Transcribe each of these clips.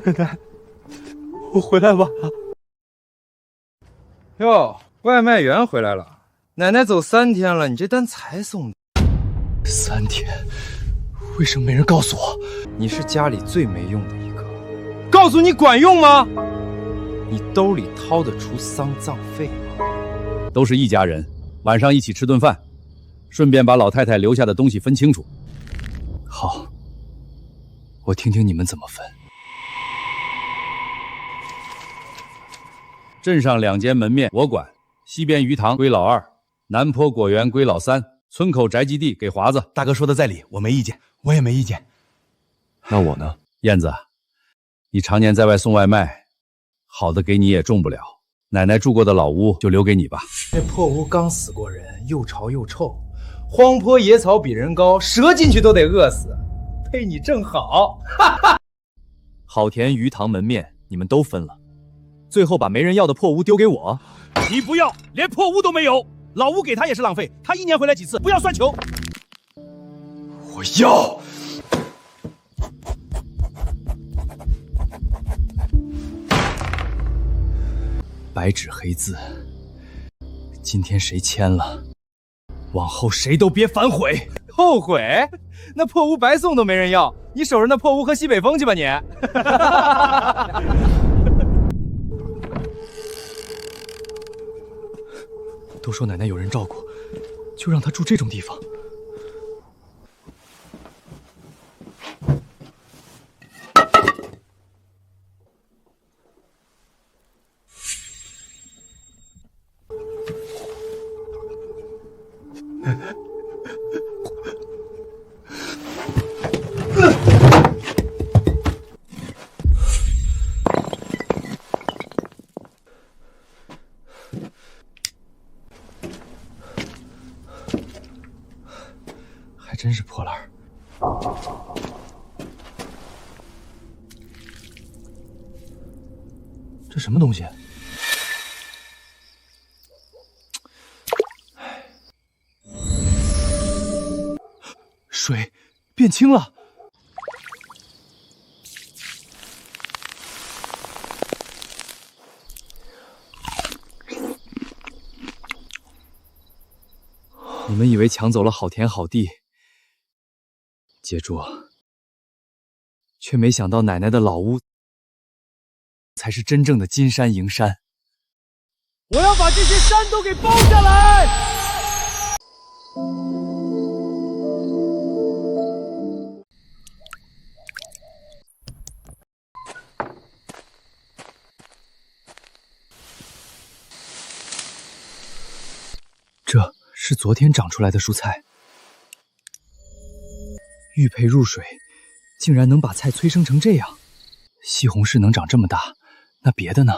奶奶，我回来晚了。哟，外卖员回来了。奶奶走3天了，你这单才送的。3天，为什么没人告诉我？你是家里最没用的一个。告诉你管用吗？你兜里掏得出丧葬费吗？都是一家人，晚上一起吃顿饭，顺便把老太太留下的东西分清楚。好，我听听你们怎么分。镇上2间门面我管，西边鱼塘归老2，南坡果园归老3，村口宅基地给华子。大哥说的在理，我没意见，我也没意见。那我呢？燕子，你常年在外送外卖，好的给你也种不了。奶奶住过的老屋就留给你吧。这破屋刚死过人，又潮又臭，荒坡野草比人高，蛇进去都得饿死。配你正好。好田鱼塘门面你们都分了，最后把没人要的破屋丢给我。你不要，连破屋都没有，老屋给他也是浪费，他1年回来几次，不要算球。我要。白纸黑字，今天谁签了，往后谁都别反悔。后悔？那破屋白送都没人要，你守着那破屋喝西北风去吧你。都说奶奶有人照顾，就让她住这种地方。还真是破烂儿。这什么东西？水变清了。你们以为抢走了好田好地，接住，却没想到奶奶的老屋才是真正的金山银山。我要把这些山都给包下来。这是昨天长出来的蔬菜，玉佩入水，竟然能把菜催生成这样。西红柿能长这么大，那别的呢？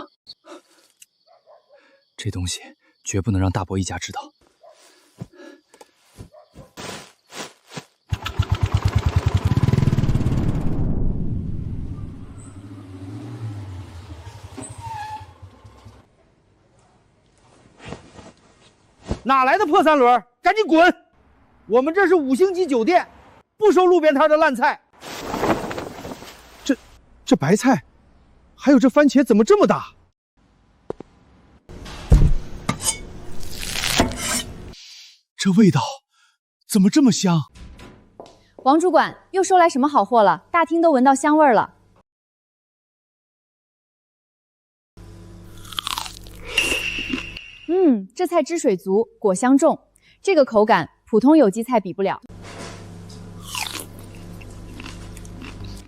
这东西绝不能让大伯一家知道。哪来的破3轮？赶紧滚！我们这是5星级酒店，不收路边摊的烂菜。这白菜，还有这番茄，怎么这么大？这味道怎么这么香？王主管又收来什么好货了？大厅都闻到香味儿了。这菜汁水足，果香重，这个口感普通有机菜比不了。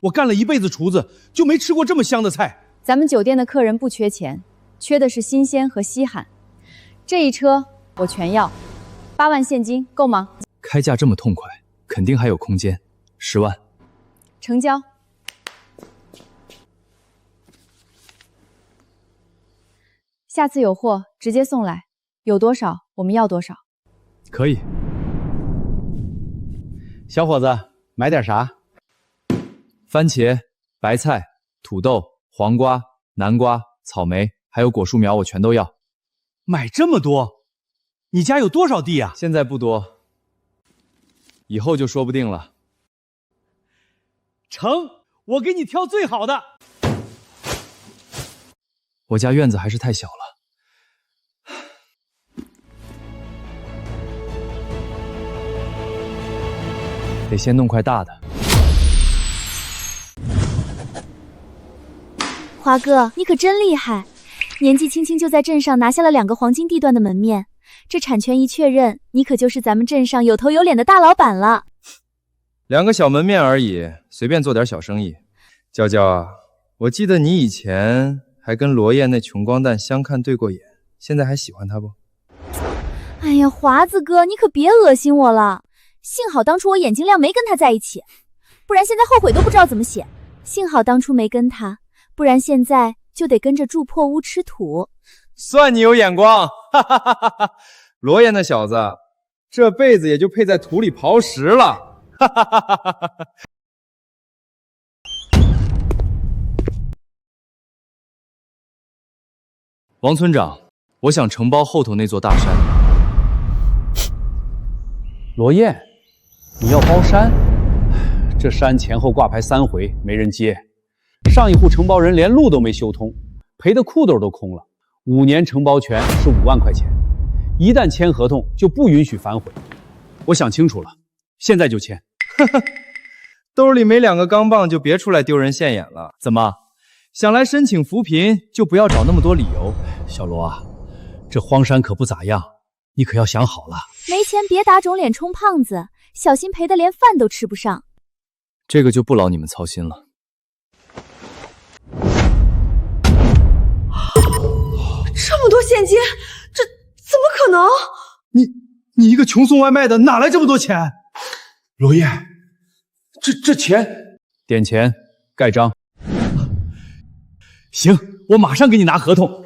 我干了一辈子厨子，就没吃过这么香的菜。咱们酒店的客人不缺钱，缺的是新鲜和稀罕。这一车我全要，8万现金够吗？开价这么痛快，肯定还有空间。10万，成交。下次有货直接送来，有多少我们要多少。可以。小伙子，买点啥？番茄、白菜、土豆、黄瓜、南瓜、草莓，还有果树苗，我全都要。买这么多，你家有多少地啊？现在不多，以后就说不定了。成，我给你挑最好的。我家院子还是太小了。得先弄块大的。华哥，你可真厉害，年纪轻轻就在镇上拿下了2个黄金地段的门面，这产权一确认，你可就是咱们镇上有头有脸的大老板了。2个小门面而已，随便做点小生意。娇娇啊，我记得你以前还跟罗燕那穷光蛋相看对过眼，现在还喜欢他不？哎呀，华子哥，你可别恶心我了。幸好当初我眼睛亮没跟他在一起，不然现在后悔都不知道怎么写。幸好当初没跟他，不然现在就得跟着住破屋吃土。算你有眼光，哈哈哈哈！罗燕那小子，这辈子也就配在土里刨食了，哈哈哈哈！王村长，我想承包后头那座大山。罗燕，你要包山？这山前后挂牌3回，没人接。上一户承包人连路都没修通，赔的裤兜都空了。5年承包权是5万块钱，一旦签合同就不允许反悔。我想清楚了，现在就签。兜里没2个钢镚就别出来丢人现眼了。怎么，想来申请扶贫就不要找那么多理由？小罗啊，这荒山可不咋样，你可要想好了。没钱别打肿脸充胖子，小心赔得连饭都吃不上。这个就不劳你们操心了。这么多现金，这怎么可能？你一个穷送外卖的，哪来这么多钱？罗燕，这钱，点钱盖章。行，我马上给你拿合同。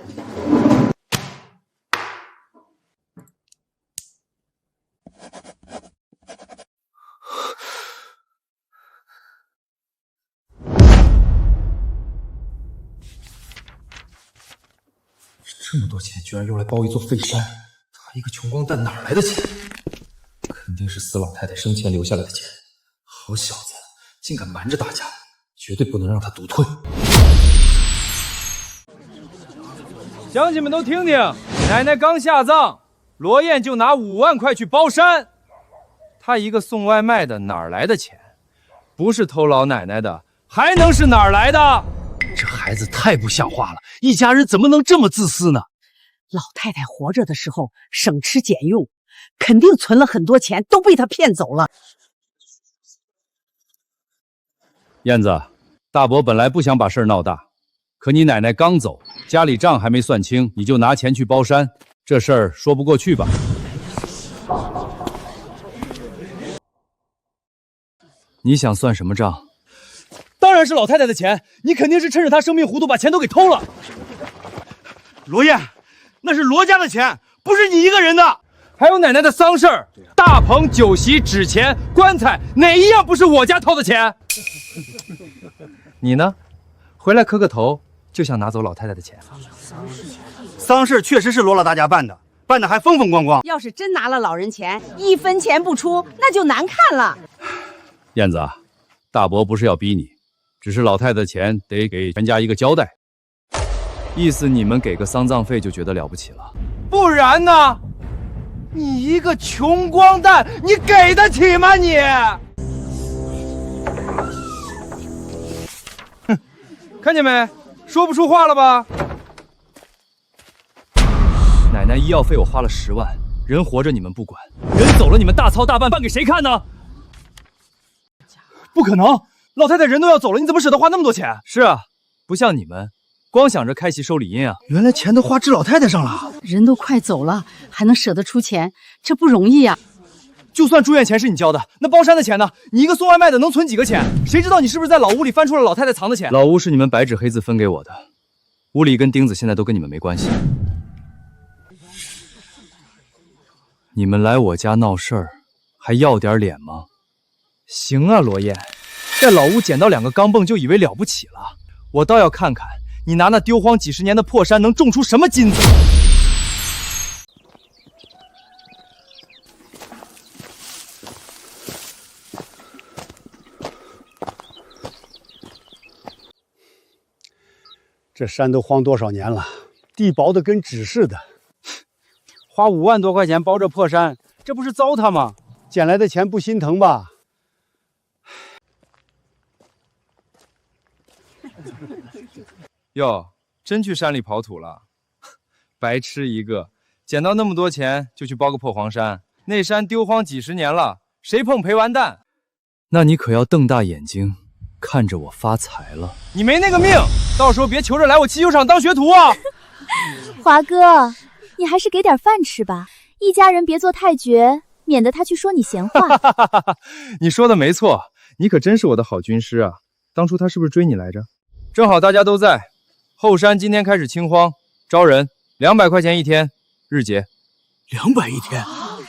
这么多钱居然用来包一座废山，他一个穷光蛋哪来的钱？肯定是死老太太生前留下来的钱。好小子，竟敢瞒着大家，绝对不能让他独退。乡亲们都听听，奶奶刚下葬，罗燕就拿5万块去包山。他一个送外卖的哪儿来的钱？不是偷老奶奶的，还能是哪儿来的？这孩子太不像话了，一家人怎么能这么自私呢？老太太活着的时候省吃俭用，肯定存了很多钱，都被他骗走了。燕子，大伯本来不想把事儿闹大，可你奶奶刚走，家里账还没算清，你就拿钱去包山，这事儿说不过去吧？你想算什么账？当然是老太太的钱，你肯定是趁着她生命糊涂把钱都给偷了。罗燕，那是罗家的钱，不是你一个人的。还有奶奶的丧事儿，大棚、酒席、纸钱、棺材，哪一样不是我家掏的钱？你呢？回来磕个头，就想拿走老太太的钱？丧事确实是罗老大家办的，办的还风风光光。要是真拿了老人钱，1分钱不出，那就难看了。燕子啊，大伯不是要逼你，只是老太太的钱得给全家一个交代。意思你们给个丧葬费就觉得了不起了？不然呢？你一个穷光蛋，你给得起吗你？哼，看见没？说不出话了吧？奶奶医药费我花了10万，人活着你们不管，人走了你们大操大办，办给谁看呢？不可能，老太太人都要走了，你怎么舍得花那么多钱？是啊，不像你们，光想着开席收礼银啊。原来钱都花治老太太上了，人都快走了，还能舍得出钱，这不容易呀。就算住院钱是你交的，那包山的钱呢？你一个送外卖的能存几个钱？谁知道你是不是在老屋里翻出了老太太藏的钱？老屋是你们白纸黑字分给我的，屋里跟钉子现在都跟你们没关系。你们来我家闹事儿，还要点脸吗？行啊，罗燕，在老屋捡到2个钢镚就以为了不起了，我倒要看看你拿那丢荒几10年的破山能种出什么金子。这山都荒多少年了，地薄的跟纸似的。花5万多块钱包这破山，这不是糟蹋吗？捡来的钱不心疼吧？哟，真去山里刨土了？白痴一个！捡到那么多钱就去包个破黄山，那山丢荒几十年了，谁碰赔完蛋。那你可要瞪大眼睛看着我发财了。你没那个命，到时候别求着来我汽修厂当学徒啊！华哥，你还是给点饭吃吧，一家人别做太绝，免得他去说你闲话。你说的没错，你可真是我的好军师啊！当初他是不是追你来着？正好大家都在，后山今天开始清荒，招人，200块钱一天，日结。200一天，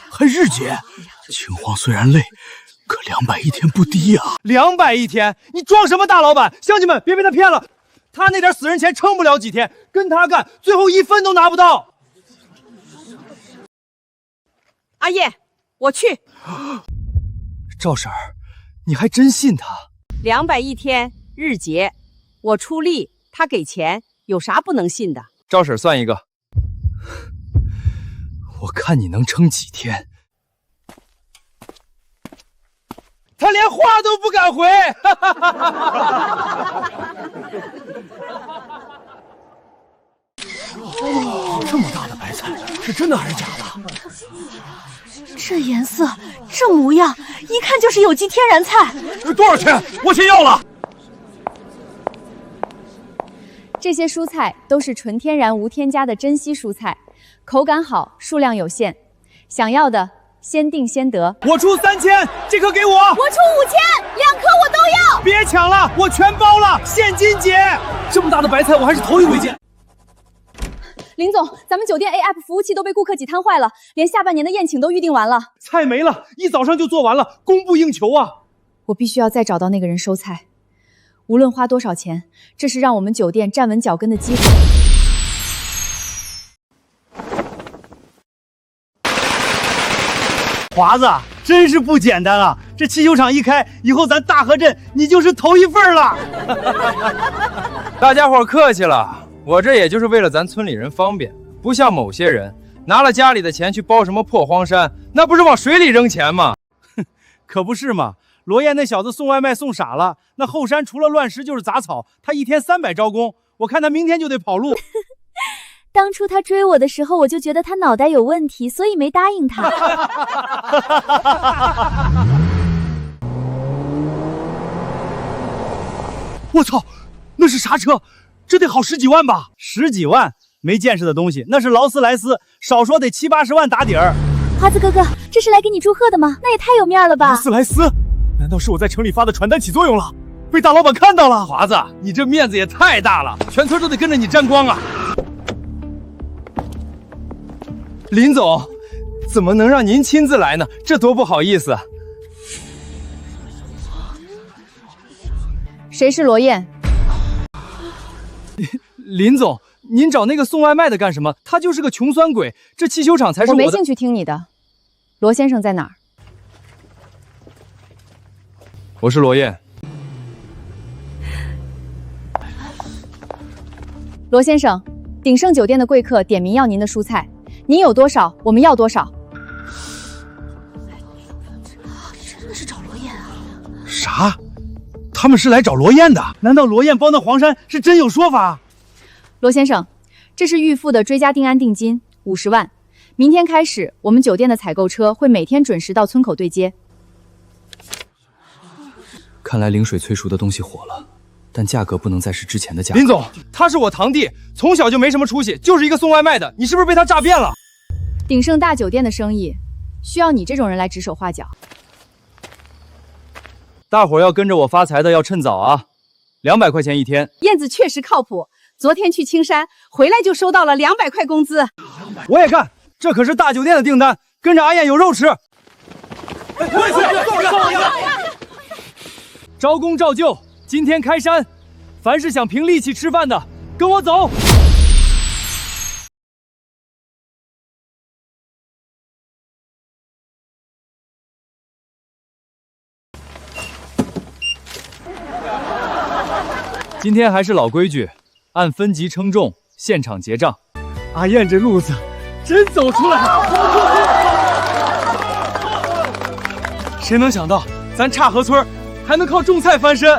还日结？清荒虽然累，可200一天不低呀。200一天，你装什么大老板？乡亲们，别被他骗了，他那点死人钱撑不了几天，跟他干，最后1分都拿不到。阿叶，我去。赵婶儿，你还真信他？200一天，日结，我出力，他给钱，有啥不能信的？赵婶算一个。我看你能撑几天。他连话都不敢回。这么大的白菜，是真的还是假的？这颜色，这模样，一看就是有机天然菜。多少钱？我先要了。这些蔬菜都是纯天然无添加的珍稀蔬菜，口感好，数量有限，想要的先定先得。我出3000，这颗给我。我出5000，2颗我都要。别抢了，我全包了，现金结。这么大的白菜，我还是头一回见。林总，咱们酒店 APP 服务器都被顾客挤瘫坏了，连下半年的宴请都预定完了。菜没了，一早上就做完了，供不应求啊！我必须要再找到那个人收菜，无论花多少钱，这是让我们酒店站稳脚跟的机会。华子，真是不简单啊！这汽修厂一开，以后咱大河镇你就是头一份了。大家伙客气了。我这也就是为了咱村里人方便，不像某些人拿了家里的钱去包什么破荒山，那不是往水里扔钱吗？可不是嘛！罗燕那小子送外卖送傻了，那后山除了乱石就是杂草，他一天300招工，我看他明天就得跑路。当初他追我的时候，我就觉得他脑袋有问题，所以没答应他。我操，那是啥车？这得好10几万吧？10几万，没见识的东西，那是劳斯莱斯，少说得70、80万打底儿。华子哥哥，这是来给你祝贺的吗？那也太有面了吧！劳斯莱斯？难道是我在城里发的传单起作用了，被大老板看到了？华子，你这面子也太大了，全村都得跟着你沾光啊！林总，怎么能让您亲自来呢？这多不好意思。谁是罗燕？林总，您找那个送外卖的干什么？他就是个穷酸鬼，这汽修厂才是我的。我没兴趣听你的。罗先生在哪儿？我是罗燕。罗先生，鼎盛酒店的贵客点名要您的蔬菜，您有多少，我们要多少。真的是找罗燕啊？啥？他们是来找罗燕的？难道罗燕包那黄山是真有说法？罗先生，这是预付的追加定安定金50万，明天开始，我们酒店的采购车会每天准时到村口对接。看来灵水催熟的东西火了，但价格不能再是之前的价格。林总，他是我堂弟，从小就没什么出息，就是一个送外卖的，你是不是被他诈骗了？鼎盛大酒店的生意，需要你这种人来指手画脚。大伙要跟着我发财的要趁早啊！200块钱一天。燕子确实靠谱，昨天去青山回来就收到了200块工资。我也干，这可是大酒店的订单，跟着阿燕有肉吃。我也去，招工照旧，今天开山，凡是想凭力气吃饭的，跟我走。今天还是老规矩，按分级称重，现场结账。阿燕这路子真走出来了！谁能想到，咱岔河村还能靠种菜翻身？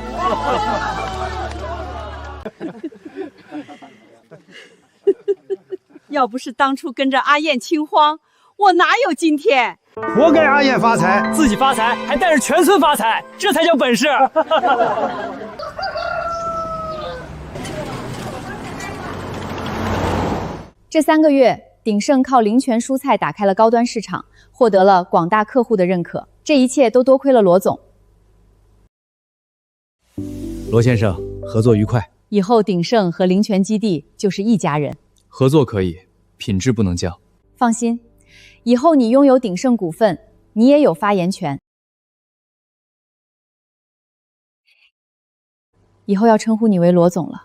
要不是当初跟着阿燕清荒，我哪有今天？活该阿燕发财，自己发财还带着全村发财，这才叫本事！这3个月，鼎盛靠林泉蔬菜打开了高端市场，获得了广大客户的认可。这一切都多亏了罗总。罗先生，合作愉快。以后鼎盛和林泉基地就是一家人。合作可以，品质不能降。放心，以后你拥有鼎盛股份，你也有发言权。以后要称呼你为罗总了。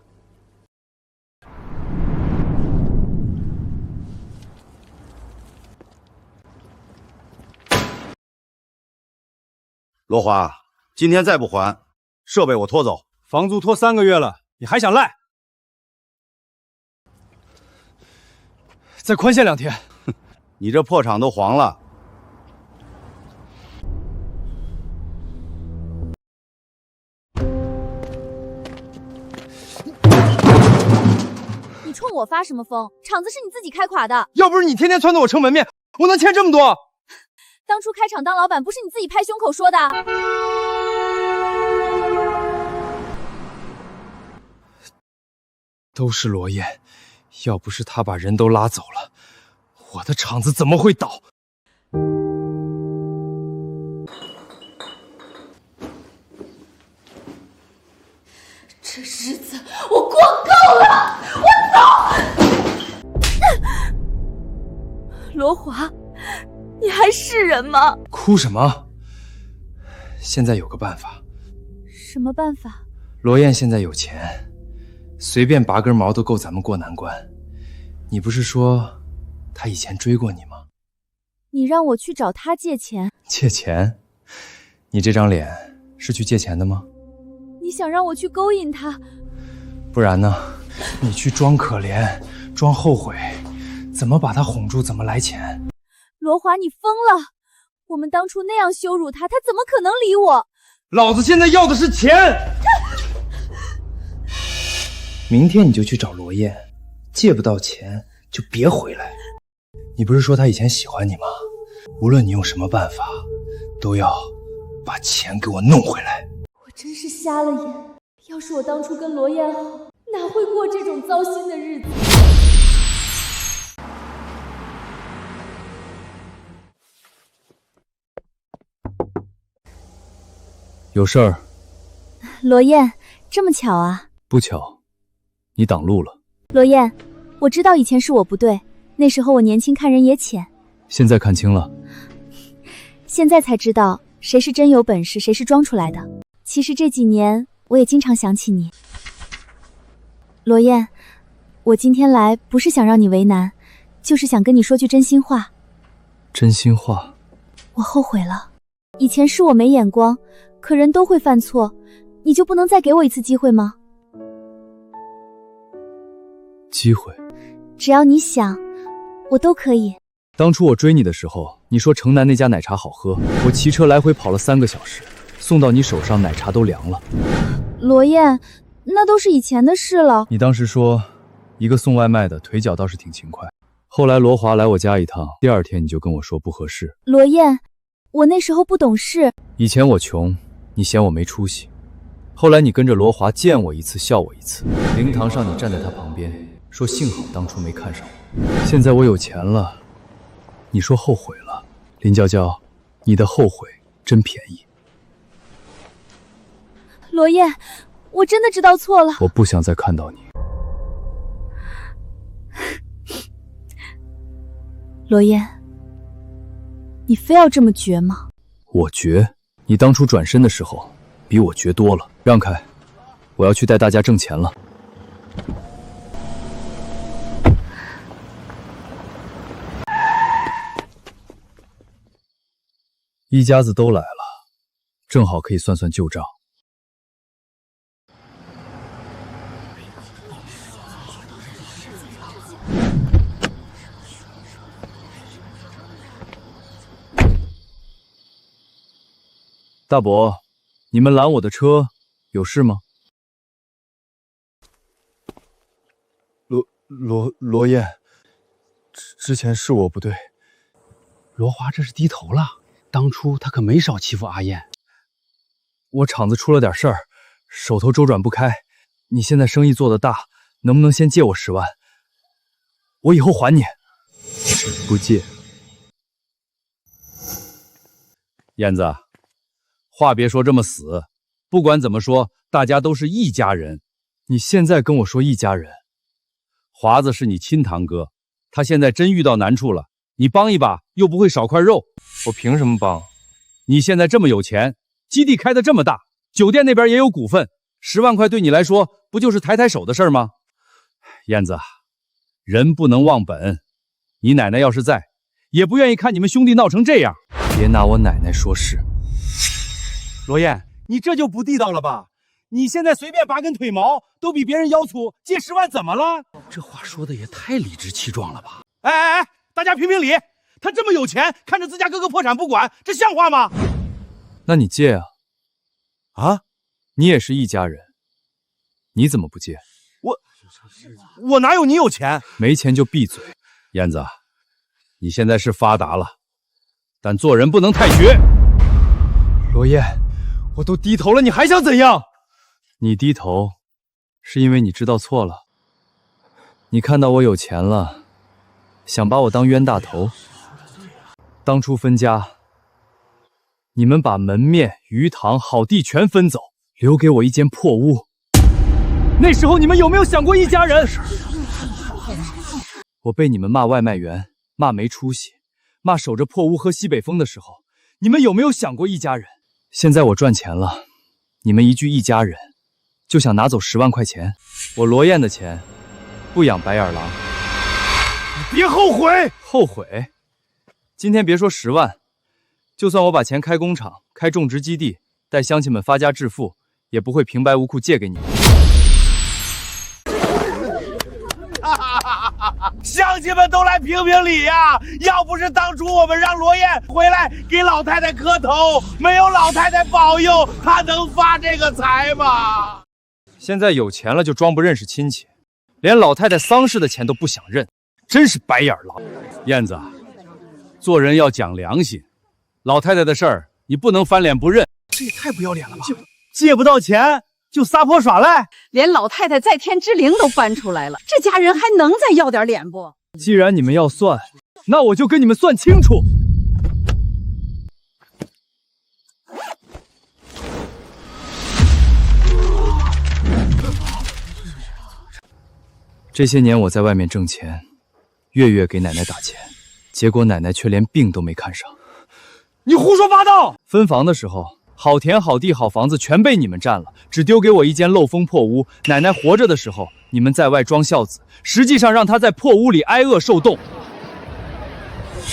罗华，今天再不还，设备我拖走。房租拖3个月了，你还想赖？再宽限2天。你这破厂都黄了。你冲我发什么疯？厂子是你自己开垮的，要不是你天天撺掇我撑门面，我能欠这么多？当初开厂当老板不是你自己拍胸口说的？都是罗燕，要不是他把人都拉走了，我的厂子怎么会倒？这日子我过够了，我走！罗华，你还是人吗？哭什么？现在有个办法。什么办法？罗燕现在有钱，随便拔根毛都够咱们过难关。你不是说她以前追过你吗？你让我去找他借钱？借钱？你这张脸是去借钱的吗？你想让我去勾引他？不然呢？你去装可怜，装后悔，怎么把他哄住，怎么来钱？罗华，你疯了！我们当初那样羞辱他，他怎么可能理我？老子现在要的是钱！明天你就去找罗燕，借不到钱就别回来。你不是说他以前喜欢你吗？无论你用什么办法，都要把钱给我弄回来。我真是瞎了眼，要是我当初跟罗燕好，哪会过这种糟心的日子？有事儿？罗燕，这么巧啊？不巧，你挡路了。罗燕，我知道以前是我不对，那时候我年轻看人也浅。现在看清了。现在才知道谁是真有本事，谁是装出来的。其实这几年我也经常想起你。罗燕，我今天来不是想让你为难，就是想跟你说句真心话。真心话？我后悔了，以前是我没眼光，可人都会犯错，你就不能再给我一次机会吗？机会？只要你想，我都可以。当初我追你的时候，你说城南那家奶茶好喝，我骑车来回跑了3个小时，送到你手上奶茶都凉了。罗燕，那都是以前的事了。你当时说，一个送外卖的腿脚倒是挺勤快。后来罗华来我家一趟，第2天你就跟我说不合适。罗燕，我那时候不懂事。以前我穷，你嫌我没出息。后来你跟着罗华见我一次笑我一次，灵堂上你站在他旁边，说幸好当初没看上我。现在我有钱了，你说后悔了。林娇娇，你的后悔真便宜。罗燕，我真的知道错了。我不想再看到你。罗燕，你非要这么绝吗？我绝？你当初转身的时候比我绝多了。让开，我要去带大家挣钱了。一家子都来了，正好可以算算旧账。大伯，你们拦我的车有事吗？罗燕，之前是我不对。罗华这是低头了，当初他可没少欺负阿燕。我厂子出了点事儿，手头周转不开。你现在生意做得大，能不能先借我10万？我以后还你。不借。燕子，话别说这么死，不管怎么说，大家都是一家人。你现在跟我说一家人？华子是你亲堂哥，他现在真遇到难处了，你帮一把又不会少块肉。我凭什么帮？你现在这么有钱，基地开得这么大，酒店那边也有股份，10万块对你来说不就是抬抬手的事吗？燕子，人不能忘本，你奶奶要是在，也不愿意看你们兄弟闹成这样。别拿我奶奶说事。罗燕，你这就不地道了吧？你现在随便拔根腿毛都比别人腰粗，借10万怎么了？这话说的也太理直气壮了吧！哎，大家评评理，他这么有钱，看着自家哥哥破产不管，这像话吗？那你借啊！啊，你也是一家人，你怎么不借？我哪有你有钱？没钱就闭嘴。燕子，你现在是发达了，但做人不能太绝。罗燕，我都低头了，你还想怎样？你低头，是因为你知道错了。你看到我有钱了，想把我当冤大头。当初分家，你们把门面、鱼塘、好地全分走，留给我一间破屋。那时候你们有没有想过一家人？我被你们骂外卖员，骂没出息，骂守着破屋喝西北风的时候，你们有没有想过一家人？现在我赚钱了，你们一句一家人，就想拿走10万块钱。我罗燕的钱，不养白眼狼。你别后悔！后悔？今天别说10万，就算我把钱开工厂、开种植基地，带乡亲们发家致富，也不会平白无故借给你们。乡亲们都来评评理呀！要不是当初我们让罗燕回来给老太太磕头，没有老太太保佑，她能发这个财吗？现在有钱了就装不认识亲戚，连老太太丧事的钱都不想认，真是白眼狼。燕子，做人要讲良心，老太太的事儿你不能翻脸不认。这也太不要脸了吧！借不到钱就撒泼耍赖，连老太太在天之灵都搬出来了，这家人还能再要点脸不？既然你们要算，那我就跟你们算清楚。这些年我在外面挣钱，月月给奶奶打钱，结果奶奶却连病都没看上。你胡说八道！分房的时候，好田、好地、好房子全被你们占了，只丢给我一间漏风破屋。奶奶活着的时候，你们在外装孝子，实际上让她在破屋里挨饿受冻。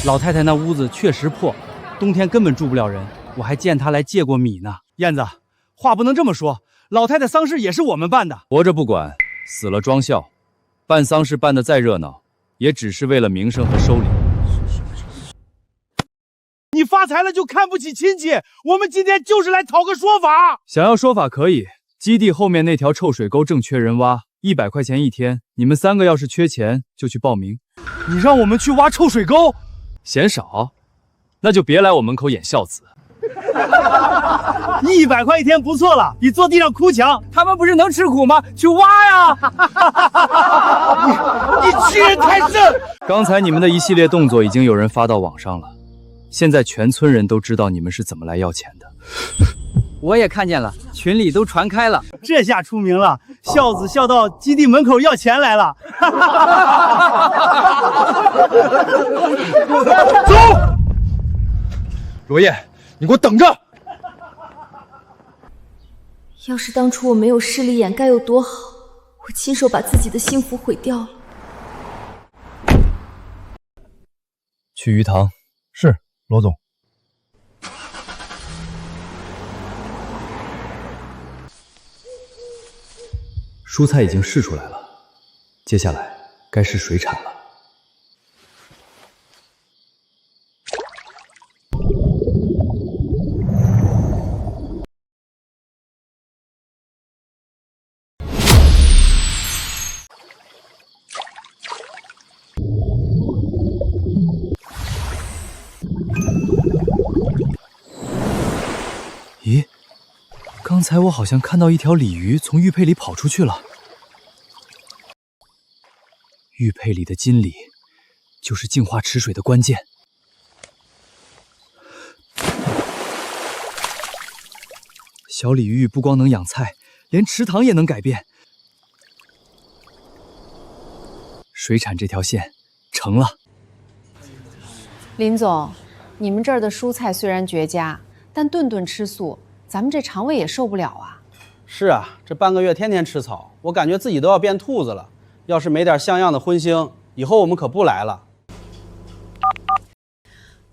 老太太那屋子确实破，冬天根本住不了人，我还见她来借过米呢。燕子，话不能这么说，老太太丧事也是我们办的。活着不管，死了装孝，办丧事办得再热闹，也只是为了名声和收礼。你发财了就看不起亲戚，我们今天就是来讨个说法。想要说法可以，基地后面那条臭水沟正缺人挖，100块钱一天，你们3个要是缺钱就去报名。你让我们去挖臭水沟，嫌少？那就别来我门口演孝子。100块一天不错了，比坐地上哭强。他们不是能吃苦吗？去挖呀！你欺人太甚！刚才你们的一系列动作已经有人发到网上了，现在全村人都知道你们是怎么来要钱的。我也看见了，群里都传开了。这下出名了，孝子孝到基地门口要钱来了。走！罗燕，你给我等着！要是当初我没有势力眼该有多好，我亲手把自己的幸福毁掉了。去鱼塘。是，罗总。蔬菜已经试出来了，接下来该是水产了。咦，刚才我好像看到一条鲤鱼从玉佩里跑出去了。玉佩里的金鲤，就是净化池水的关键。小鲤鱼不光能养菜，连池塘也能改变。水产这条线成了。林总，你们这儿的蔬菜虽然绝佳，但顿顿吃素，咱们这肠胃也受不了啊。是啊，这半个月天天吃草，我感觉自己都要变兔子了。要是没点像样的荤腥，以后我们可不来了。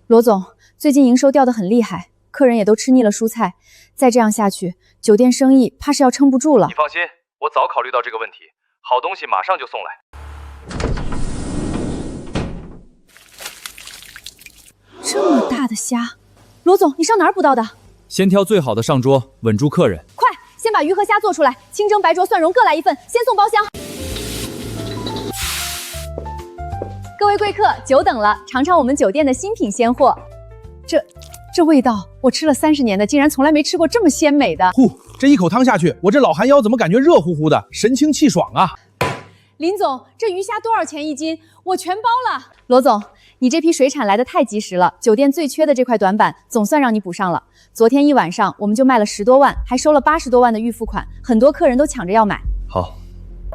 罗总，最近营收掉得很厉害，客人也都吃腻了蔬菜，再这样下去，酒店生意怕是要撑不住了。你放心，我早考虑到这个问题，好东西马上就送来。这么大的虾，罗总，你上哪儿捕到的？先挑最好的上桌，稳住客人。快，先把鱼和虾做出来，清蒸、白灼、蒜蓉各来1份，先送包厢。各位贵客，久等了，尝尝我们酒店的新品鲜货。这味道，我吃了30年的，竟然从来没吃过这么鲜美的。呼，这一口汤下去，我这老寒腰怎么感觉热乎乎的，神清气爽啊！林总，这鱼虾多少钱1斤？我全包了。罗总，你这批水产来得太及时了，酒店最缺的这块短板总算让你补上了。昨天一晚上我们就卖了10多万，还收了80多万的预付款，很多客人都抢着要买。好，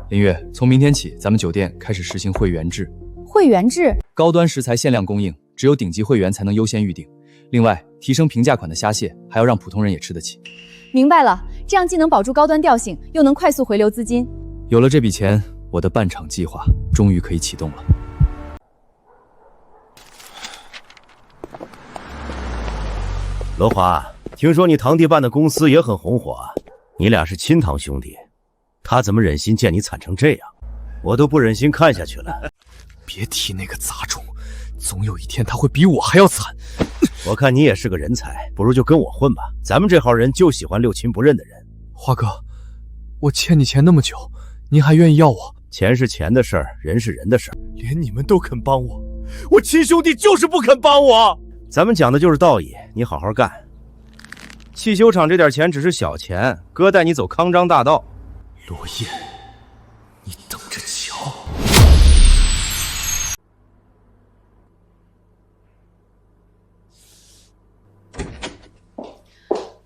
林月，从明天起，咱们酒店开始实行会员制。会员制，高端食材限量供应，只有顶级会员才能优先预定。另外，提升平价款的虾蟹，还要让普通人也吃得起。明白了，这样既能保住高端调性，又能快速回流资金。有了这笔钱，我的办厂计划终于可以启动了。罗华，听说你堂弟办的公司也很红火啊，你俩是亲堂兄弟，他怎么忍心见你惨成这样？我都不忍心看下去了。别提那个杂种，总有一天他会比我还要惨。我看你也是个人才，不如就跟我混吧。咱们这号人就喜欢六亲不认的人。华哥，我欠你钱那么久，您还愿意要我？钱是钱的事儿，人是人的事儿。连你们都肯帮我，我亲兄弟就是不肯帮我。咱们讲的就是道义，你好好干。汽修厂这点钱只是小钱，哥带你走康庄大道。罗烨，你等着瞧。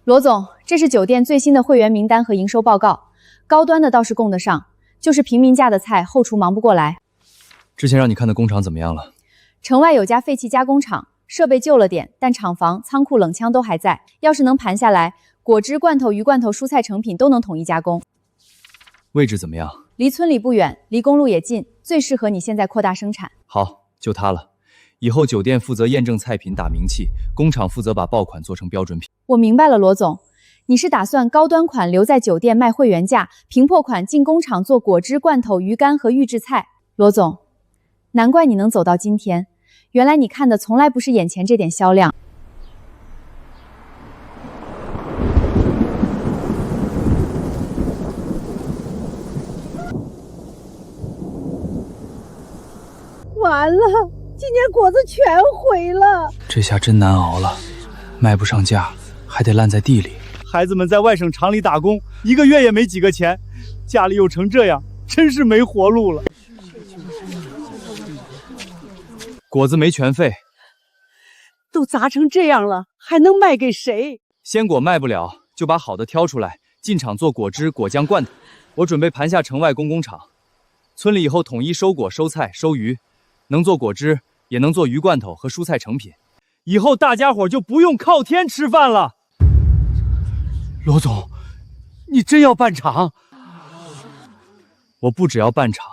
罗总，这是酒店最新的会员名单和营收报告，高端的倒是供得上，就是平民价的菜后厨忙不过来。之前让你看的工厂怎么样了？城外有家废弃加工厂，设备旧了点，但厂房、仓库、冷仓都还在。要是能盘下来，果汁、罐头、鱼罐头、蔬菜成品都能统一加工。位置怎么样？离村里不远，离公路也近，最适合你现在扩大生产。好，就它了。以后酒店负责验证菜品打名气，工厂负责把爆款做成标准品。我明白了，罗总，你是打算高端款留在酒店卖会员价，平破款进工厂做果汁、罐头、鱼干和预制菜。罗总，难怪你能走到今天，原来你看的从来不是眼前这点销量。完了，今年果子全毁了。这下真难熬了，卖不上价，还得烂在地里。孩子们在外省厂里打工，1个月也没几个钱，家里又成这样，真是没活路了。果子没全废，都砸成这样了，还能卖给谁？鲜果卖不了，就把好的挑出来，进厂做果汁、果酱、罐头。我准备盘下城外工厂，村里以后统一收果、收菜、收鱼，能做果汁，也能做鱼罐头和蔬菜成品。以后大家伙就不用靠天吃饭了。罗总，你真要办厂？我不只要办厂，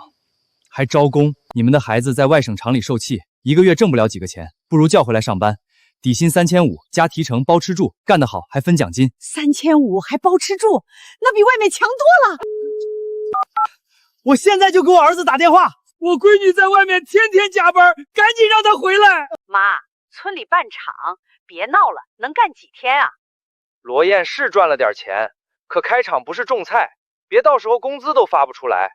还招工。你们的孩子在外省厂里受气，1个月挣不了几个钱，不如叫回来上班，底薪3500加提成包吃住，干得好还分奖金。3500还包吃住，那比外面强多了。我现在就给我儿子打电话，我闺女在外面天天加班，赶紧让她回来。妈，村里办厂，别闹了，能干几天啊？罗燕是赚了点钱，可开厂不是种菜，别到时候工资都发不出来。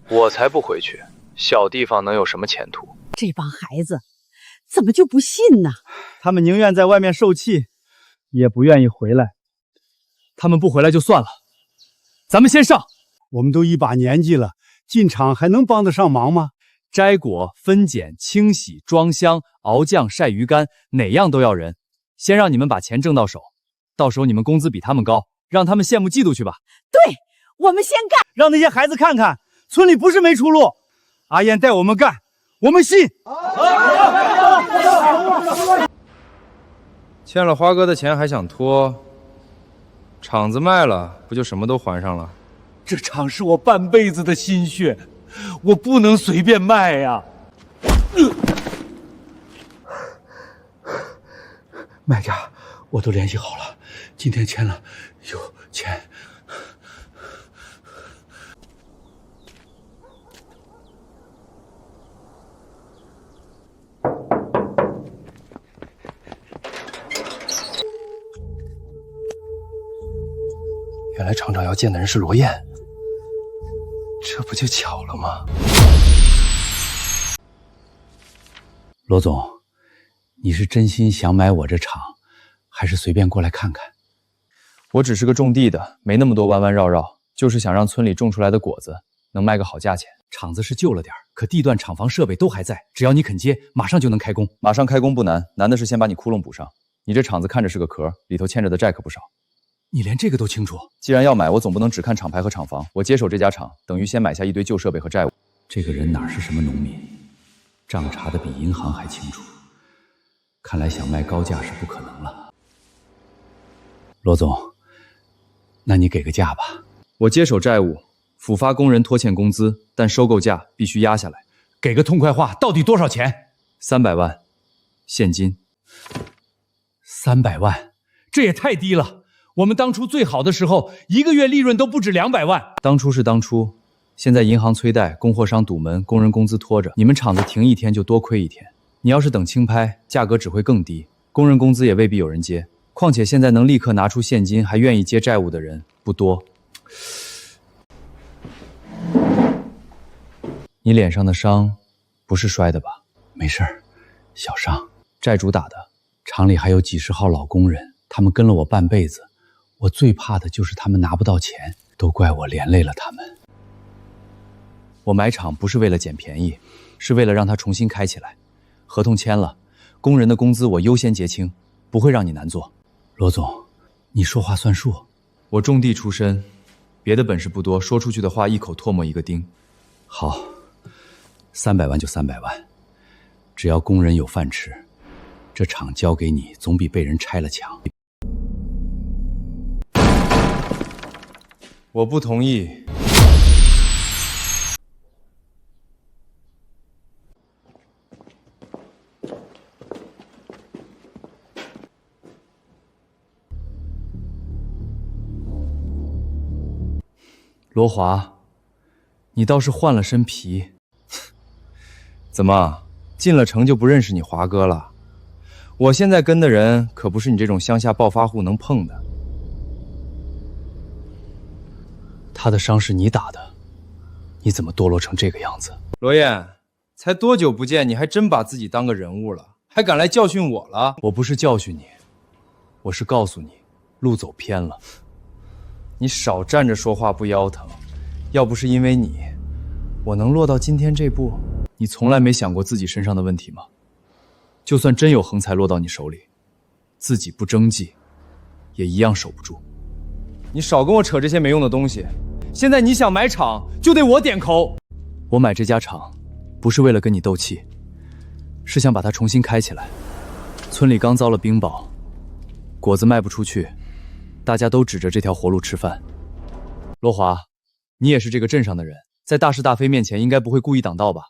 我才不回去，小地方能有什么前途？这帮孩子怎么就不信呢？他们宁愿在外面受气，也不愿意回来。他们不回来就算了，咱们先上。我们都一把年纪了，进厂还能帮得上忙吗？摘果、分拣、清洗、装箱、熬酱、晒鱼干，哪样都要人。先让你们把钱挣到手，到时候你们工资比他们高，让他们羡慕嫉妒去吧。对，我们先干，让那些孩子看看，村里不是没出路。阿燕带我们干，我们信。欠了花哥的钱还想拖？厂子卖了，不就什么都还上了？这厂是我半辈子的心血，我不能随便卖呀。卖家，我都联系好了，今天签了，有钱。原来厂长要见的人是罗燕，这不就巧了吗？罗总，你是真心想买我这厂，还是随便过来看看？我只是个种地的，没那么多弯弯绕绕，就是想让村里种出来的果子能卖个好价钱。厂子是旧了点，可地段、厂房、设备都还在，只要你肯接，马上就能开工。马上开工不难，难的是先把你窟窿补上。你这厂子看着是个壳，里头欠着的债可不少。你连这个都清楚？既然要买，我总不能只看厂牌和厂房。我接手这家厂，等于先买下一堆旧设备和债务。这个人哪是什么农民，账查的比银行还清楚。看来想卖高价是不可能了。罗总，那你给个价吧。我接手债务，抚发工人拖欠工资，但收购价必须压下来。给个痛快话，到底多少钱？300万，现金。300万，这也太低了。我们当初最好的时候，一个月利润都不止200万。当初是当初，现在银行催贷，供货商堵门，工人工资拖着，你们厂子停一天就多亏一天。你要是等清拍，价格只会更低，工人工资也未必有人接。况且现在能立刻拿出现金还愿意接债务的人不多。你脸上的伤不是摔的吧？没事儿，小伤。债主打的。厂里还有几十号老工人，他们跟了我半辈子。我最怕的就是他们拿不到钱，都怪我连累了他们。我买厂不是为了捡便宜，是为了让它重新开起来。合同签了，工人的工资我优先结清，不会让你难做。罗总，你说话算数。我种地出身，别的本事不多，说出去的话一口唾沫一个钉。好，300万就300万，只要工人有饭吃，这厂交给你总比被人拆了强。我不同意。罗华，你倒是换了身皮。怎么，进了城就不认识你华哥了？我现在跟的人可不是你这种乡下暴发户能碰的。他的伤是你打的，你怎么堕落成这个样子？罗燕，才多久不见，你还真把自己当个人物了，还敢来教训我了？我不是教训你，我是告诉你，路走偏了。你少站着说话不腰疼，要不是因为你，我能落到今天这步？你从来没想过自己身上的问题吗？就算真有横财落到你手里，自己不争气，也一样守不住。你少跟我扯这些没用的东西。现在你想买厂，就得我点口。我买这家厂，不是为了跟你斗气，是想把它重新开起来。村里刚遭了冰雹，果子卖不出去，大家都指着这条活路吃饭。罗华，你也是这个镇上的人，在大是大非面前，应该不会故意挡道吧？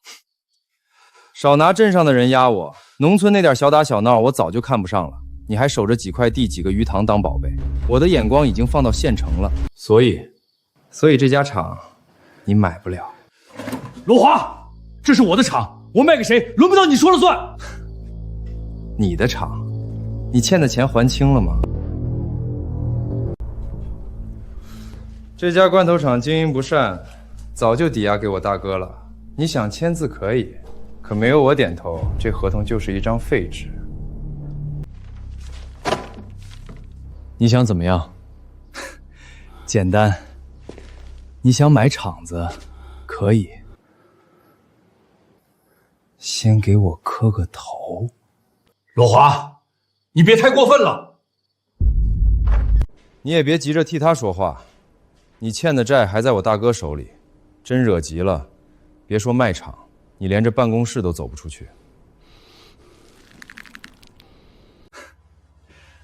少拿镇上的人压我，农村那点小打小闹，我早就看不上了。你还守着几块地、几个鱼塘当宝贝，我的眼光已经放到县城了。所以这家厂，你买不了。罗华，这是我的厂，我卖给谁，轮不到你说了算。你的厂，你欠的钱还清了吗？这家罐头厂经营不善，早就抵押给我大哥了。你想签字可以，可没有我点头，这合同就是一张废纸。你想怎么样？简单，你想买场子，可以。先给我磕个头。罗华，你别太过分了。你也别急着替他说话，你欠的债还在我大哥手里，真惹急了，别说卖场，你连这办公室都走不出去。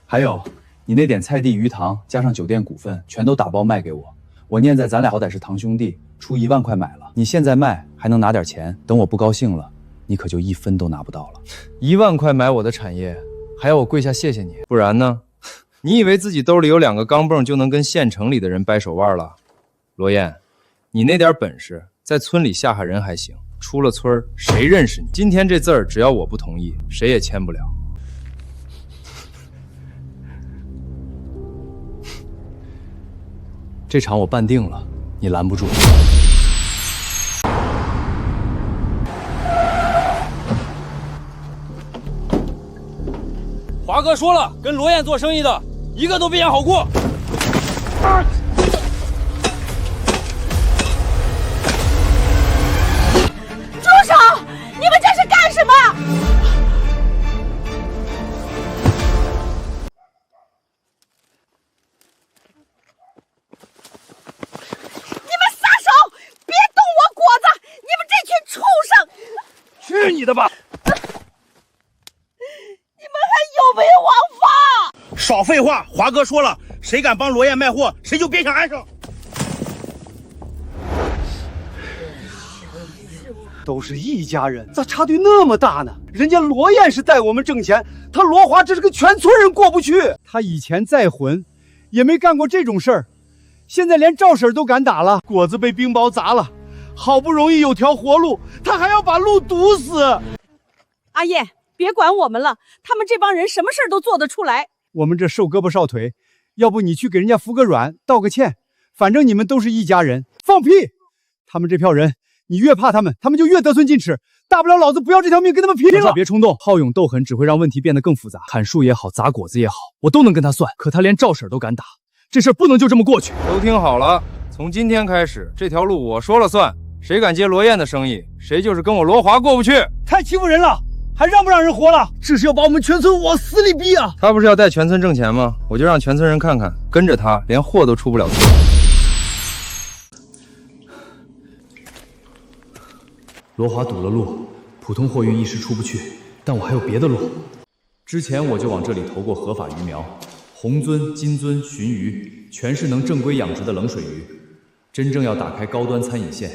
还有，你那点菜地鱼塘加上酒店股份，全都打包卖给我。我念在咱俩好歹是堂兄弟，出1万块买了。你现在卖还能拿点钱，等我不高兴了，你可就1分都拿不到了。1万块买我的产业，还要我跪下谢谢你？不然呢？你以为自己兜里有2个钢镚就能跟县城里的人掰手腕了？罗燕，你那点本事，在村里吓吓人还行，出了村谁认识你？今天这字儿，只要我不同意，谁也签不了。这场我办定了，你拦不住。华哥说了，跟罗燕做生意的，一个都别想好过。住手！你们这是干什么？你们撒手！别动我果子！你们这群畜生！去你的吧！你们还有没有王法？少废话！华哥说了，谁敢帮罗燕卖货，谁就别想安生。都是一家人，咋差距那么大呢？人家罗燕是带我们挣钱，他罗华这是跟全村人过不去。他以前再混，也没干过这种事儿，现在连赵婶都敢打了，果子被冰雹砸了，好不容易有条活路，他还要把路堵死。阿燕，别管我们了，他们这帮人什么事儿都做得出来。我们这瘦胳膊少腿，要不你去给人家服个软，道个歉，反正你们都是一家人。放屁！他们这票人，你越怕他们，他们就越得寸进尺。大不了老子不要这条命，跟他们拼了！别冲动，好勇斗狠只会让问题变得更复杂。砍树也好，砸果子也好，我都能跟他算。可他连赵婶都敢打，这事儿不能就这么过去。都听好了，从今天开始，这条路我说了算。谁敢接罗燕的生意，谁就是跟我罗华过不去。太欺负人了，还让不让人活了？这是要把我们全村往死里逼啊！他不是要带全村挣钱吗？我就让全村人看看，跟着他连货都出不了村。罗华堵了路，普通货运一时出不去，但我还有别的路。之前我就往这里投过合法鱼苗，红鳟、金鳟、鲟鱼，全是能正规养殖的冷水鱼。真正要打开高端餐饮线，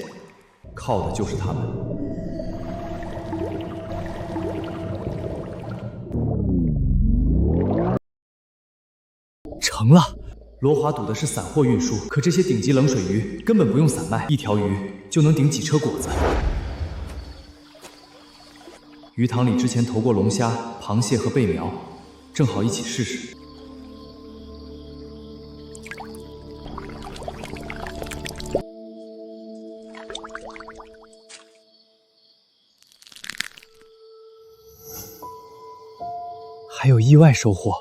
靠的就是他们。成了，罗华赌的是散货运输，可这些顶级冷水鱼根本不用散卖，一条鱼就能顶几车果子。鱼塘里之前投过龙虾、螃蟹和贝苗，正好一起试试。还有意外收获。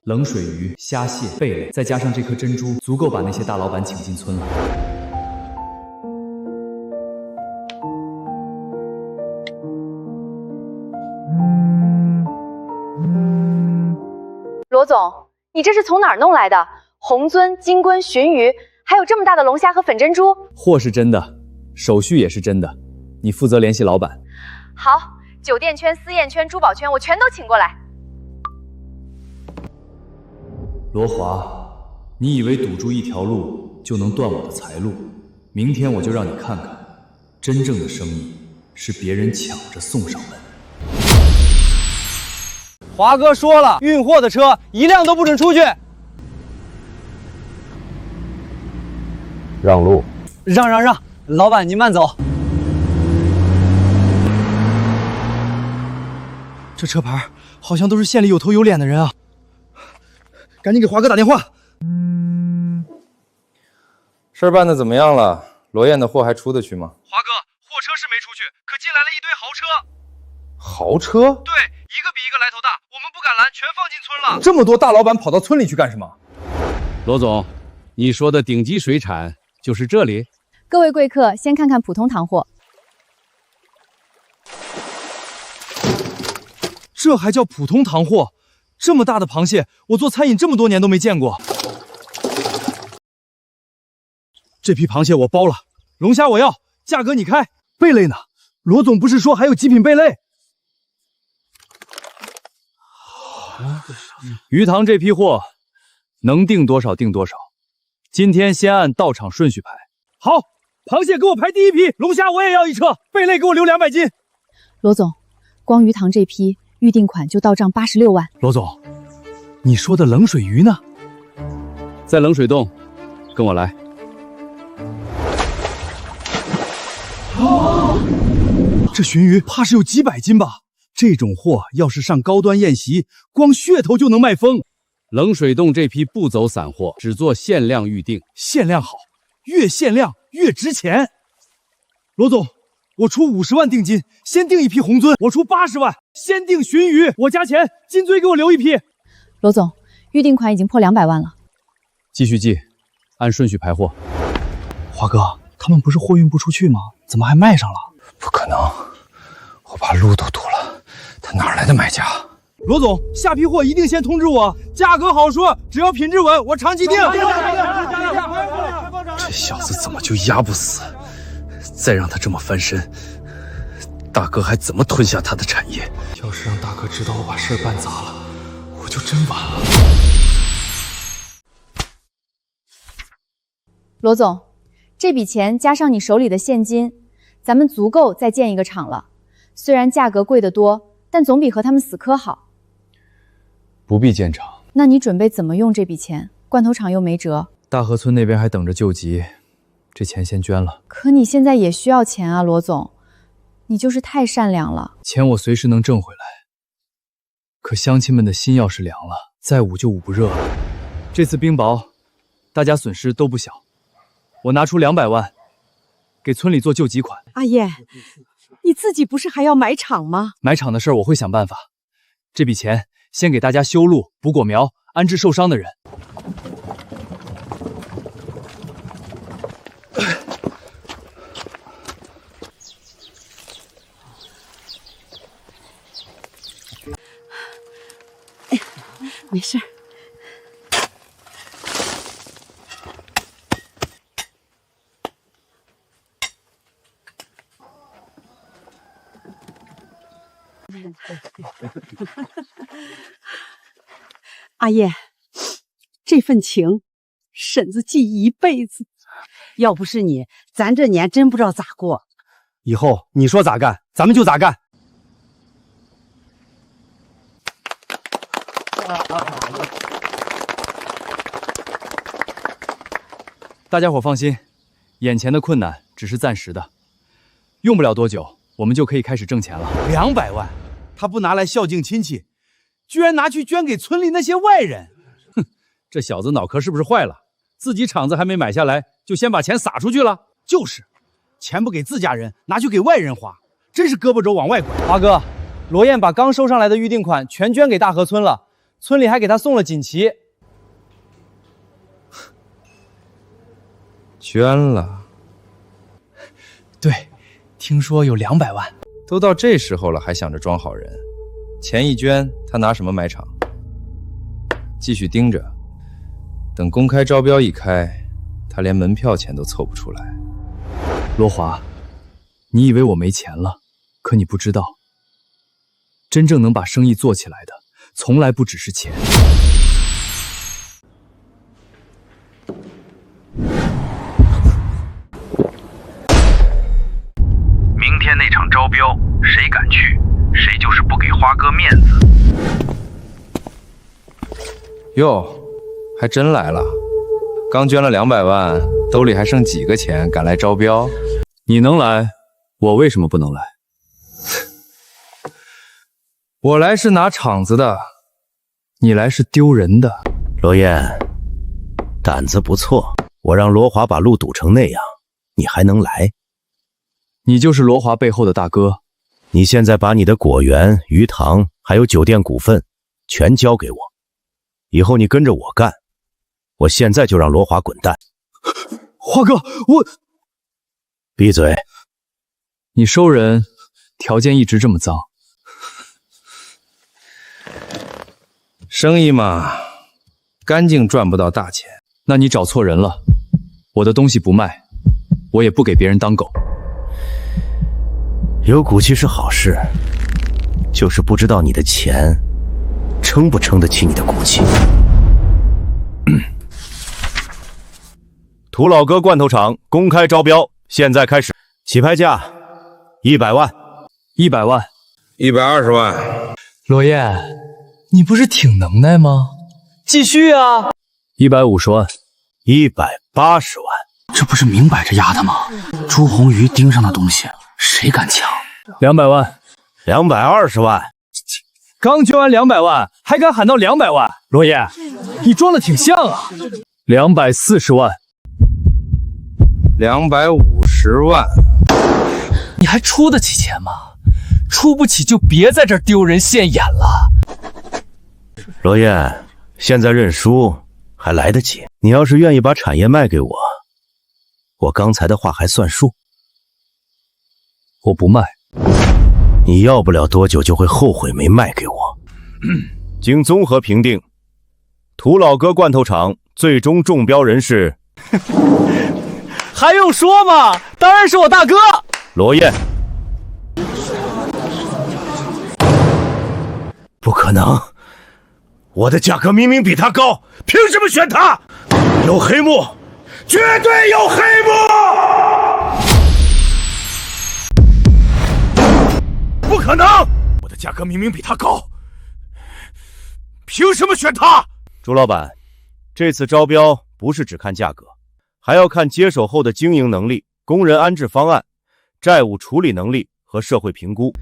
冷水鱼、虾蟹、贝类，再加上这颗珍珠，足够把那些大老板请进村了。罗总，你这是从哪儿弄来的？红鳟、金龟、鲟鱼，还有这么大的龙虾和粉珍珠？货是真的，手续也是真的，你负责联系老板。好，酒店圈、私宴圈、珠宝圈，我全都请过来。罗华，你以为堵住一条路就能断我的财路？明天我就让你看看，真正的生意是别人抢着送上门。华哥说了，运货的车一辆都不准出去。让路！让，老板您慢走。这车牌好像都是县里有头有脸的人啊！赶紧给华哥打电话。事儿办得怎么样了？罗燕的货还出得去吗？华哥，货车是没出去，可进来了一堆豪车。豪车？对，一个比一个来头大，我们不敢拦，全放进村了。这么多大老板跑到村里去干什么？罗总，你说的顶级水产就是这里？各位贵客，先看看普通糖货。这还叫普通糖货？这么大的螃蟹，我做餐饮这么多年都没见过。这批螃蟹我包了，龙虾我要，价格你开。贝类呢？罗总不是说还有极品贝类？鱼塘这批货能定多少定多少，今天先按到场顺序排。好，螃蟹给我排第一批，龙虾我也要一车，贝类给我留200斤。罗总，光鱼塘这批预定款就到账86万。罗总，你说的冷水鱼呢？在冷水洞，跟我来。这鲟鱼怕是有几百斤吧？这种货要是上高端宴席，光噱头就能卖疯。冷水洞这批不走散货，只做限量预定。限量好，越限量越值钱。罗总，我出50万定金，先订一批红鳟；我出80万，先订鲟鱼，我加钱，金鳟给我留一批。罗总，预定款已经破200万了。继续记，按顺序排货。华哥，他们不是货运不出去吗？怎么还卖上了？不可能，我把路都堵了，他哪来的买家？罗总，下批货一定先通知我，价格好说，只要品质稳，我长期定。这小子怎么就压不死？再让他这么翻身，大哥还怎么吞下他的产业？要是让大哥知道我把事儿办砸了，我就真完了。罗总，这笔钱加上你手里的现金，咱们足够再建一个厂了。虽然价格贵得多，但总比和他们死磕好。不必建厂。那你准备怎么用这笔钱？罐头厂又没辙，大河村那边还等着救急，这钱先捐了。可你现在也需要钱啊，罗总，你就是太善良了。钱我随时能挣回来，可乡亲们的心要是凉了，再捂就捂不热了。这次冰雹，大家损失都不小，我拿出200万，给村里做救急款。阿燕，你自己不是还要买厂吗？买厂的事儿我会想办法，这笔钱先给大家修路、补果苗、安置受伤的人。没事。阿燕，这份情，婶子记一辈子。要不是你，咱这年真不知道咋过。以后你说咋干，咱们就咋干。大家伙放心，眼前的困难只是暂时的，用不了多久，我们就可以开始挣钱了。200万，他不拿来孝敬亲戚，居然拿去捐给村里那些外人。哼，这小子脑壳是不是坏了？自己厂子还没买下来，就先把钱撒出去了。就是，钱不给自家人，拿去给外人花，真是胳膊肘往外拐。华哥，罗燕把刚收上来的预定款全捐给大河村了，村里还给他送了锦旗。捐了？对，听说有200万。都到这时候了，还想着装好人，钱一捐，他拿什么买厂？继续盯着，等公开招标一开，他连门票钱都凑不出来。罗华，你以为我没钱了？可你不知道，真正能把生意做起来的，从来不只是钱。明天那场招标，谁敢去，谁就是不给花哥面子。哟，还真来了！刚捐了200万，兜里还剩几个钱，敢来招标？你能来，我为什么不能来？我来是拿厂子的，你来是丢人的。罗燕，胆子不错，我让罗华把路堵成那样，你还能来？你就是罗华背后的大哥，你现在把你的果园、鱼塘还有酒店股份全交给我，以后你跟着我干。我现在就让罗华滚蛋。华哥，我闭嘴！你收人条件一直这么脏，生意嘛，干净赚不到大钱。那你找错人了。我的东西不卖，我也不给别人当狗。有骨气是好事，就是不知道你的钱撑不撑得起你的骨气。涂老哥罐头厂公开招标，现在开始，起拍价100万，100万，120万。罗燕，你不是挺能耐吗？继续啊！150万，180万，这不是明摆着压的吗？朱红鱼盯上的东西，谁敢抢？200万，220万。刚捐完200万，还敢喊到200万？罗燕，你装的挺像啊！240万，250万，你还出得起钱吗？出不起就别在这儿丢人现眼了。罗燕，现在认输还来得及。你要是愿意把产业卖给我，我刚才的话还算数。我不卖。你要不了多久就会后悔没卖给我。经综合评定，涂老哥罐头厂最终中标人是还用说吗？当然是我大哥罗燕。不可能，我的价格明明比他高，凭什么选他？有黑幕，绝对有黑幕！不可能，我的价格明明比他高，凭什么选他？朱老板，这次招标不是只看价格，还要看接手后的经营能力、工人安置方案、债务处理能力和社会评估。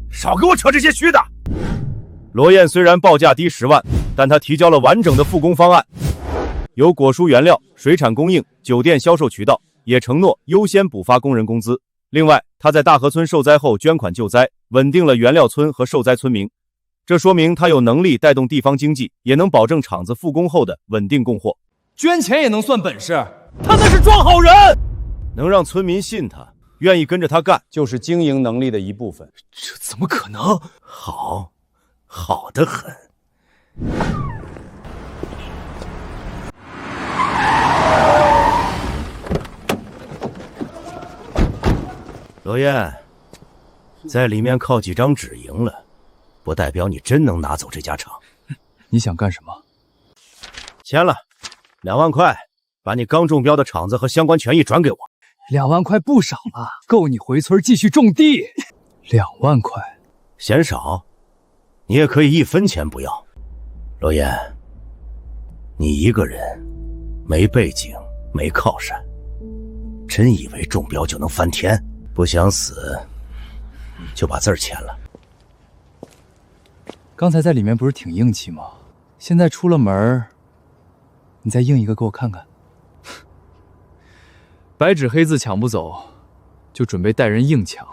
少给我扯这些虚的！罗燕虽然报价低10万，但他提交了完整的复工方案，有果蔬原料、水产供应、酒店销售渠道，也承诺优先补发工人工资。另外，他在大河村受灾后捐款救灾，稳定了原料村和受灾村民。这说明他有能力带动地方经济，也能保证厂子复工后的稳定供货。捐钱也能算本事？他那是装好人，能让村民信他，愿意跟着他干，就是经营能力的一部分。这怎么可能？好，好得很。罗燕，在里面靠几张纸赢了，不代表你真能拿走这家厂。你想干什么？签了，2万块，把你刚中标的厂子和相关权益转给我。2万块不少了，够你回村继续种地。2万块，嫌少？你也可以1分钱不要。罗燕，你一个人，没背景，没靠山，真以为中标就能翻天？不想死，就把字儿签了。刚才在里面不是挺硬气吗？现在出了门，你再硬一个给我看看。白纸黑字抢不走，就准备带人硬抢。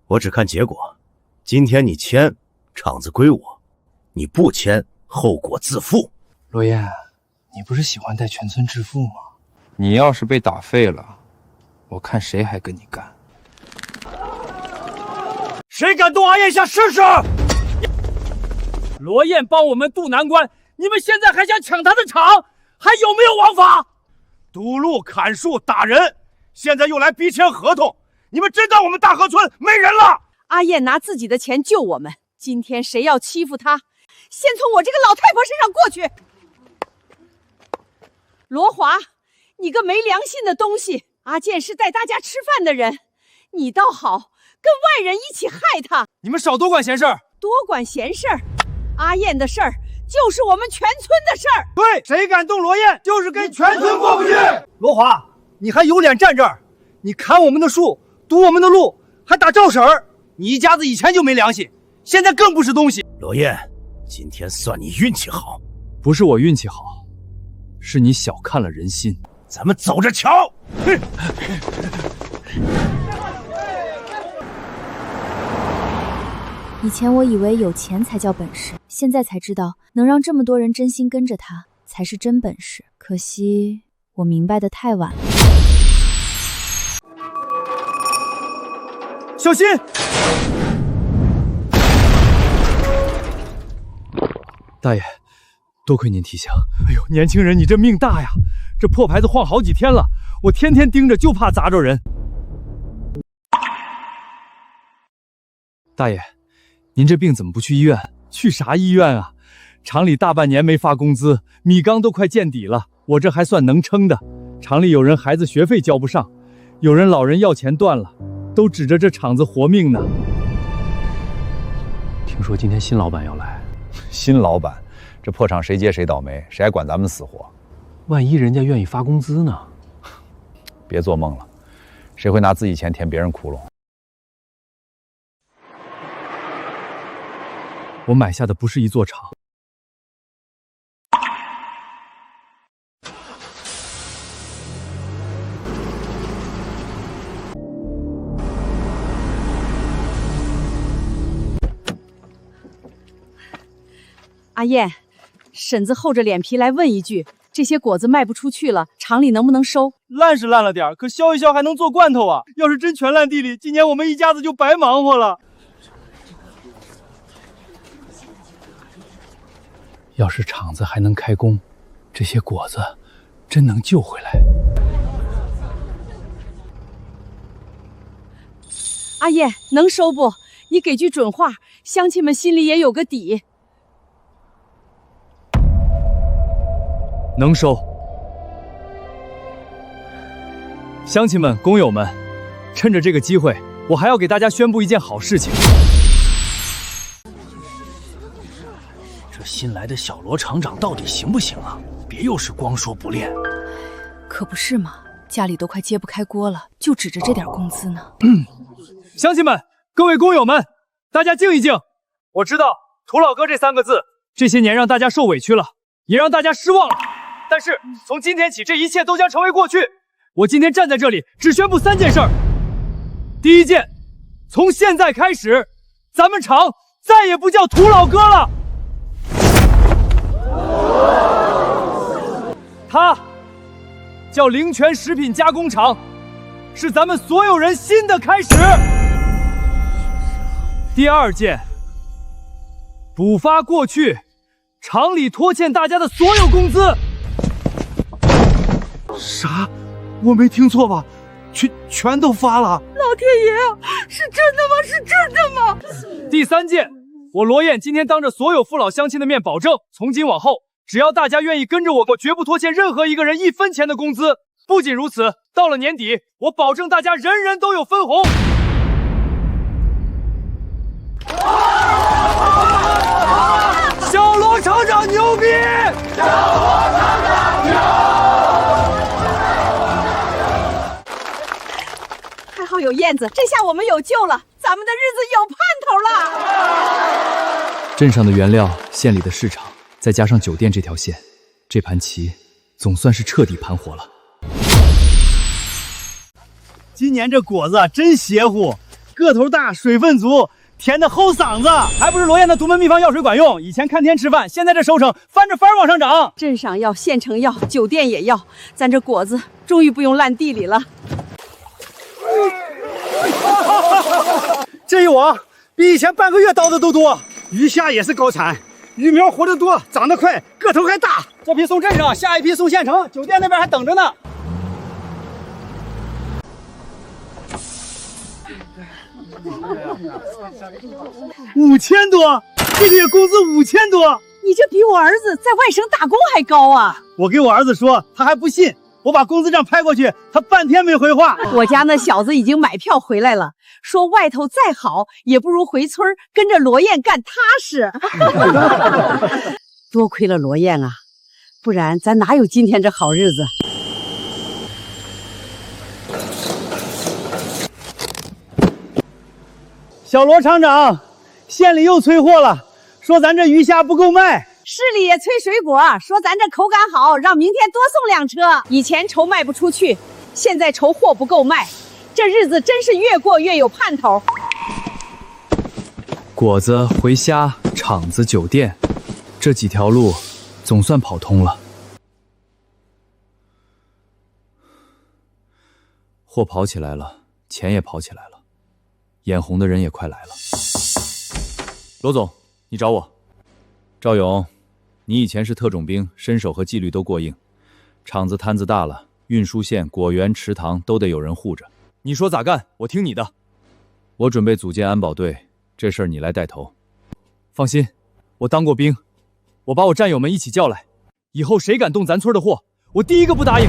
我只看结果。今天你签，厂子归我；你不签，后果自负。罗燕，你不是喜欢带全村致富吗？你要是被打废了，我看谁还跟你干。谁敢动阿燕下试试？罗燕帮我们渡难关，你们现在还想抢他的场，还有没有王法？堵路、砍树、打人，现在又来逼签合同，你们真当我们大河村没人了？阿燕拿自己的钱救我们，今天谁要欺负她，先从我这个老太婆身上过去。罗华，你个没良心的东西！阿健是带大家吃饭的人，你倒好，跟外人一起害他。你们少多管闲事儿！多管闲事儿？阿燕的事儿就是我们全村的事儿。对，谁敢动罗燕，就是跟全村过不去。罗华，你还有脸站这儿？你砍我们的树，堵我们的路，还打赵婶儿！你一家子以前就没良心，现在更不是东西。罗燕，今天算你运气好。不是我运气好，是你小看了人心。咱们走着瞧。以前我以为有钱才叫本事，现在才知道能让这么多人真心跟着他才是真本事。可惜我明白的太晚了。小心！大爷，多亏您提醒。哎呦，年轻人，你这命大呀！这破牌子晃好几天了，我天天盯着，就怕砸着人。大爷，您这病怎么不去医院？去啥医院啊？厂里大半年没发工资，米缸都快见底了，我这还算能撑的。厂里有人孩子学费交不上，有人老人要钱断了，都指着这厂子活命呢。听说今天新老板要来。新老板，这破厂谁接谁倒霉，谁还管咱们死活？万一人家愿意发工资呢？别做梦了，谁会拿自己钱填别人窟窿？我买下的不是一座厂。阿燕，婶子厚着脸皮来问一句，这些果子卖不出去了，厂里能不能收？烂是烂了点，可削一削还能做罐头啊！要是真全烂地里，今年我们一家子就白忙活了。要是厂子还能开工，这些果子真能救回来。阿燕，能收不？你给句准话，乡亲们心里也有个底。能收。乡亲们、工友们，趁着这个机会，我还要给大家宣布一件好事情。这新来的小罗厂长到底行不行啊？别又是光说不练。可不是嘛，家里都快揭不开锅了，就指着这点工资呢。乡亲们、各位工友们，大家静一静。我知道“土老哥”这3个字，这些年让大家受委屈了，也让大家失望了。但是从今天起，这一切都将成为过去。我今天站在这里，只宣布3件事儿。第一件，从现在开始，咱们厂再也不叫土老哥了，它叫灵泉食品加工厂，是咱们所有人新的开始。第二件，补发过去厂里拖欠大家的所有工资。啥？我没听错吧？全都发了！老天爷啊，是真的吗？是真的吗？第3件，我罗燕今天当着所有父老乡亲的面保证，从今往后，只要大家愿意跟着我，我绝不拖欠任何一个人1分钱的工资。不仅如此，到了年底，我保证大家人人都有分红。小罗厂长牛逼！小罗厂长牛！还好有燕子，这下我们有救了，咱们的日子有盼头了。镇上的原料、县里的市场，再加上酒店这条线，这盘棋总算是彻底盘活了。今年这果子真邪乎，个头大，水分足，甜的齁嗓子，还不是罗燕的独门秘方药水管用。以前看天吃饭，现在这收成翻着番往上涨。镇上要，县城要，酒店也要，咱这果子终于不用烂地里了。这一网比以前半个月倒的都多。鱼虾也是高产，鱼苗活得多，长得快，个头还大。这批送镇上，下一批送县城，酒店那边还等着呢。5000多，这个月工资5000多，你这比我儿子在外省打工还高啊！我给我儿子说，他还不信。我把工资账拍过去，他半天没回话。我家那小子已经买票回来了，说外头再好也不如回村跟着罗燕干踏实。多亏了罗燕啊，不然咱哪有今天这好日子？小罗厂长，县里又催货了，说咱这鱼虾不够卖。市里也催水果，说咱这口感好，让明天多送2车。以前愁卖不出去，现在愁货不够卖，这日子真是越过越有盼头。果子、回虾、厂子、酒店，这几条路总算跑通了。货跑起来了，钱也跑起来了，眼红的人也快来了。罗总，你找我。赵勇，你以前是特种兵，身手和纪律都过硬，厂子摊子大了，运输线、果园、池塘都得有人护着。你说咋干，我听你的。我准备组建安保队，这事儿你来带头。放心，我当过兵，我把我战友们一起叫来，以后谁敢动咱村的货，我第一个不答应。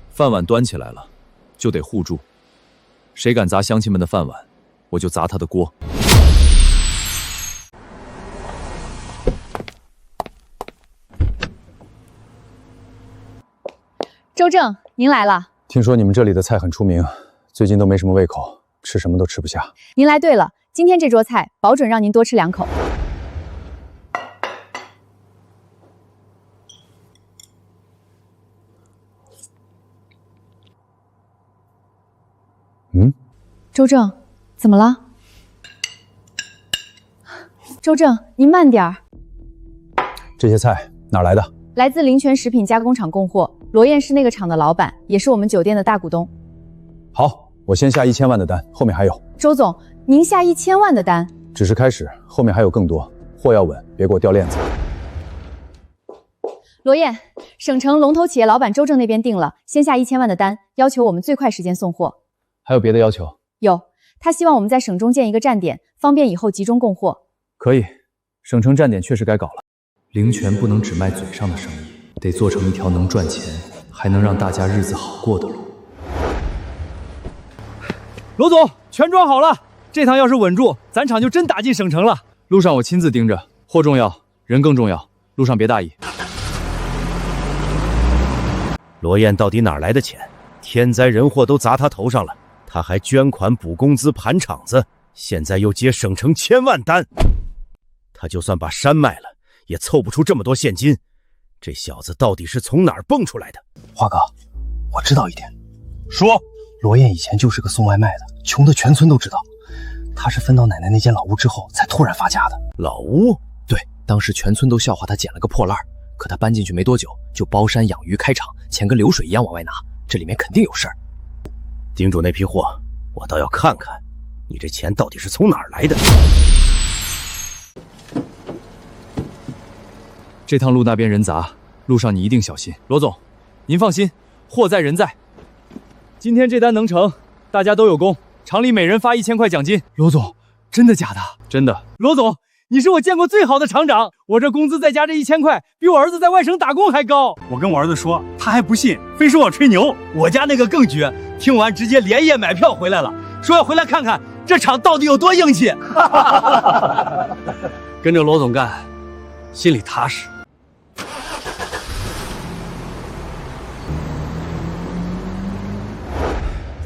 饭碗端起来了，就得护住。谁敢砸乡亲们的饭碗，我就砸他的锅。周正，您来了。听说你们这里的菜很出名，最近都没什么胃口，吃什么都吃不下。您来对了，今天这桌菜保准让您多吃2口。周正，怎么了？周正，您慢点儿。这些菜哪来的？来自林泉食品加工厂供货，罗燕是那个厂的老板，也是我们酒店的大股东。好，我先下1000万的单，后面还有。周总，您下1000万的单？只是开始，后面还有更多。货要稳，别给我掉链子。罗燕，省城龙头企业老板周正那边定了，先下1000万的单，要求我们最快时间送货。还有别的要求？有，他希望我们在省中建一个站点，方便以后集中供货。可以，省城站点确实该搞了。灵泉不能只卖嘴上的生意，得做成一条能赚钱，还能让大家日子好过的路。罗总，全装好了，这趟要是稳住，咱厂就真打进省城了。路上我亲自盯着，货重要，人更重要，路上别大意。罗燕到底哪来的钱？天灾人祸都砸他头上了，他还捐款补工资盘厂子，现在又接省城1000万单。他就算把山卖了，也凑不出这么多现金。这小子到底是从哪儿蹦出来的？华哥，我知道一点。说，罗燕以前就是个送外卖的，穷的全村都知道。他是分到奶奶那间老屋之后，才突然发家的。老屋？对，当时全村都笑话他捡了个破烂，可他搬进去没多久，就包山养鱼开厂，钱跟流水一样往外拿，这里面肯定有事儿。盯住那批货，我倒要看看，你这钱到底是从哪儿来的。这趟路那边人杂，路上你一定小心。罗总，您放心，货在人在。今天这单能成，大家都有功，厂里每人发1000块奖金。罗总，真的假的？真的。罗总，你是我见过最好的厂长，我这工资再加这1000块，比我儿子在外省打工还高。我跟我儿子说，他还不信，非说我吹牛。我家那个更绝，听完直接连夜买票回来了，说要回来看看这厂到底有多硬气。跟着罗总干，心里踏实。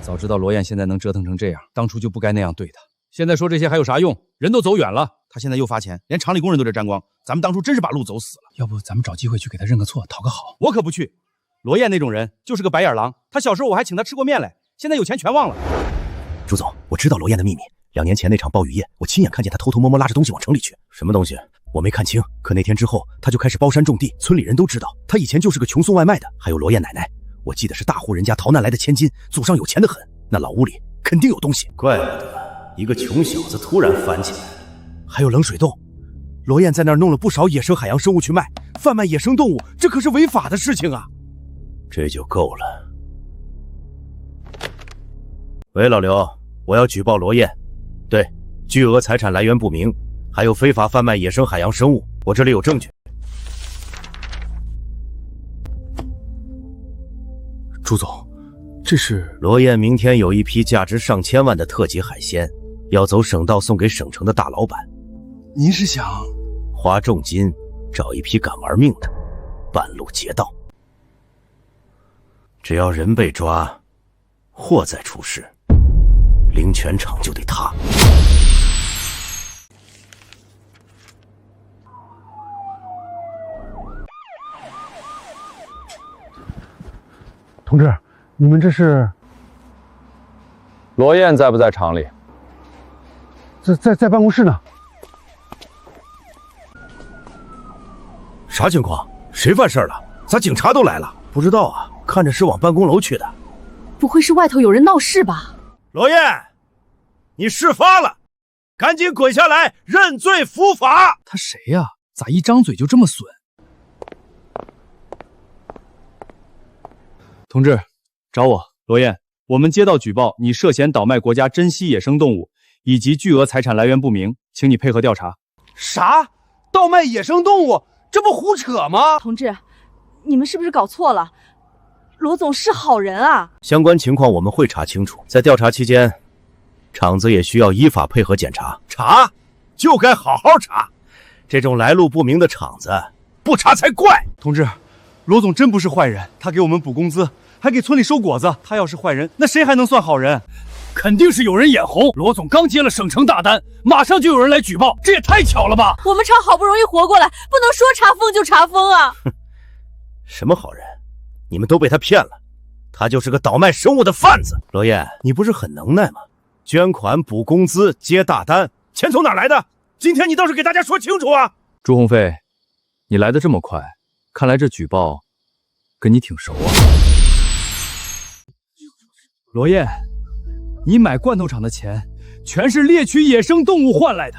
早知道罗燕现在能折腾成这样，当初就不该那样对她。现在说这些还有啥用？人都走远了，他现在又发钱，连厂里工人都得沾光。咱们当初真是把路走死了。要不咱们找机会去给他认个错，讨个好。我可不去。罗燕那种人就是个白眼狼，他小时候我还请他吃过面来，现在有钱全忘了。朱总，我知道罗燕的秘密。2年前那场暴雨夜，我亲眼看见他偷偷摸摸拉着东西往城里去。什么东西？我没看清。可那天之后，他就开始包山种地，村里人都知道他以前就是个穷送外卖的。还有罗燕奶奶，我记得是大户人家逃难来的千金，祖上有钱得很，那老屋里肯定有东西。怪不得一个穷小子突然翻起来了。还有冷水洞，罗燕在那儿弄了不少野生海洋生物去卖，贩卖野生动物，这可是违法的事情啊。这就够了。喂，老刘，我要举报罗燕，对，巨额财产来源不明，还有非法贩卖野生海洋生物，我这里有证据。朱总，这是罗燕明天有一批价值上千万的特级海鲜，要走省道送给省城的大老板。您是想花重金找一批敢玩命的，半路劫道。只要人被抓，货再出事，灵泉厂就得塌。同志，你们这是？罗燕在不在厂里？在办公室呢。啥情况？谁犯事了？咋警察都来了？不知道啊，看着是往办公楼去的。不会是外头有人闹事吧？罗燕，你事发了，赶紧滚下来认罪伏法。他谁呀？咋一张嘴就这么损？同志，找我，罗燕。我们接到举报，你涉嫌倒卖国家珍稀野生动物以及巨额财产来源不明，请你配合调查。啥？倒卖野生动物？这不胡扯吗？同志，你们是不是搞错了？罗总是好人啊。相关情况我们会查清楚，在调查期间，厂子也需要依法配合检查。查就该好好查，这种来路不明的厂子不查才怪。同志，罗总真不是坏人，他给我们补工资，还给村里收果子。他要是坏人，那谁还能算好人？肯定是有人眼红。罗总刚接了省城大单，马上就有人来举报，这也太巧了吧！我们厂好不容易活过来，不能说查封就查封啊！什么好人？你们都被他骗了，他就是个倒卖生物的贩子。罗燕，你不是很能耐吗？捐款、补工资、接大单，钱从哪来的？今天你倒是给大家说清楚啊！朱鸿飞，你来的这么快，看来这举报跟你挺熟啊。罗燕，你买罐头厂的钱全是猎取野生动物换来的，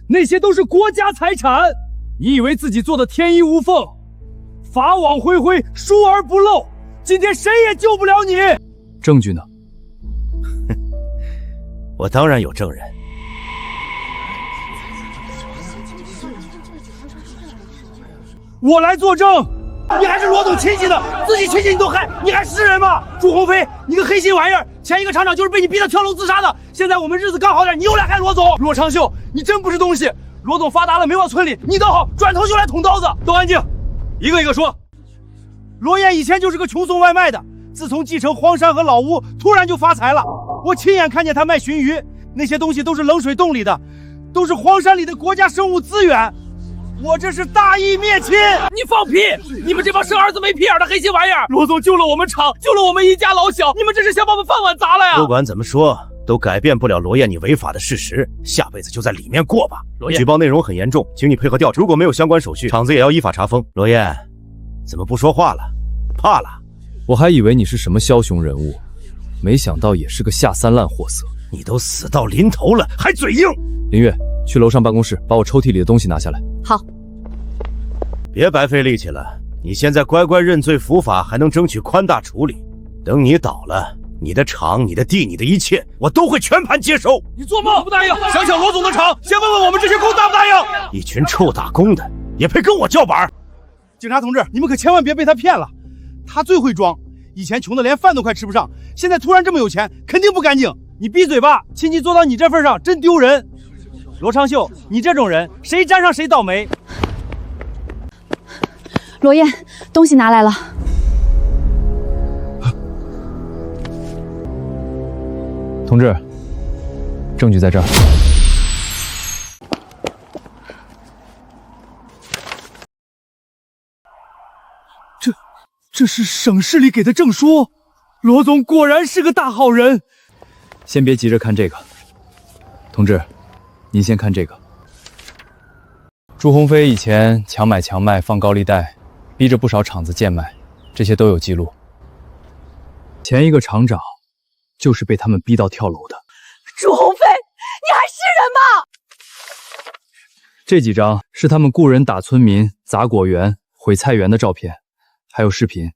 那些都是国家财产。你以为自己做的天衣无缝，法网恢恢，疏而不漏，今天谁也救不了你。证据呢？我当然有证人。我来作证。你还是罗总亲戚的，自己亲戚你都害，你还是人吗？朱鸿飞，你个黑心玩意儿！前一个厂长就是被你逼得跳楼自杀的，现在我们日子刚好点，你又来害罗总。罗长秀，你真不是东西！罗总发达了没往村里，你倒好，转头就来捅刀子。都安静，一个一个说。罗燕以前就是个穷送外卖的，自从继承荒山和老屋，突然就发财了。我亲眼看见他卖鲟鱼，那些东西都是冷水洞里的，都是荒山里的国家生物资源。我这是大义灭亲！你放屁！你们这帮生儿子没屁眼的黑心玩意儿！罗总救了我们厂，救了我们一家老小，你们这是想把我们饭碗砸了呀！不管怎么说，都改变不了罗燕你违法的事实，下辈子就在里面过吧。罗燕，举报内容很严重，请你配合调查，如果没有相关手续，厂子也要依法查封。罗燕，怎么不说话了？怕了？我还以为你是什么枭雄人物，没想到也是个下三滥货色。你都死到临头了，还嘴硬！林月，去楼上办公室，把我抽屉里的东西拿下来。好。别白费力气了，你现在乖乖认罪伏法，还能争取宽大处理。等你倒了，你的厂、你的地、你的一切，我都会全盘接收。你做梦不答应！想想罗总的厂，先问问我们这些工答不答应？一群臭打工的，也配跟我叫板？警察同志，你们可千万别被他骗了，他最会装。以前穷的连饭都快吃不上，现在突然这么有钱，肯定不干净。你闭嘴吧，亲戚做到你这份上，真丢人。罗长秀，你这种人，谁沾上谁倒霉。罗燕，东西拿来了。同志，证据在这儿。这是省市里给的证书。罗总果然是个大好人。先别急着看这个，同志，您先看这个。朱鸿飞以前强买强卖，放高利贷，逼着不少厂子贱卖，这些都有记录。前一个厂长就是被他们逼到跳楼的。朱鸿飞，你还是人吗？这几张是他们雇人打村民、砸果园、毁菜园的照片，还有视频，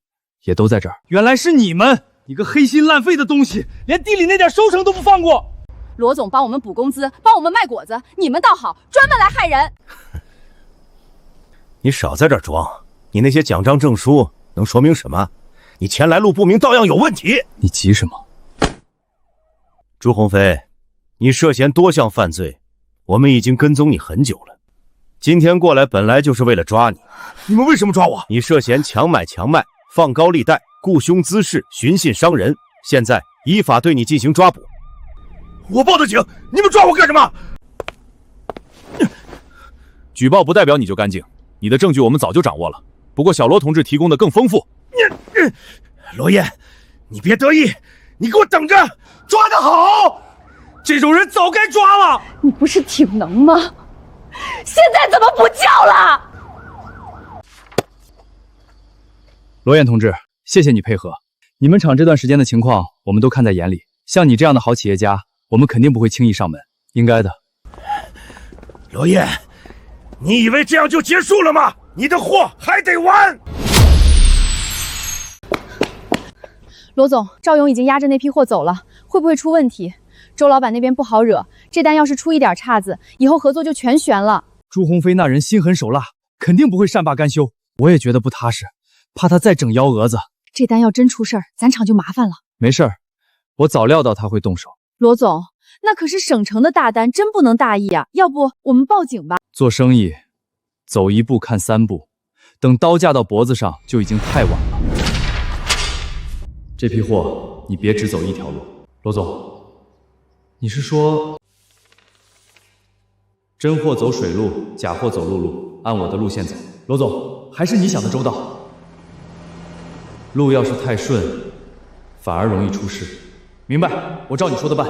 也都在这儿。原来是你们！你个黑心烂肺的东西，连地里那点收成都不放过！罗总帮我们补工资，帮我们卖果子，你们倒好，专门来害人。你少在这儿装！你那些奖章证书能说明什么？你钱来路不明，照样有问题。你急什么？朱鸿飞，你涉嫌多项犯罪，我们已经跟踪你很久了。今天过来本来就是为了抓你。你们为什么抓我？你涉嫌强买强卖、放高利贷、雇凶滋事、寻衅伤人，现在依法对你进行抓捕。我报的警，你们抓我干什么？举报不代表你就干净，你的证据我们早就掌握了，不过小罗同志提供的更丰富。罗燕，你别得意，你给我等着！抓得好！这种人早该抓了。你不是挺能吗？现在怎么不叫了？罗燕同志，谢谢你配合。你们厂这段时间的情况，我们都看在眼里。像你这样的好企业家，我们肯定不会轻易上门，应该的。罗燕，你以为这样就结束了吗？你的货还得完。罗总，赵勇已经押着那批货走了，会不会出问题？周老板那边不好惹，这单要是出一点岔子，以后合作就全悬了。朱鸿飞那人心狠手辣，肯定不会善罢甘休。我也觉得不踏实，怕他再整幺蛾子。这单要真出事儿，咱厂就麻烦了。没事儿，我早料到他会动手。罗总，那可是省城的大单，真不能大意啊！要不我们报警吧？做生意，走一步看三步，等刀架到脖子上就已经太晚了。这批货你别只走一条路。罗总，你是说真货走水路，假货走陆路，按我的路线走？罗总，还是你想的周到。路要是太顺，反而容易出事。明白，我照你说的办。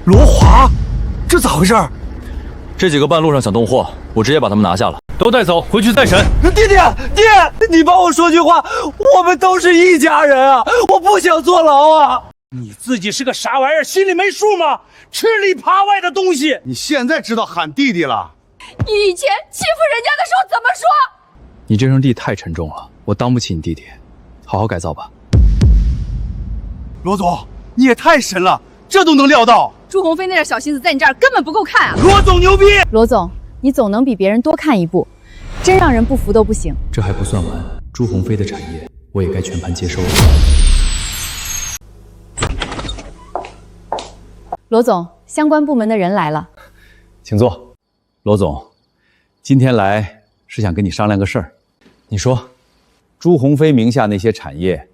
罗华，这咋回事？这几个半路上想动货，我直接把他们拿下了，都带走，回去再审。爹，你帮我说句话，我们都是一家人啊，我不想坐牢啊。你自己是个啥玩意儿，心里没数吗？吃里扒外的东西。你现在知道喊弟弟了？你以前欺负人家的时候怎么说？你这声弟太沉重了，我当不起你弟弟，好好改造吧。罗总，你也太神了，这都能料到。朱鸿飞那点小心思在你这儿根本不够看啊！罗总牛逼！罗总，你总能比别人多看一步，真让人不服都不行。这还不算完，朱鸿飞的产业我也该全盘接收了。罗总，相关部门的人来了，请坐。罗总，今天来是想跟你商量个事儿。你说，朱鸿飞名下那些产业，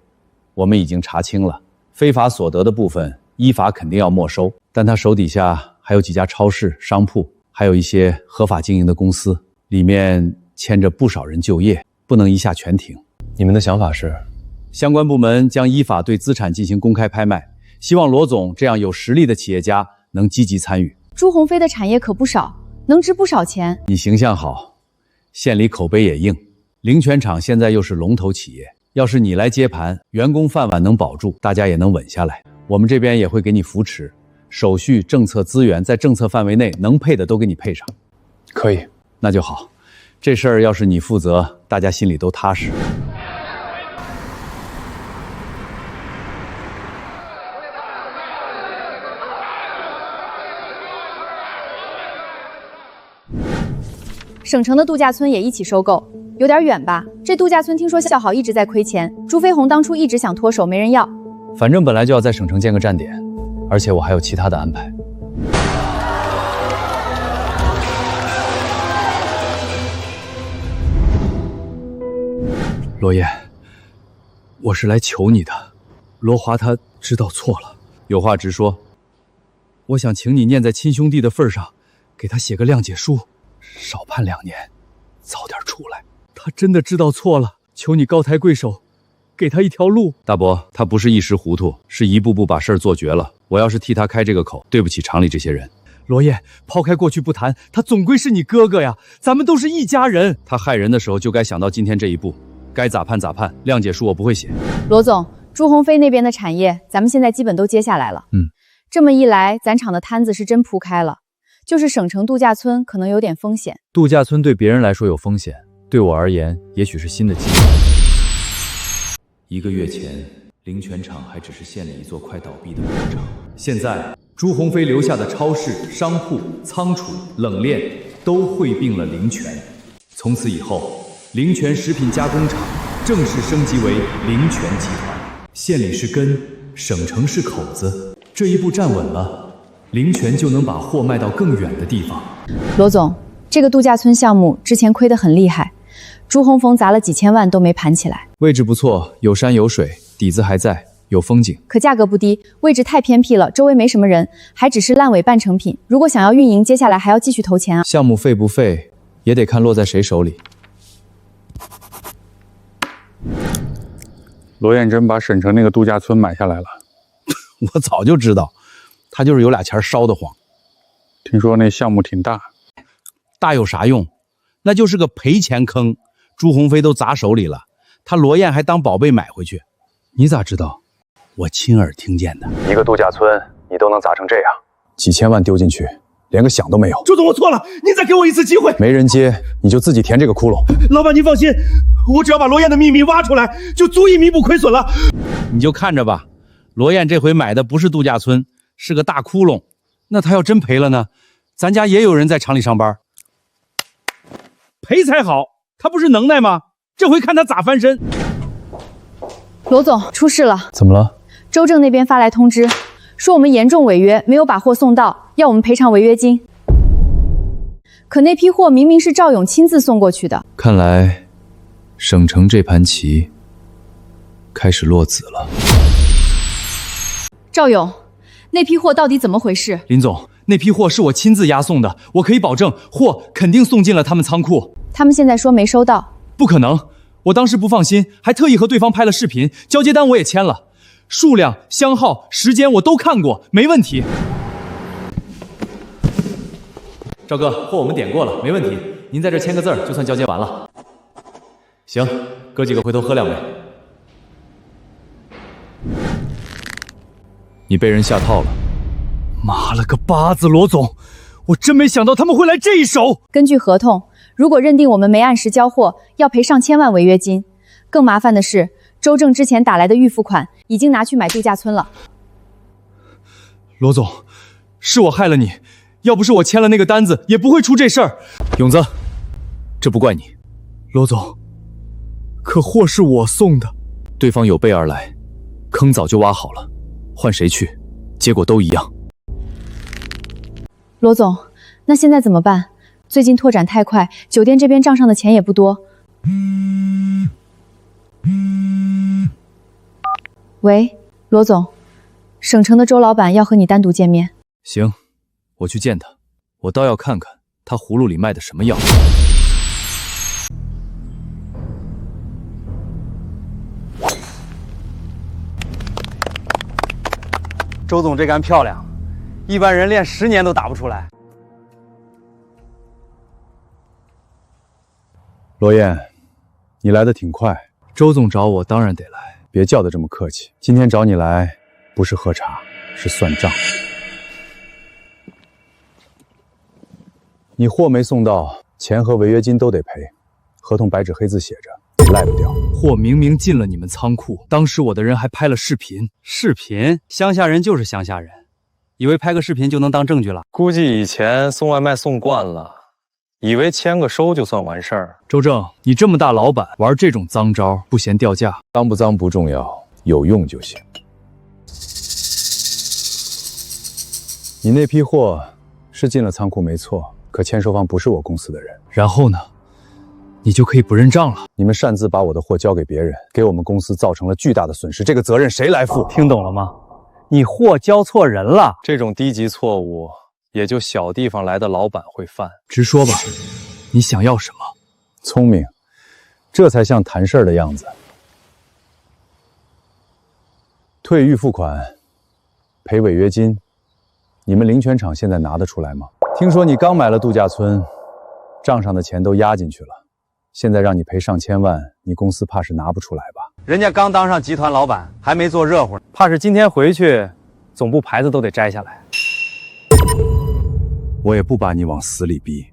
我们已经查清了，非法所得的部分依法肯定要没收。但他手底下还有几家超市、商铺，还有一些合法经营的公司，里面牵着不少人就业，不能一下全停。你们的想法是？相关部门将依法对资产进行公开拍卖，希望罗总这样有实力的企业家能积极参与。朱鸿飞的产业可不少，能值不少钱。你形象好，县里口碑也硬，灵泉厂现在又是龙头企业，要是你来接盘，员工饭碗能保住，大家也能稳下来。我们这边也会给你扶持，手续、政策资源在政策范围内能配的都给你配上。可以，那就好。这事儿要是你负责，大家心里都踏实。省城的度假村也一起收购，有点远吧？这度假村听说笑好一直在亏钱，朱飞鸿当初一直想脱手，没人要。反正本来就要在省城建个站点，而且我还有其他的安排。罗燕，我是来求你的，罗华他知道错了，有话直说。我想请你念在亲兄弟的份上，给他写个谅解书，少判2年，早点出来。他真的知道错了，求你高抬贵手，给他一条路。大伯，他不是一时糊涂，是一步步把事儿做绝了。我要是替他开这个口，对不起厂里这些人。罗燕，抛开过去不谈，他总归是你哥哥呀，咱们都是一家人。他害人的时候就该想到今天这一步，该咋判咋判。谅解书我不会写。罗总，朱鸿飞那边的产业，咱们现在基本都接下来了。这么一来，咱厂的摊子是真铺开了。就是省城度假村可能有点风险。度假村对别人来说有风险，对我而言，也许是新的机会。1个月前，灵泉厂还只是县里一座快倒闭的破厂，现在朱鸿飞留下的超市、商铺、仓储、冷链都汇并了灵泉。从此以后，灵泉食品加工厂正式升级为灵泉集团。县里是根，省城是口子，这一步站稳了，灵泉就能把货卖到更远的地方。罗总，这个度假村项目之前亏得很厉害，朱鸿峰砸了几千万都没盘起来。位置不错，有山有水，底子还在，有风景。可价格不低，位置太偏僻了，周围没什么人，还只是烂尾半成品。如果想要运营，接下来还要继续投钱啊。项目废不废，也得看落在谁手里。罗彦珍把沈城那个度假村买下来了。我早就知道，他就是有俩钱烧得慌。听说那项目挺大，大有啥用？那就是个赔钱坑。朱鸿飞都砸手里了，他罗燕还当宝贝买回去。你咋知道？我亲耳听见的。一个度假村你都能砸成这样，几千万丢进去，连个响都没有。周总，我错了，您再给我一次机会。没人接，你就自己填这个窟窿。老板，您放心，我只要把罗燕的秘密挖出来，就足以弥补亏损了。你就看着吧，罗燕这回买的不是度假村，是个大窟窿。那他要真赔了呢？咱家也有人在厂里上班，赔才好。他不是能耐吗？这回看他咋翻身。罗总，出事了！怎么了？周正那边发来通知，说我们严重违约，没有把货送到，要我们赔偿违约金。可那批货明明是赵勇亲自送过去的。看来，省城这盘棋开始落子了。赵勇，那批货到底怎么回事？林总，那批货是我亲自押送的，我可以保证，货肯定送进了他们仓库。他们现在说没收到。不可能，我当时不放心，还特意和对方拍了视频，交接单我也签了，数量、箱号、时间我都看过，没问题。赵哥，货我们点过了，没问题，您在这签个字就算交接完了。行，哥几个回头喝两杯。你被人下套了。妈了个巴子，罗总，我真没想到他们会来这一手。根据合同，如果认定我们没按时交货，要赔上千万违约金。更麻烦的是，周正之前打来的预付款已经拿去买度假村了。罗总，是我害了你，要不是我签了那个单子，也不会出这事儿。勇子，这不怪你。罗总，可货是我送的。对方有备而来，坑早就挖好了，换谁去，结果都一样。罗总，那现在怎么办？最近拓展太快，酒店这边账上的钱也不多。喂，罗总，省城的周老板要和你单独见面。行，我去见他，我倒要看看他葫芦里卖的什么药。周总这杆漂亮，一般人练10年都打不出来。罗燕，你来的挺快。周总找我，当然得来。别叫得这么客气。今天找你来，不是喝茶，是算账。你货没送到，钱和违约金都得赔。合同白纸黑字写着，赖不掉。货明明进了你们仓库，当时我的人还拍了视频。视频？乡下人就是乡下人，以为拍个视频就能当证据了？估计以前送外卖送惯了，以为签个收就算完事儿。周正，你这么大老板，玩这种脏招不嫌掉价？脏不脏不重要，有用就行。你那批货是进了仓库没错，可签收方不是我公司的人。然后呢？你就可以不认账了。你们擅自把我的货交给别人，给我们公司造成了巨大的损失，这个责任谁来负？听懂了吗？你货交错人了。这种低级错误，也就小地方来的老板会犯。直说吧，你想要什么？聪明，这才像谈事儿的样子。退预付款，赔违约金，你们灵泉厂现在拿得出来吗？听说你刚买了度假村，账上的钱都压进去了，现在让你赔上千万，你公司怕是拿不出来吧？人家刚当上集团老板，还没做热乎，怕是今天回去，总部牌子都得摘下来。我也不把你往死里逼，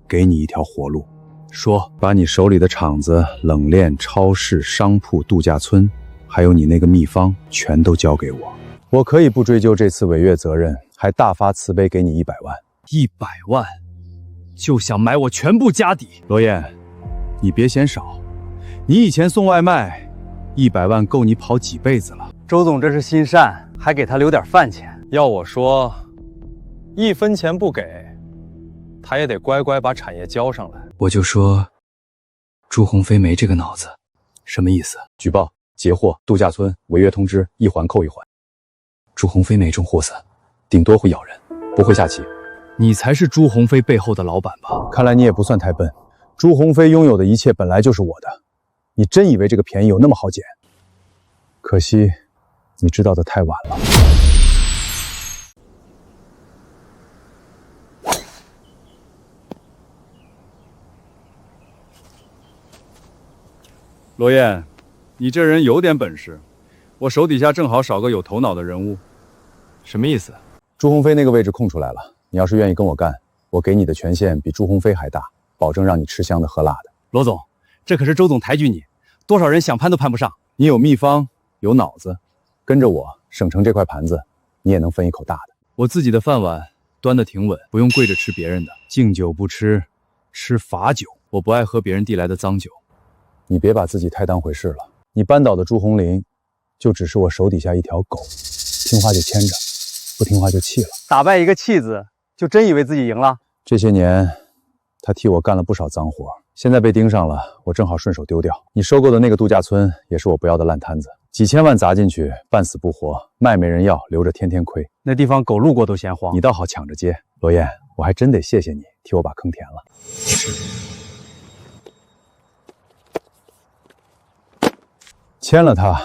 给你一条活路。说，把你手里的厂子、冷链、超市、商铺、度假村，还有你那个秘方，全都交给我。我可以不追究这次违约责任，还大发慈悲给你100万。100万，就想买我全部家底？罗燕，你别嫌少，你以前送外卖，100万够你跑几辈子了。周总这是心善，还给他留点饭钱。要我说，1分钱不给，他也得乖乖把产业交上来。我就说，朱鸿飞没这个脑子，什么意思？举报、截货、度假村违约通知，一环扣一环。朱鸿飞没中货散，顶多会咬人，不会下棋。你才是朱鸿飞背后的老板吧？看来你也不算太笨。朱鸿飞拥有的一切本来就是我的，你真以为这个便宜有那么好捡？可惜，你知道的太晚了。罗燕，你这人有点本事，我手底下正好少个有头脑的人物。什么意思？朱鸿飞那个位置空出来了，你要是愿意跟我干，我给你的权限比朱鸿飞还大，保证让你吃香的喝辣的。罗总，这可是周总抬举你，多少人想攀都攀不上。你有秘方，有脑子，跟着我省城这块盘子，你也能分一口大的。我自己的饭碗端得挺稳，不用跪着吃别人的。敬酒不吃，吃罚酒。我不爱喝别人递来的脏酒。你别把自己太当回事了。你扳倒的朱红林，就只是我手底下一条狗，听话就牵着，不听话就弃了。打败一个弃子，就真以为自己赢了？这些年，他替我干了不少脏活，现在被盯上了，我正好顺手丢掉。你收购的那个度假村，也是我不要的烂摊子，几千万砸进去，半死不活，卖没人要，留着天天亏。那地方狗路过都嫌荒。你倒好抢着接，罗燕，我还真得谢谢你替我把坑填了。签了他，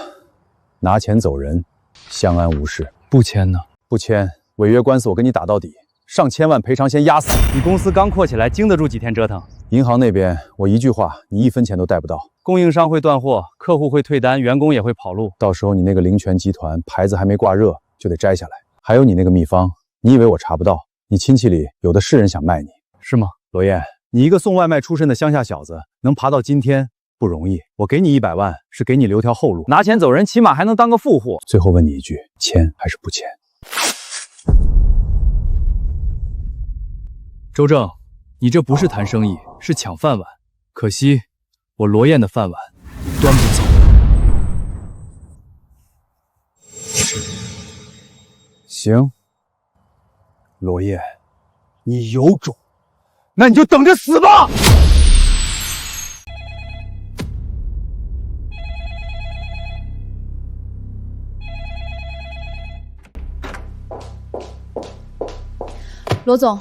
拿钱走人，相安无事。不签呢？不签，违约官司我跟你打到底，上千万赔偿先压死你。你公司刚扩起来，经得住几天折腾？银行那边，我一句话，你1分钱都贷不到。供应商会断货，客户会退单，员工也会跑路。到时候你那个灵泉集团牌子还没挂热，就得摘下来。还有你那个秘方，你以为我查不到？你亲戚里有的是人想卖你，是吗？罗燕，你一个送外卖出身的乡下小子，能爬到今天不容易。我给你100万，是给你留条后路。拿钱走人，起码还能当个富户。最后问你一句，签还是不签？周正，你这不是谈生意，是抢饭碗。可惜，我罗燕的饭碗你端不走。行，罗燕，你有种，那你就等着死吧！罗总，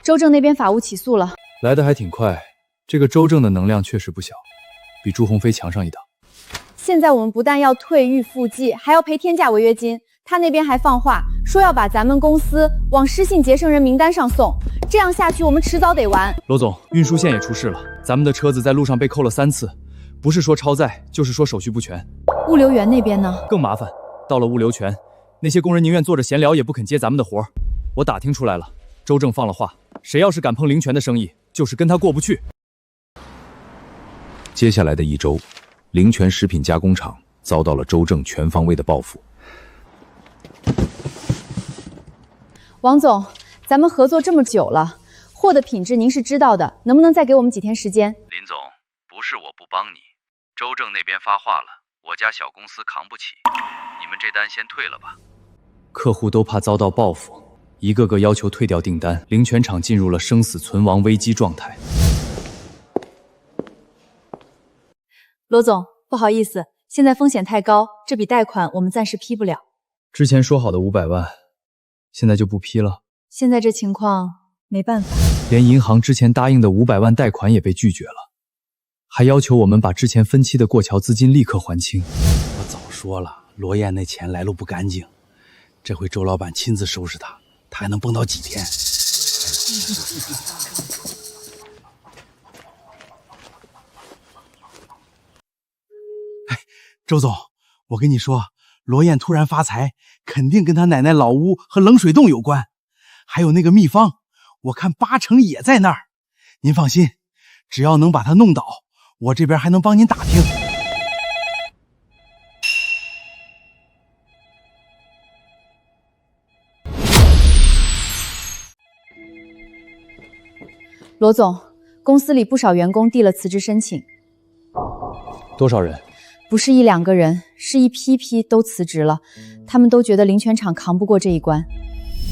周正那边法务起诉了，来得还挺快。这个周正的能量确实不小，比朱鸿飞强上一档。现在我们不但要退预付记，还要赔天价违约金。他那边还放话说要把咱们公司往失信结剩人名单上送，这样下去我们迟早得完。罗总，运输线也出事了，咱们的车子在路上被扣了3次，不是说超载，就是说手续不全。物流园那边呢？更麻烦，到了物流权，那些工人宁愿坐着闲聊，也不肯接咱们的活。我打听出来了，周正放了话，谁要是敢碰灵泉的生意，就是跟他过不去。接下来的1周，灵泉食品加工厂遭到了周正全方位的报复。王总，咱们合作这么久了，货的品质您是知道的，能不能再给我们几天时间？林总，不是我不帮你，周正那边发话了，我家小公司扛不起，你们这单先退了吧。客户都怕遭到报复，一个个要求退掉订单，灵泉厂进入了生死存亡危机状态。罗总，不好意思，现在风险太高，这笔贷款我们暂时批不了。之前说好的500万，现在就不批了。现在这情况没办法，连银行之前答应的500万贷款也被拒绝了，还要求我们把之前分期的过桥资金立刻还清。我早说了，罗燕那钱来路不干净，这回周老板亲自收拾他，他还能蹦跶几天？周总，我跟你说，罗燕突然发财，肯定跟他奶奶老屋和冷水洞有关，还有那个秘方，我看80%也在那儿。您放心，只要能把他弄倒，我这边还能帮您打听。罗总，公司里不少员工递了辞职申请。多少人？不是1、2个人，是一批批都辞职了。他们都觉得灵泉厂扛不过这一关。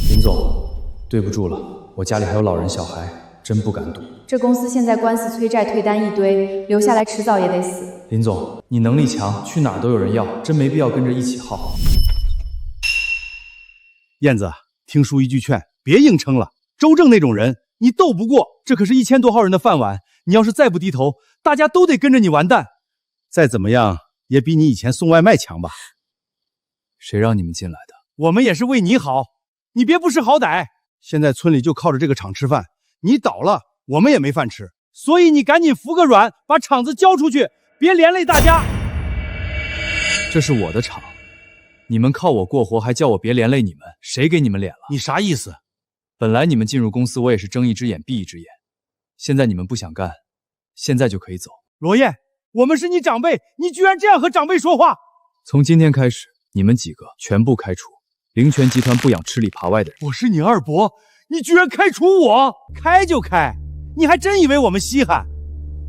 林总，对不住了，我家里还有老人小孩，真不敢赌。这公司现在官司催债退单一堆，留下来迟早也得死。林总，你能力强，去哪儿都有人要，真没必要跟着一起耗。燕子，听叔一句劝，别硬撑了。周正那种人，你斗不过。这可是1000多号人的饭碗，你要是再不低头，大家都得跟着你完蛋。再怎么样，也比你以前送外卖强吧？谁让你们进来的？我们也是为你好，你别不识好歹。现在村里就靠着这个厂吃饭，你倒了，我们也没饭吃。所以你赶紧服个软，把厂子交出去，别连累大家。这是我的厂，你们靠我过活，还叫我别连累你们，谁给你们脸了？你啥意思？本来你们进入公司，我也是睁一只眼闭一只眼。现在你们不想干，现在就可以走。罗燕，我们是你长辈，你居然这样和长辈说话！从今天开始，你们几个全部开除。灵泉集团不养吃里扒外的人。我是你二伯，你居然开除我？开就开，你还真以为我们稀罕？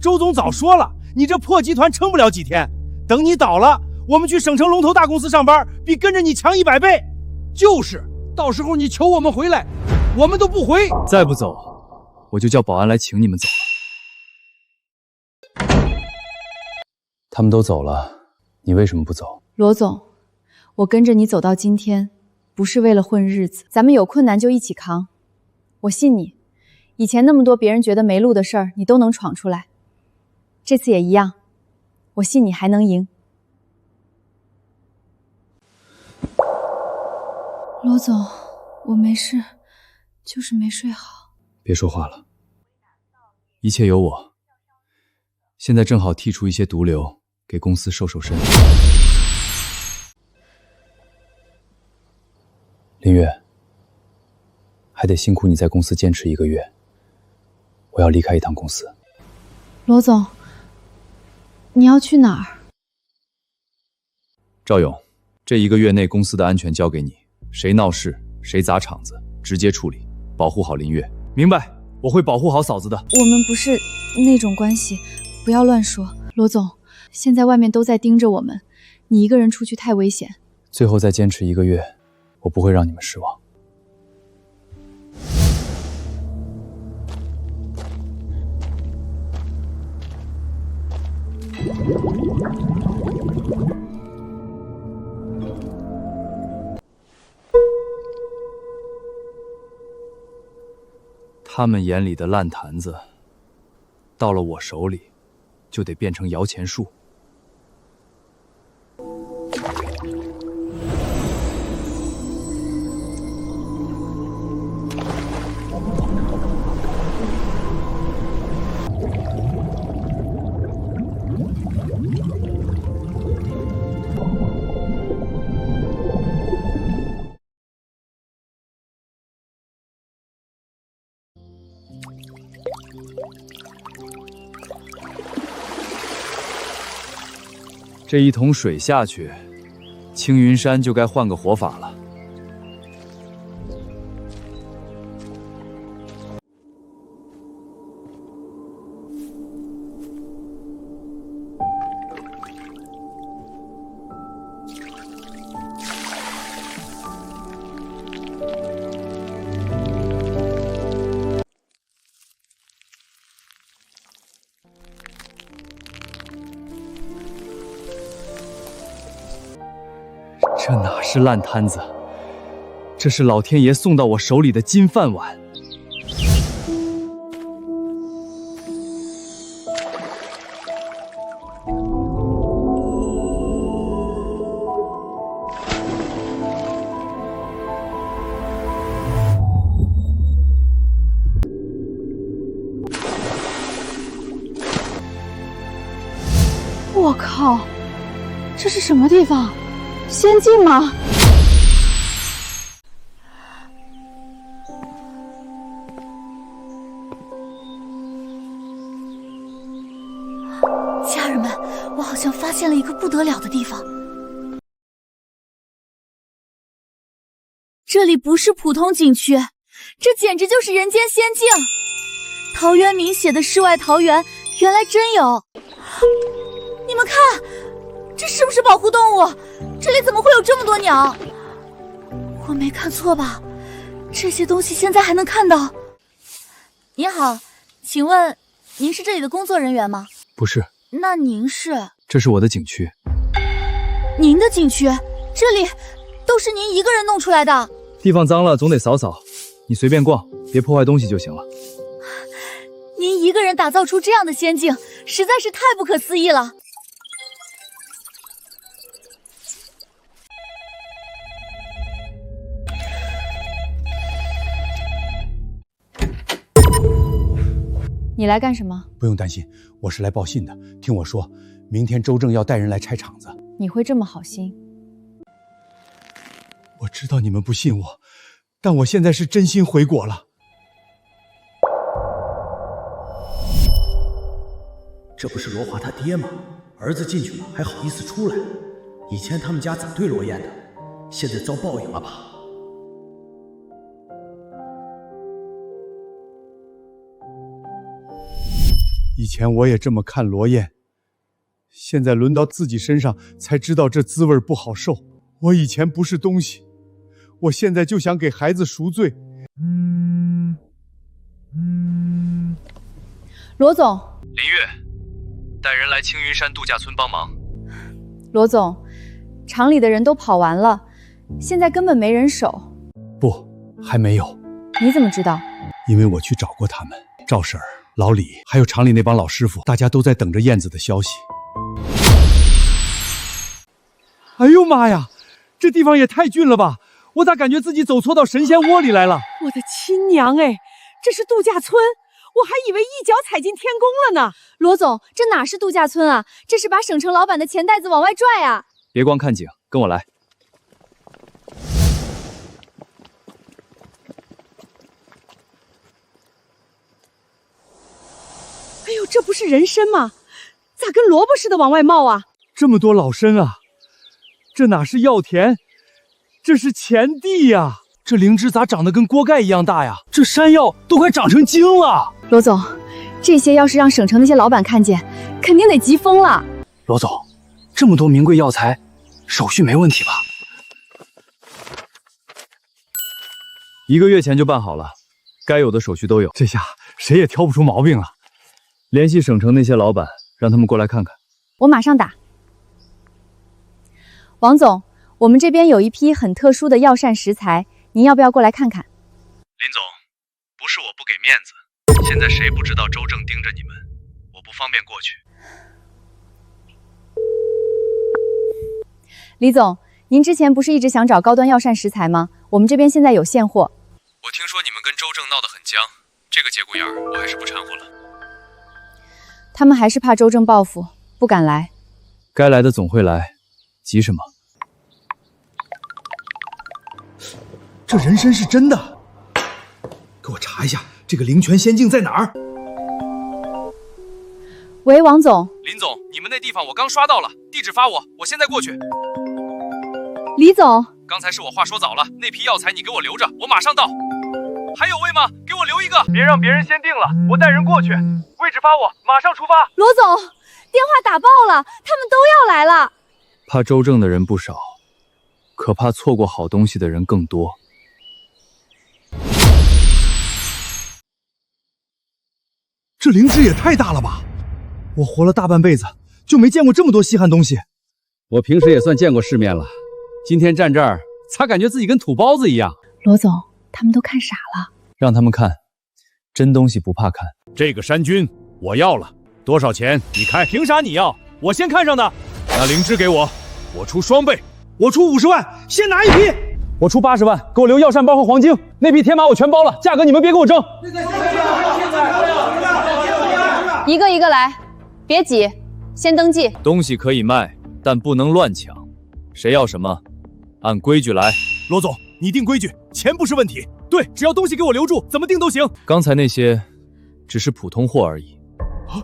周总早说了，你这破集团撑不了几天，等你倒了，我们去省城龙头大公司上班，比跟着你强100倍。就是，到时候你求我们回来，我们都不回。再不走，我就叫保安来请你们走了。他们都走了，你为什么不走？罗总，我跟着你走到今天，不是为了混日子，咱们有困难就一起扛。我信你，以前那么多别人觉得没路的事儿，你都能闯出来。这次也一样，我信你还能赢。罗总，我没事，就是没睡好。别说话了，一切有我。现在正好剔除一些毒瘤，给公司瘦瘦身。林月，还得辛苦你在公司坚持1个月，我要离开一趟公司。罗总，你要去哪儿？赵勇，这1个月内公司的安全交给你，谁闹事，谁砸场子，直接处理，保护好林月。明白，我会保护好嫂子的。我们不是那种关系，不要乱说。罗总，现在外面都在盯着我们，你一个人出去太危险。最后再坚持1个月，我不会让你们失望。他们眼里的烂摊子，到了我手里，就得变成摇钱树。这1桶水下去，青云山就该换个活法了。这哪是烂摊子，这是老天爷送到我手里的金饭碗。我靠，这是什么地方？仙境吗？家人们，我好像发现了一个不得了的地方。这里不是普通景区，这简直就是人间仙境。陶渊明写的世外桃源，原来真有。你们看，这是不是保护动物？这里怎么会有这么多鸟？我没看错吧？这些东西现在还能看到。您好，请问您是这里的工作人员吗？不是。那您是？这是我的景区。您的景区？这里都是您一个人弄出来的？地方脏了总得扫扫，你随便逛。别破坏东西就行了。您一个人打造出这样的仙境，实在是太不可思议了。你来干什么？不用担心，我是来报信的。听我说，明天周正要带人来拆场子。你会这么好心？我知道你们不信我，但我现在是真心回国了。这不是罗华他爹吗？儿子进去了还好意思出来？以前他们家咋对罗燕的？现在遭报应了吧？以前我也这么看罗燕，现在轮到自己身上才知道这滋味不好受。我以前不是东西，我现在就想给孩子赎罪。罗总，林月，带人来青云山度假村帮忙。罗总，厂里的人都跑完了，现在根本没人守。不，还没有。你怎么知道？因为我去找过他们，赵婶儿、老李，还有厂里那帮老师傅，大家都在等着燕子的消息。哎呦妈呀，这地方也太峻了吧！我咋感觉自己走错到神仙窝里来了？我的亲娘哎，这是度假村，我还以为一脚踩进天宫了呢。罗总，这哪是度假村啊？这是把省城老板的钱袋子往外拽啊！别光看景，跟我来。哎呦，这不是人参吗？咋跟萝卜似的往外冒啊？这么多老参啊！这哪是药田，这是钱地呀！这灵芝咋长得跟锅盖一样大呀？这山药都快长成精了！罗总，这些要是让省城那些老板看见，肯定得急疯了。罗总，这么多名贵药材，手续没问题吧？1个月前就办好了，该有的手续都有。这下谁也挑不出毛病了。联系省城那些老板，让他们过来看看。我马上打。王总，我们这边有一批很特殊的药膳食材，您要不要过来看看？林总，不是我不给面子，现在谁不知道周正盯着你们，我不方便过去。李总，您之前不是一直想找高端药膳食材吗？我们这边现在有现货。我听说你们跟周正闹得很僵，这个节骨眼儿我还是不掺和了。他们还是怕周正报复，不敢来。该来的总会来，急什么？这人参是真的，给我查一下这个灵泉仙境在哪儿。喂，王总。林总，你们那地方我刚刷到了，地址发我，我现在过去。李总，刚才是我话说早了，那批药材你给我留着，我马上到。还有位吗？给我留一个，别让别人先定了，我带人过去。位置发我，马上出发。罗总，电话打爆了，他们都要来了。怕周正的人不少，可怕错过好东西的人更多。这灵芝也太大了吧！我活了大半辈子，就没见过这么多稀罕东西。我平时也算见过世面了，今天站这儿，咋感觉自己跟土包子一样？罗总，他们都看傻了。让他们看，真东西不怕看。这个山菌我要了，多少钱？你开。凭啥你要？我先看上的。那灵芝给我，我出双倍。我出50万，先拿一批。我出80万，给我留药膳包和黄精。那批天麻我全包了，价格你们别给我争。一个一个来，别挤，先登记。东西可以卖，但不能乱抢。谁要什么，按规矩来。罗总，你定规矩，钱不是问题。对，只要东西给我留住，怎么定都行。刚才那些只是普通货而已。啊，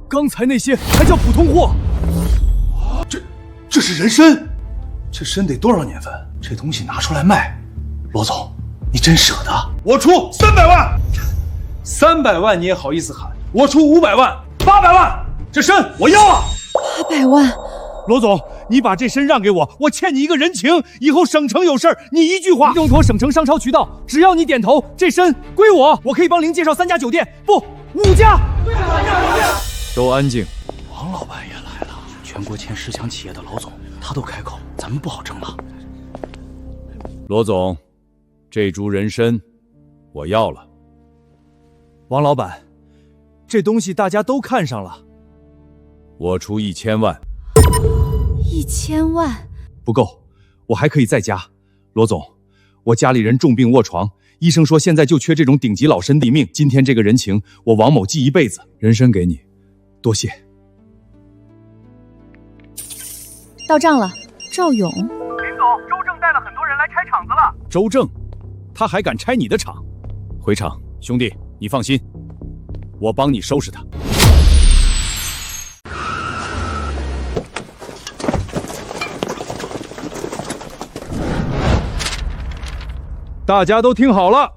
刚才那些还叫普通货？这是人参，这参得多少年份？这东西拿出来卖，罗总，你真舍得？我出300万，300万你也好意思喊？我出500万，800万，这参我要啊！800万，罗总，你把这参让给我，我欠你一个人情。以后省城有事儿，你一句话，用妥省城商超渠道，只要你点头，这参归我。我可以帮您介绍3家酒店，不，5家。都安静。王老板也来了，全国前10强企业的老总，他都开口，咱们不好争了。罗总，这株人参我要了。王老板，这东西大家都看上了，我出1000万。1000万不够，我还可以再加。罗总，我家里人重病卧床，医生说现在就缺这种顶级老神抵命。今天这个人情，我王某记一辈子，人参给你，多谢。到账了，赵勇。林总，周正带了很多人来拆场子了。周正，他还敢拆你的场？回场，兄弟，你放心，我帮你收拾他。大家都听好了，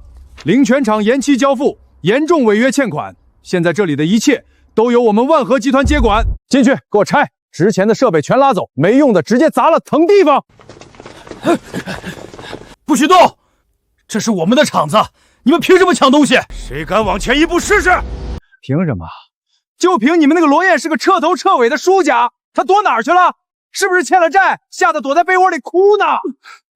灵泉厂延期交付，严重违约欠款。现在这里的一切都由我们万和集团接管。进去给我拆，值钱的设备全拉走，没用的直接砸了腾地方。不许动！这是我们的厂子，你们凭什么抢东西？谁敢往前一步试试？凭什么？就凭你们那个罗燕是个彻头彻尾的输家，他躲哪儿去了？是不是欠了债，吓得躲在被窝里哭呢？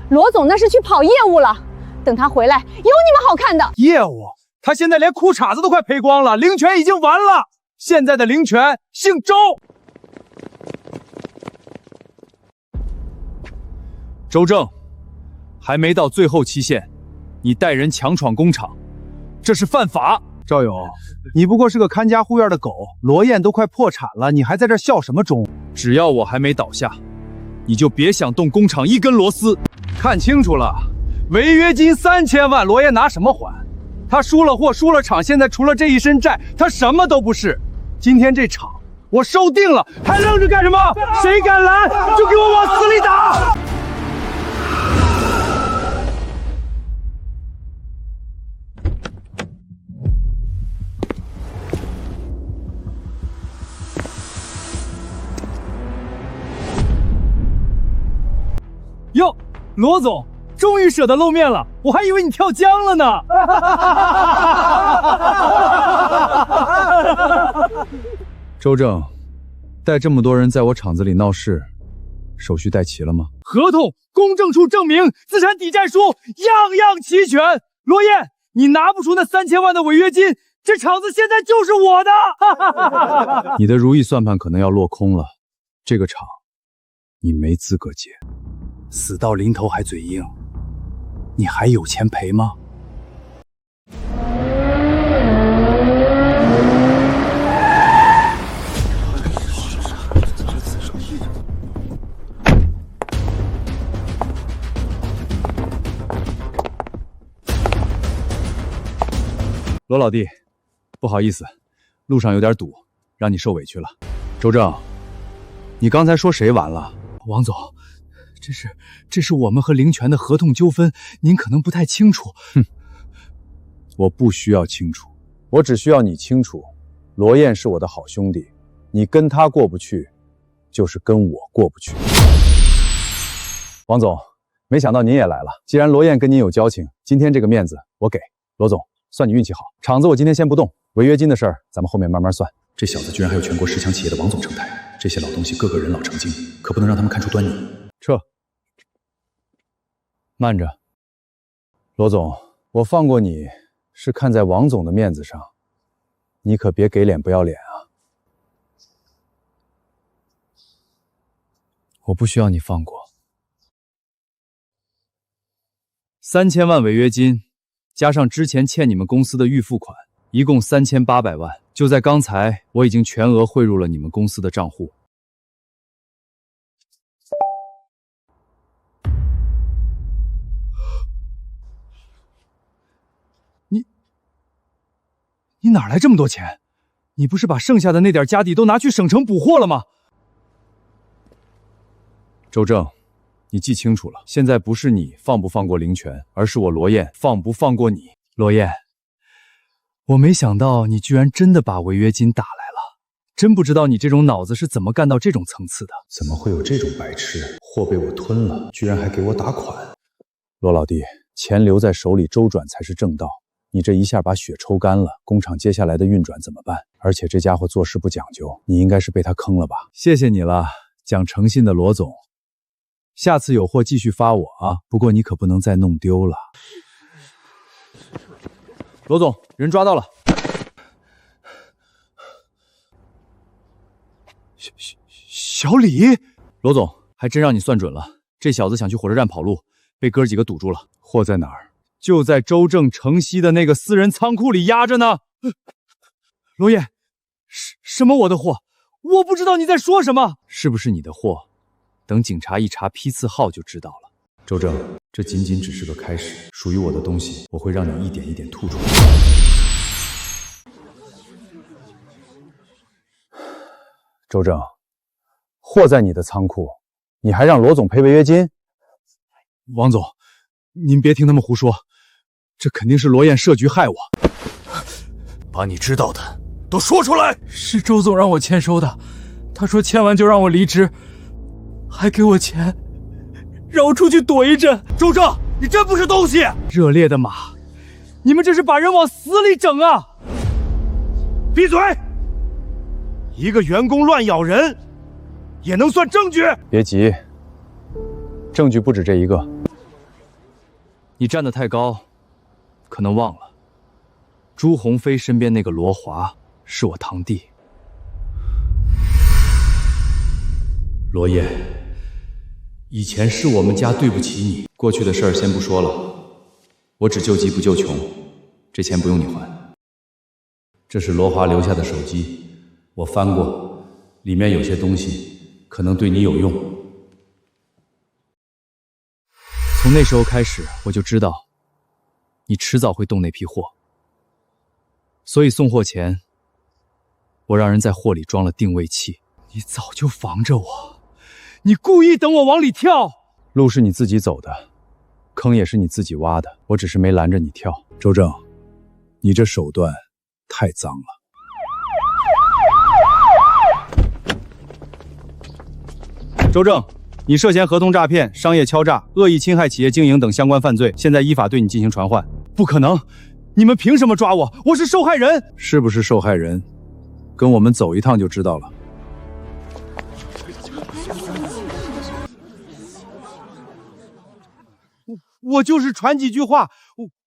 罗总那是去跑业务了，等他回来有你们好看的。业务？他现在连裤衩子都快赔光了，灵泉已经完了。现在的灵泉姓周。周正，还没到最后期限，你带人强闯工厂，这是犯法。赵勇，你不过是个看家护院的狗，罗燕都快破产了，你还在这笑什么钟？只要我还没倒下，你就别想动工厂一根螺丝。看清楚了，违约金3000万，罗燕拿什么还？他输了货，输了厂，现在除了这一身债，他什么都不是。今天这场我收定了，还愣着干什么？谁敢拦，就给我往死里打！哟，罗总，终于舍得露面了，我还以为你跳江了呢。周正，带这么多人在我厂子里闹事，手续带齐了吗？合同、公证处证明、资产抵债书，样样齐全。罗燕，你拿不出那3000万的违约金，这厂子现在就是我的。你的如意算盘可能要落空了，这个厂你没资格接。死到临头还嘴硬，你还有钱赔吗？罗老弟，不好意思，路上有点堵，让你受委屈了。周正，你刚才说谁完了？王总，这是我们和灵泉的合同纠纷，您可能不太清楚。哼，我不需要清楚，我只需要你清楚，罗燕是我的好兄弟，你跟他过不去，就是跟我过不去。王总，没想到您也来了。既然罗燕跟您有交情，今天这个面子我给。罗总，算你运气好，厂子我今天先不动，违约金的事儿咱们后面慢慢算。这小子居然还有全国10强企业的王总成台，这些老东西个个人老成精，可不能让他们看出端倪。撤。慢着，罗总，我放过你是看在王总的面子上，你可别给脸不要脸啊！我不需要你放过。3000万违约金，加上之前欠你们公司的预付款，一共3800万。就在刚才，我已经全额汇入了你们公司的账户。你哪来这么多钱？你不是把剩下的那点家底都拿去省城补货了吗？周正，你记清楚了，现在不是你放不放过灵泉，而是我罗燕放不放过你。罗燕，我没想到你居然真的把违约金打来了，真不知道你这种脑子是怎么干到这种层次的。怎么会有这种白痴？货被我吞了，居然还给我打款。罗老弟，钱留在手里周转才是正道。你这一下把血抽干了，工厂接下来的运转怎么办？而且这家伙做事不讲究，你应该是被他坑了吧？谢谢你了，讲诚信的罗总。下次有货继续发我啊，不过你可不能再弄丢了。罗总，人抓到了。小李，罗总还真让你算准了，这小子想去火车站跑路，被哥几个堵住了。货在哪儿？就在周正城西的那个私人仓库里压着呢。罗燕，什么我的货？我不知道你在说什么。是不是你的货？等警察一查批次号就知道了。周正，这仅仅只是个开始，属于我的东西，我会让你一点一点吐出来。周正，货在你的仓库，你还让罗总赔违约金？王总，您别听他们胡说，这肯定是罗燕设局害我。把你知道的都说出来。是周总让我签收的，他说签完就让我离职，还给我钱，让我出去躲一阵。周正，你真不是东西！热烈的马，你们这是把人往死里整啊！闭嘴！一个员工乱咬人，也能算证据？别急，证据不止这一个。你站得太高，可能忘了，朱鸿飞身边那个罗华是我堂弟。罗燕，以前是我们家对不起你，过去的事儿先不说了，我只救急不救穷，这钱不用你还。这是罗华留下的手机，我翻过，里面有些东西可能对你有用。从那时候开始，我就知道你迟早会动那批货，所以送货前，我让人在货里装了定位器。你早就防着我，你故意等我往里跳。路是你自己走的，坑也是你自己挖的，我只是没拦着你跳。周正，你这手段太脏了。周正，你涉嫌合同诈骗、商业敲诈、恶意侵害企业经营等相关犯罪，现在依法对你进行传唤。不可能，你们凭什么抓我？我是受害人。是不是受害人？跟我们走一趟就知道了。我就是传几句话，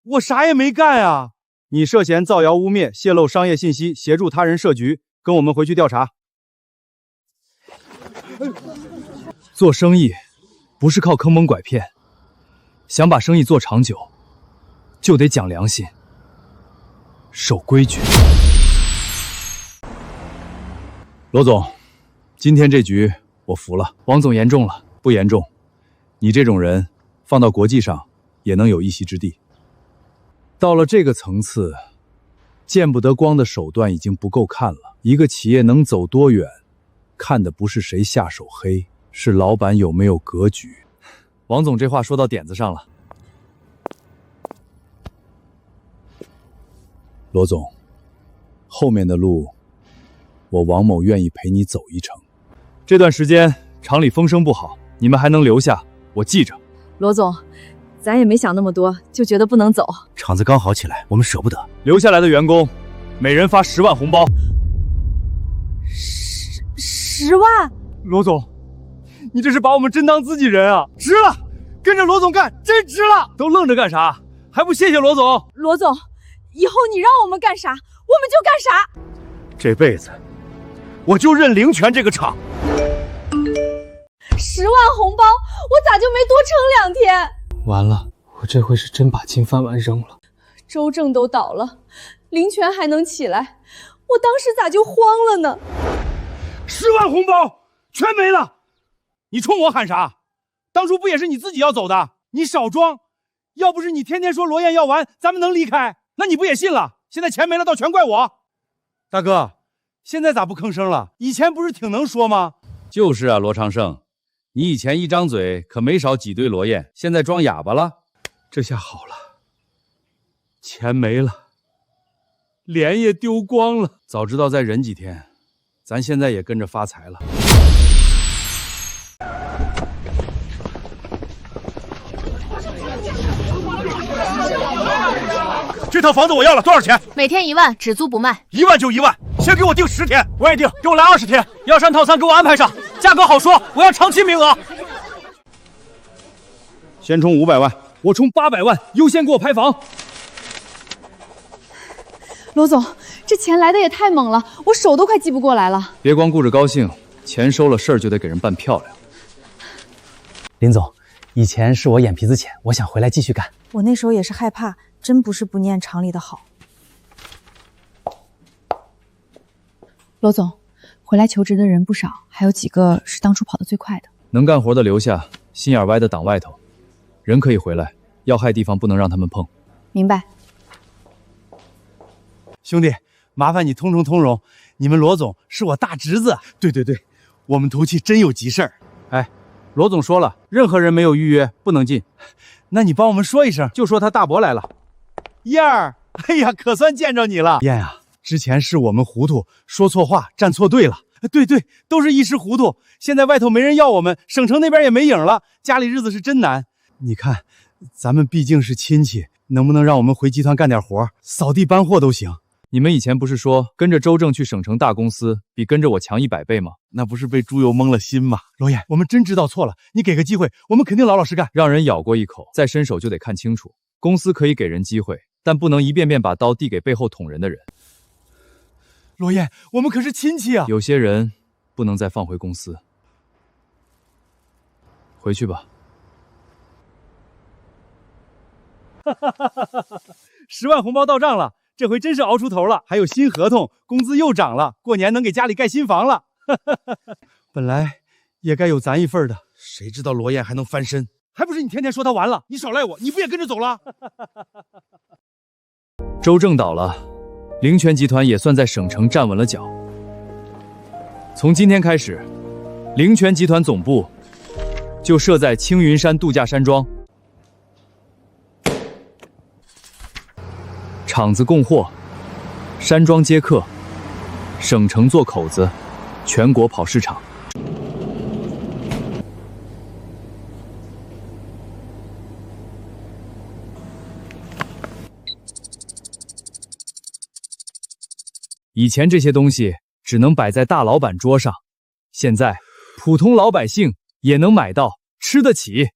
我啥也没干啊！你涉嫌造谣污蔑、泄露商业信息、协助他人设局，跟我们回去调查。做生意不是靠坑蒙拐骗，想把生意做长久，就得讲良心，守规矩。罗总，今天这局我服了。王总严重了。不严重，你这种人放到国际上也能有一席之地。到了这个层次，见不得光的手段已经不够看了。一个企业能走多远，看的不是谁下手黑，是老板有没有格局。王总这话说到点子上了。罗总，后面的路，我王某愿意陪你走一程。这段时间厂里风声不好，你们还能留下，我记着。罗总，咱也没想那么多，就觉得不能走。厂子刚好起来，我们舍不得。留下来的员工，每人发10万红包。10万？罗总，你这是把我们真当自己人啊！值了，跟着罗总干，真值了！都愣着干啥？还不谢谢罗总？罗总，以后你让我们干啥，我们就干啥。这辈子，我就认灵泉这个厂。10万红包，我咋就没多撑2天？完了，我这回是真把金饭碗扔了。周正都倒了，灵泉还能起来，我当时咋就慌了呢？10万红包全没了，你冲我喊啥？当初不也是你自己要走的？你少装！要不是你天天说罗燕要完，咱们能离开？那你不也信了？现在钱没了，倒全怪我。大哥，现在咋不吭声了？以前不是挺能说吗？就是啊，罗长胜，你以前一张嘴可没少挤兑罗燕，现在装哑巴了。这下好了，钱没了，脸也丢光了。早知道再忍几天，咱现在也跟着发财了。这套房子我要了，多少钱？每天1万，只租不卖。1万就1万，先给我定10天。我也定，给我来20天。药膳套餐给我安排上，价格好说，我要长期名额。先充500万，我充800万，优先给我拍房。罗总，这钱来的也太猛了，我手都快记不过来了。别光顾着高兴，钱收了，事儿就得给人办漂亮。林总，以前是我眼皮子浅，我想回来继续干。我那时候也是害怕，真不是不念厂里的好。罗总，回来求职的人不少，还有几个是当初跑得最快的。能干活的留下，心眼歪的挡外头。人可以回来，要害地方不能让他们碰。明白。兄弟，麻烦你通融，你们罗总是我大侄子。对，我们头期真有急事儿。哎，罗总说了，任何人没有预约不能进。那你帮我们说一声，就说他大伯来了。燕儿，哎呀，可算见着你了。燕啊，之前是我们糊涂，说错话，站错队了。对，都是一时糊涂。现在外头没人要我们，省城那边也没影了，家里日子是真难。你看，咱们毕竟是亲戚，能不能让我们回集团干点活，扫地搬货都行？你们以前不是说跟着周正去省城大公司比跟着我强100倍吗？那不是被猪油蒙了心吗？罗燕，我们真知道错了，你给个机会，我们肯定老实干。让人咬过一口，再伸手就得看清楚。公司可以给人机会，但不能一遍遍把刀递给背后捅人的人。罗燕，我们可是亲戚啊！有些人不能再放回公司。回去吧。10万红包到账了。这回真是熬出头了，还有新合同，工资又涨了，过年能给家里盖新房了。本来也该有咱一份的，谁知道罗燕还能翻身？还不是你天天说他完了，你少赖我，你不也跟着走了？周正倒了，凌泉集团也算在省城站稳了脚。从今天开始，凌泉集团总部就设在青云山度假山庄。厂子供货，山庄接客，省城做口子，全国跑市场。以前这些东西只能摆在大老板桌上，现在普通老百姓也能买到，吃得起。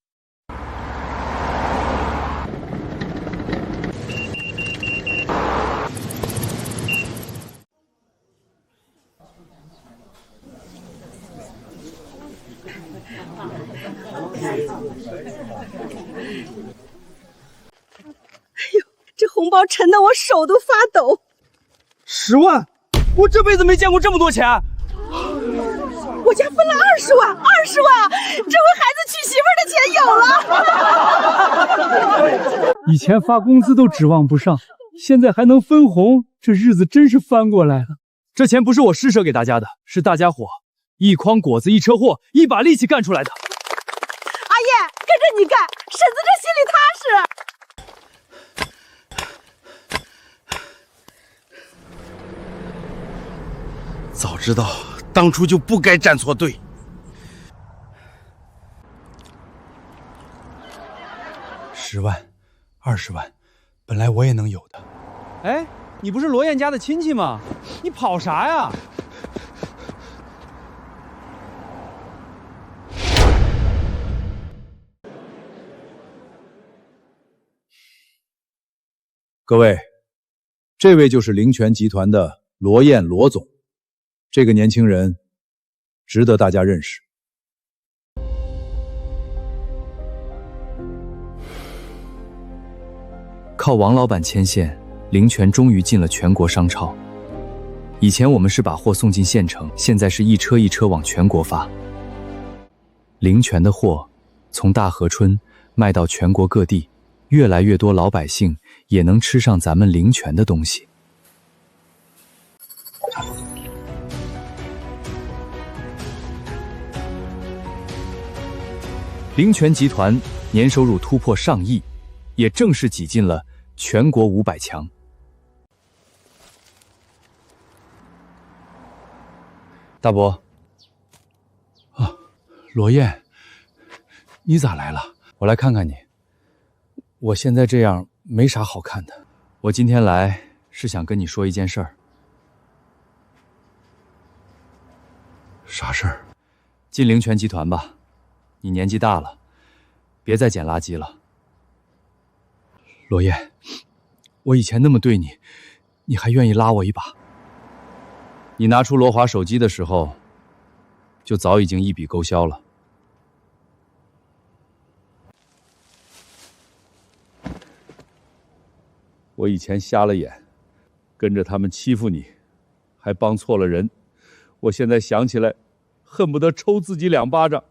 这红包沉得我手都发抖。10万，我这辈子没见过这么多钱。我家分了20万，20万，这回孩子娶媳妇的钱有了。以前发工资都指望不上，现在还能分红，这日子真是翻过来了。这钱不是我施舍给大家的，是大家伙一筐果子一车货，一把力气干出来的。阿叶，跟着你干，婶子这心里踏实。早知道当初就不该站错队。10万、20万，本来我也能有的。哎，你不是罗燕家的亲戚吗？你跑啥呀？各位，这位就是凌泉集团的罗燕罗总。这个年轻人值得大家认识。靠王老板牵线，凌泉终于进了全国商超。以前我们是把货送进县城，现在是一车一车往全国发。凌泉的货从大河村卖到全国各地，越来越多老百姓也能吃上咱们凌泉的东西。凌泉集团年收入突破上亿，也正式挤进了全国500强。大伯，罗燕，你咋来了？我来看看你。我现在这样没啥好看的。我今天来是想跟你说一件事儿。啥事儿？进凌泉集团吧。你年纪大了，别再捡垃圾了。罗燕，我以前那么对你，你还愿意拉我一把？你拿出罗华手机的时候，就早已经一笔勾销了。我以前瞎了眼，跟着他们欺负你，还帮错了人。我现在想起来，恨不得抽自己2巴掌。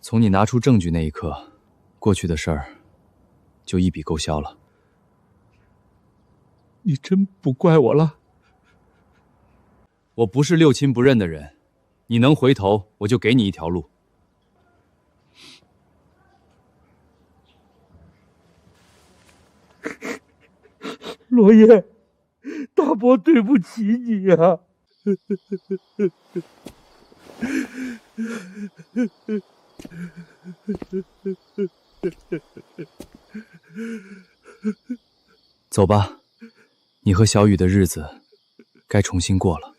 从你拿出证据那一刻，过去的事儿就一笔勾销了。你真不怪我了？我不是六亲不认的人，你能回头，我就给你一条路。罗烨，大伯对不起你呀！走吧，你和小雨的日子该重新过了。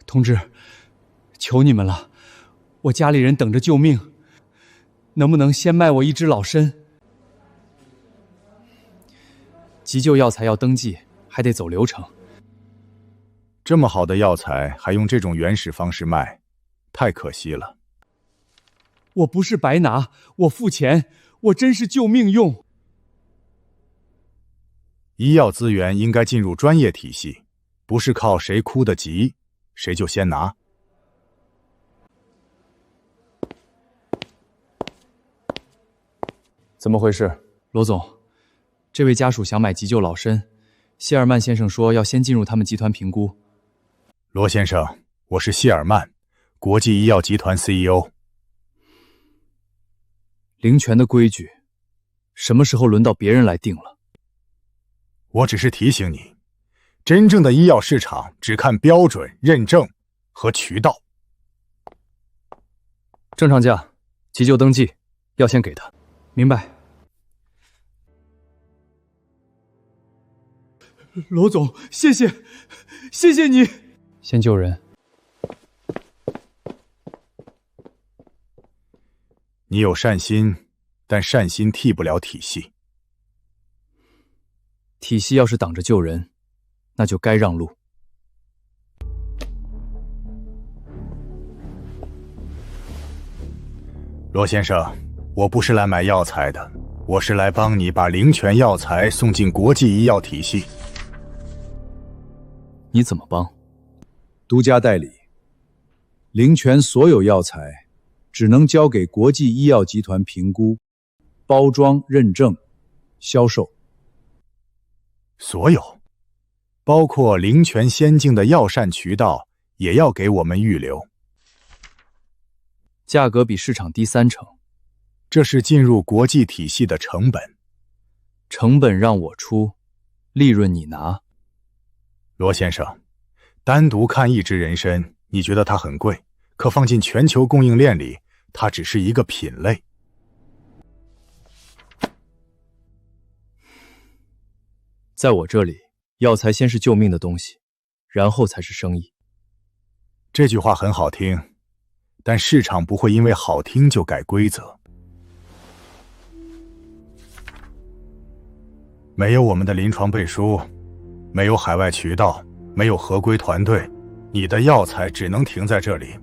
同志，求你们了，我家里人等着救命，能不能先卖我一只老参？急救药材要登记，还得走流程。这么好的药材还用这种原始方式卖，太可惜了。我不是白拿，我付钱，我真是救命用。医药资源应该进入专业体系，不是靠谁哭得急，谁就先拿。怎么回事？罗总，这位家属想买急救老参，谢尔曼先生说要先进入他们集团评估。罗先生，我是谢尔曼，国际医药集团 CEO。林泉的规矩，什么时候轮到别人来定了？我只是提醒你，真正的医药市场只看标准、认证和渠道。正常价，急救登记，要先给他。明白。罗总，谢谢，谢谢你。先救人。你有善心，但善心替不了体系。体系要是挡着救人，那就该让路。罗先生，我不是来买药材的，我是来帮你把灵泉药材送进国际医药体系。你怎么帮？独家代理，灵泉所有药材只能交给国际医药集团评估、包装、认证、销售。所有，包括灵泉先进的药膳渠道，也要给我们预留。价格比市场低30%，这是进入国际体系的成本。成本让我出，利润你拿。罗先生，单独看一支人参，你觉得它很贵，可放进全球供应链里，它只是一个品类。在我这里，药材先是救命的东西，然后才是生意。这句话很好听，但市场不会因为好听就改规则。没有我们的临床背书，没有海外渠道，没有合规团队，你的药材只能停在这里，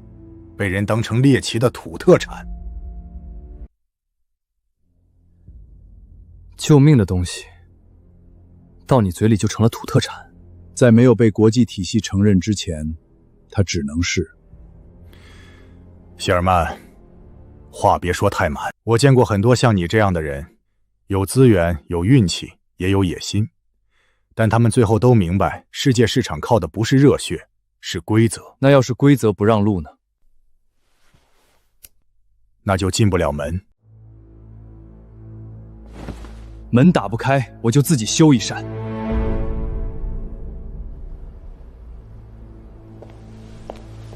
被人当成猎奇的土特产。救命的东西，到你嘴里就成了土特产。在没有被国际体系承认之前，它只能是。谢尔曼，话别说太满。我见过很多像你这样的人，有资源，有运气，也有野心，但他们最后都明白，世界市场靠的不是热血，是规则。那要是规则不让路呢？那就进不了门。门打不开，我就自己修一扇。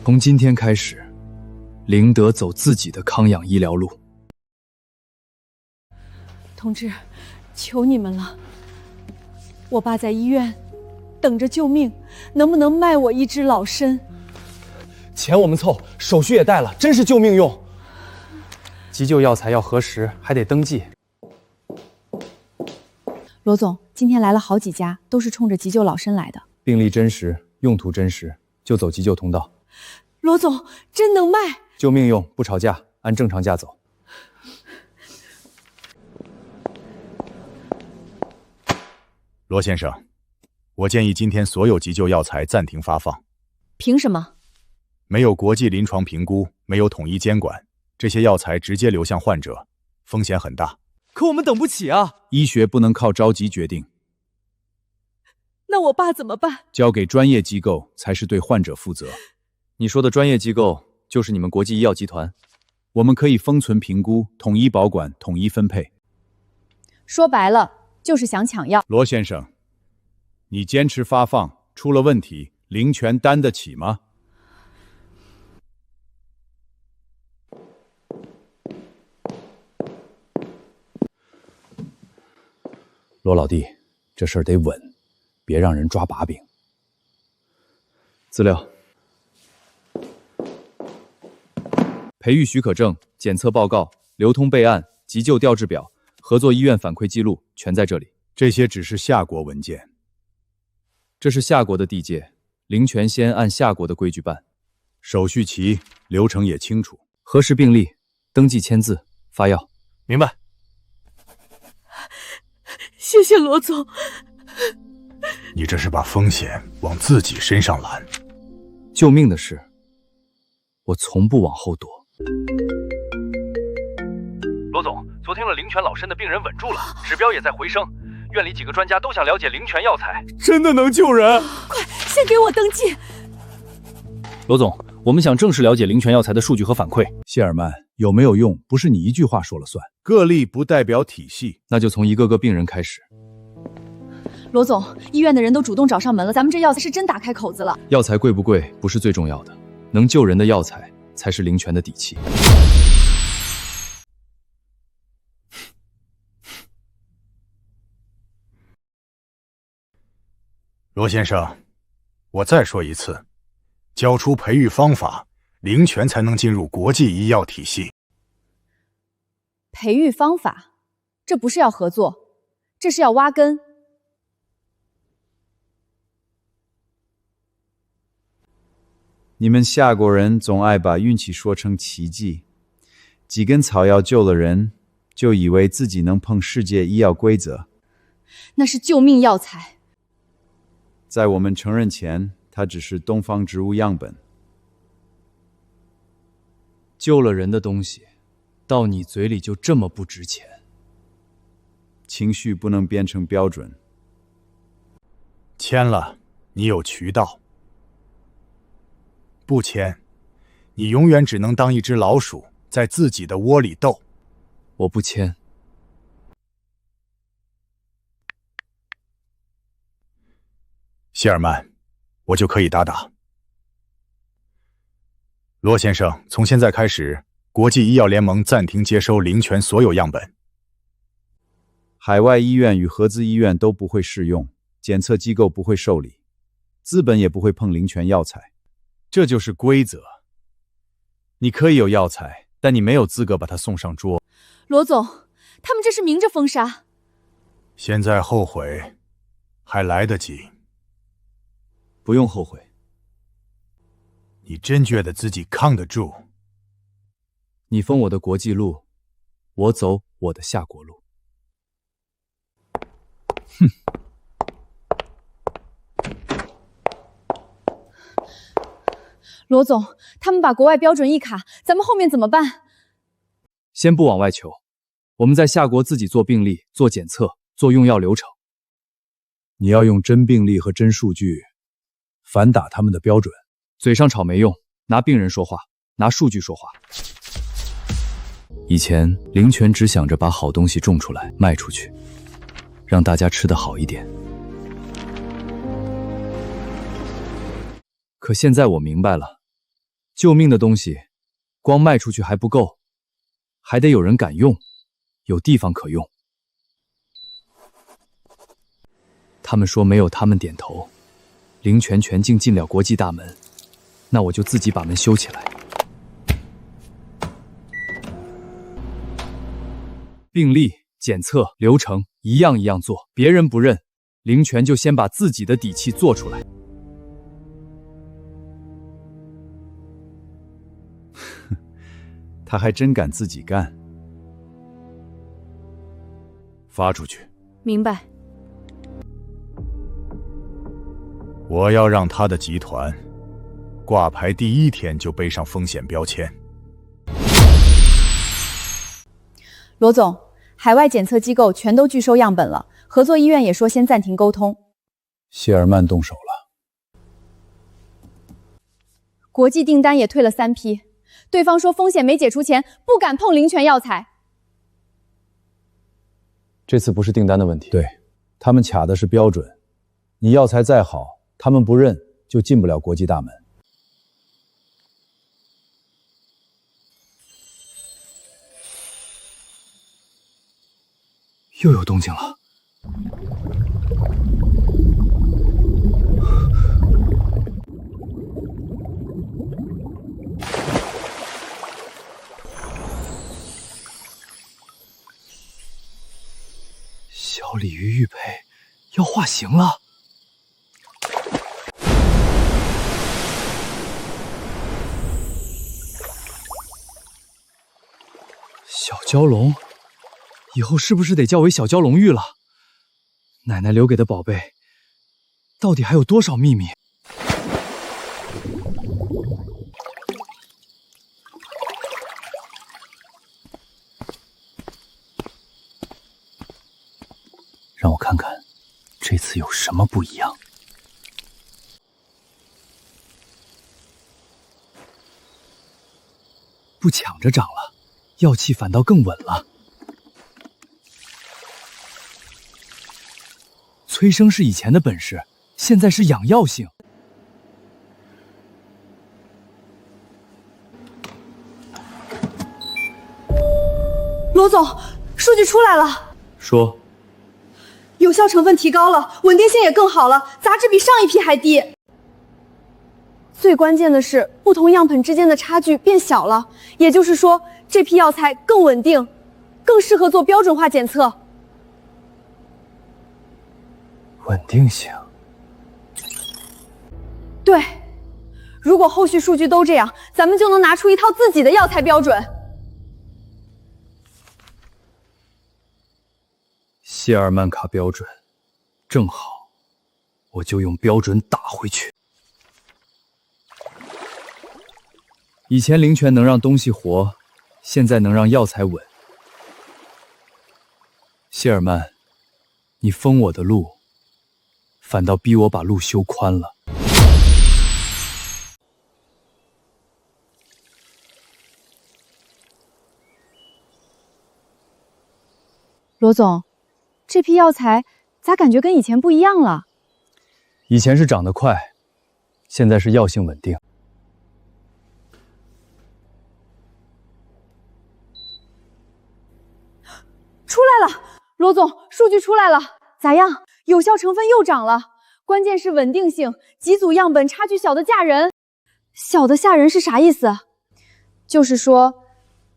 从今天开始，林德走自己的康养医疗路。同志，求你们了，我爸在医院等着救命，能不能卖我一只老参？钱我们凑，手续也带了，真是救命用。急救药材要核实，还得登记。罗总，今天来了好几家，都是冲着急救老参来的。病例真实，用途真实，就走急救通道。罗总，真能卖？救命用，不吵架，按正常价走。罗先生，我建议今天所有急救药材暂停发放。凭什么？没有国际临床评估，没有统一监管，这些药材直接流向患者，风险很大。可我们等不起啊！医学不能靠着急决定，那我爸怎么办？交给专业机构才是对患者负责。你说的专业机构就是你们国际医药集团？我们可以封存评估，统一保管，统一分配。说白了，就是想抢药。罗先生，你坚持发放，出了问题，林泉担得起吗？罗老弟，这事儿得稳，别让人抓把柄。资料、培育许可证、检测报告、流通备案、急救调治表、合作医院反馈记录，全在这里。这些只是夏国文件。这是夏国的地界，林泉先按夏国的规矩办，手续齐，流程也清楚。核实病历，登记签字，发药。明白。谢谢罗总。你这是把风险往自己身上揽。救命的事，我从不往后躲。罗总，昨天了灵泉老参的病人稳住了，指标也在回升。院里几个专家都想了解灵泉药材，真的能救人？快，先给我登记。罗总，我们想正式了解灵泉药材的数据和反馈。谢尔曼，有没有用，不是你一句话说了算。个例不代表体系，那就从一个个病人开始。罗总，医院的人都主动找上门了，咱们这药材是真打开口子了。药材贵不贵不是最重要的，能救人的药材才是灵泉的底气。罗先生，我再说一次，交出培育方法，灵泉才能进入国际医药体系。培育方法，这不是要合作，这是要挖根。你们夏国人总爱把运气说成奇迹，几根草药救了人，就以为自己能碰世界医药规则。那是救命药材。在我们承认前，它只是东方植物样本。救了人的东西，到你嘴里就这么不值钱？情绪不能变成标准。签了，你有渠道；不签，你永远只能当一只老鼠，在自己的窝里斗。我不签。谢尔曼，我就可以打打。罗先生，从现在开始，国际医药联盟暂停接收灵泉所有样本。海外医院与合资医院都不会适用，检测机构不会受理，资本也不会碰灵泉药材。这就是规则。你可以有药材，但你没有资格把它送上桌。罗总，他们这是明着封杀。现在后悔还来得及。不用后悔。你真觉得自己抗得住？你封我的国际路，我走我的夏国路。哼！罗总，他们把国外标准一卡，咱们后面怎么办？先不往外求，我们在夏国自己做病例、做检测、做用药流程。你要用真病例和真数据，反打他们的标准。嘴上吵没用，拿病人说话，拿数据说话。以前灵泉只想着把好东西种出来卖出去，让大家吃得好一点。可现在我明白了，救命的东西光卖出去还不够，还得有人敢用，有地方可用。他们说没有他们点头，灵泉全境进了国际大门，那我就自己把门修起来。病历、检测流程一样一样做，别人不认，林泉就先把自己的底气做出来。他还真敢自己干。发出去。明白。我要让他的集团挂牌第1天就背上风险标签。罗总，海外检测机构全都拒收样本了，合作医院也说先暂停沟通。谢尔曼动手了。国际订单也退了3批，对方说风险没解除前不敢碰林泉药材。这次不是订单的问题，对，他们卡的是标准。你药材再好，他们不认，就进不了国际大门。又有动静了。小鲤鱼玉佩要化形了。小蛟龙，以后是不是得叫为小蛟龙玉了？奶奶留给的宝贝，到底还有多少秘密？让我看看，这次有什么不一样。不抢着长了，药气反倒更稳了。催生是以前的本事，现在是养药性。罗总，数据出来了，说。有效成分提高了，稳定性也更好了，杂质比上一批还低。最关键的是，不同样本之间的差距变小了，也就是说，这批药材更稳定，更适合做标准化检测。稳定性。对，如果后续数据都这样，咱们就能拿出一套自己的药材标准。谢尔曼卡标准，正好，我就用标准打回去。以前灵泉能让东西活，现在能让药材稳。谢尔曼，你封我的路，反倒逼我把路修宽了。罗总，这批药材咋感觉跟以前不一样了？以前是长得快，现在是药性稳定。出来了，罗总，数据出来了，咋样？有效成分又涨了，关键是稳定性，几组样本差距小的吓人。小的吓人是啥意思？就是说，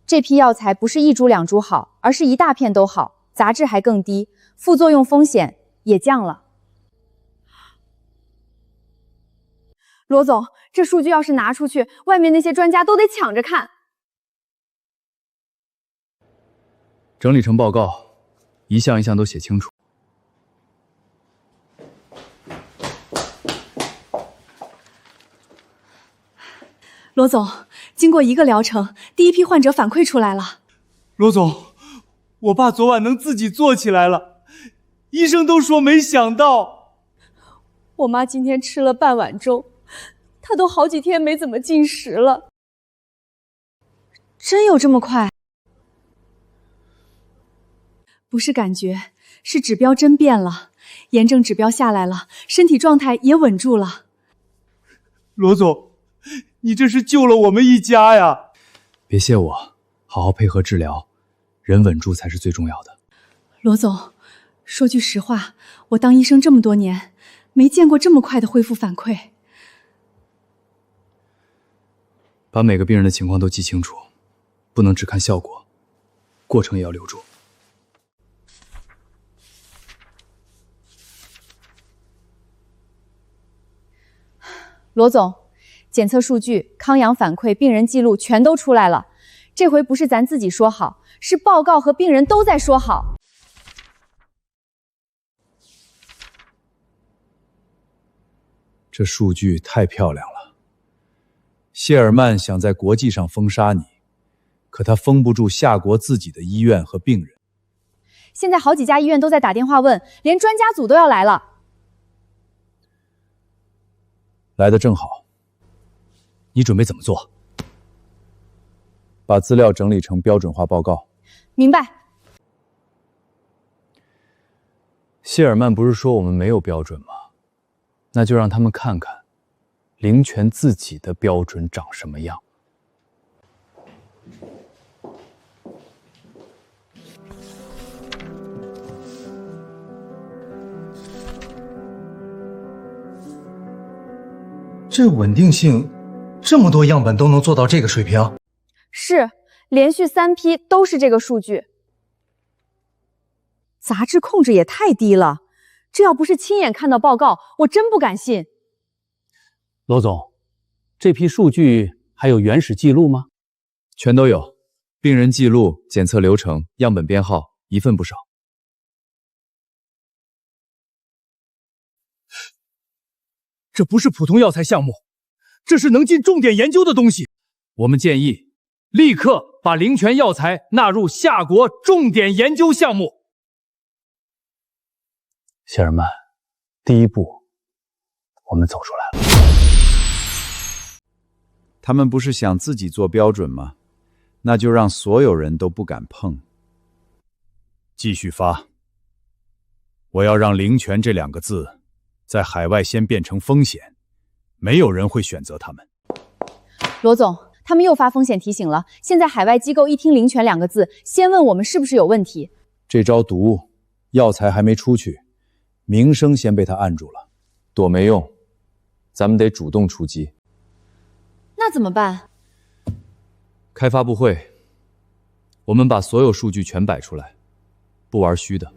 这批药材不是1株2株好，而是一大片都好。杂质还更低，副作用风险也降了。罗总，这数据要是拿出去，外面那些专家都得抢着看。整理成报告，一项一项都写清楚。罗总，经过1个疗程，第1批患者反馈出来了。罗总，我爸昨晚能自己坐起来了，医生都说没想到。我妈今天吃了半碗粥，她都好几天没怎么进食了。真有这么快？不是感觉，是指标真变了，炎症指标下来了，身体状态也稳住了。罗总，你这是救了我们一家呀！别谢我，好好配合治疗，人稳住才是最重要的。罗总，说句实话，我当医生这么多年，没见过这么快的恢复反馈。把每个病人的情况都记清楚，不能只看效果，过程也要留住。罗总，检测数据、康阳反馈、病人记录全都出来了。这回不是咱自己说好，是报告和病人都在说好。这数据太漂亮了。谢尔曼想在国际上封杀你，可他封不住夏国自己的医院和病人。现在好几家医院都在打电话问，连专家组都要来了。来得正好。你准备怎么做？把资料整理成标准化报告。明白。谢尔曼不是说我们没有标准吗？那就让他们看看灵泉自己的标准长什么样。这稳定性，这么多样本都能做到这个水平？是，连续3批都是这个数据。杂质控制也太低了，这要不是亲眼看到报告，我真不敢信。罗总，这批数据还有原始记录吗？全都有，病人记录、检测流程、样本编号，一份不少。这不是普通药材项目，这是能进重点研究的东西。我们建议立刻把灵泉药材纳入夏国重点研究项目。谢尔曼，第一步，我们走出来了。他们不是想自己做标准吗？那就让所有人都不敢碰。继续发。我要让灵泉这2个字在海外先变成风险，没有人会选择他们。罗总，他们又发风险提醒了。现在海外机构一听灵泉2个字，先问我们是不是有问题。这招毒，药材还没出去，名声先被他按住了。躲没用，咱们得主动出击。那怎么办？开发布会，我们把所有数据全摆出来，不玩虚的。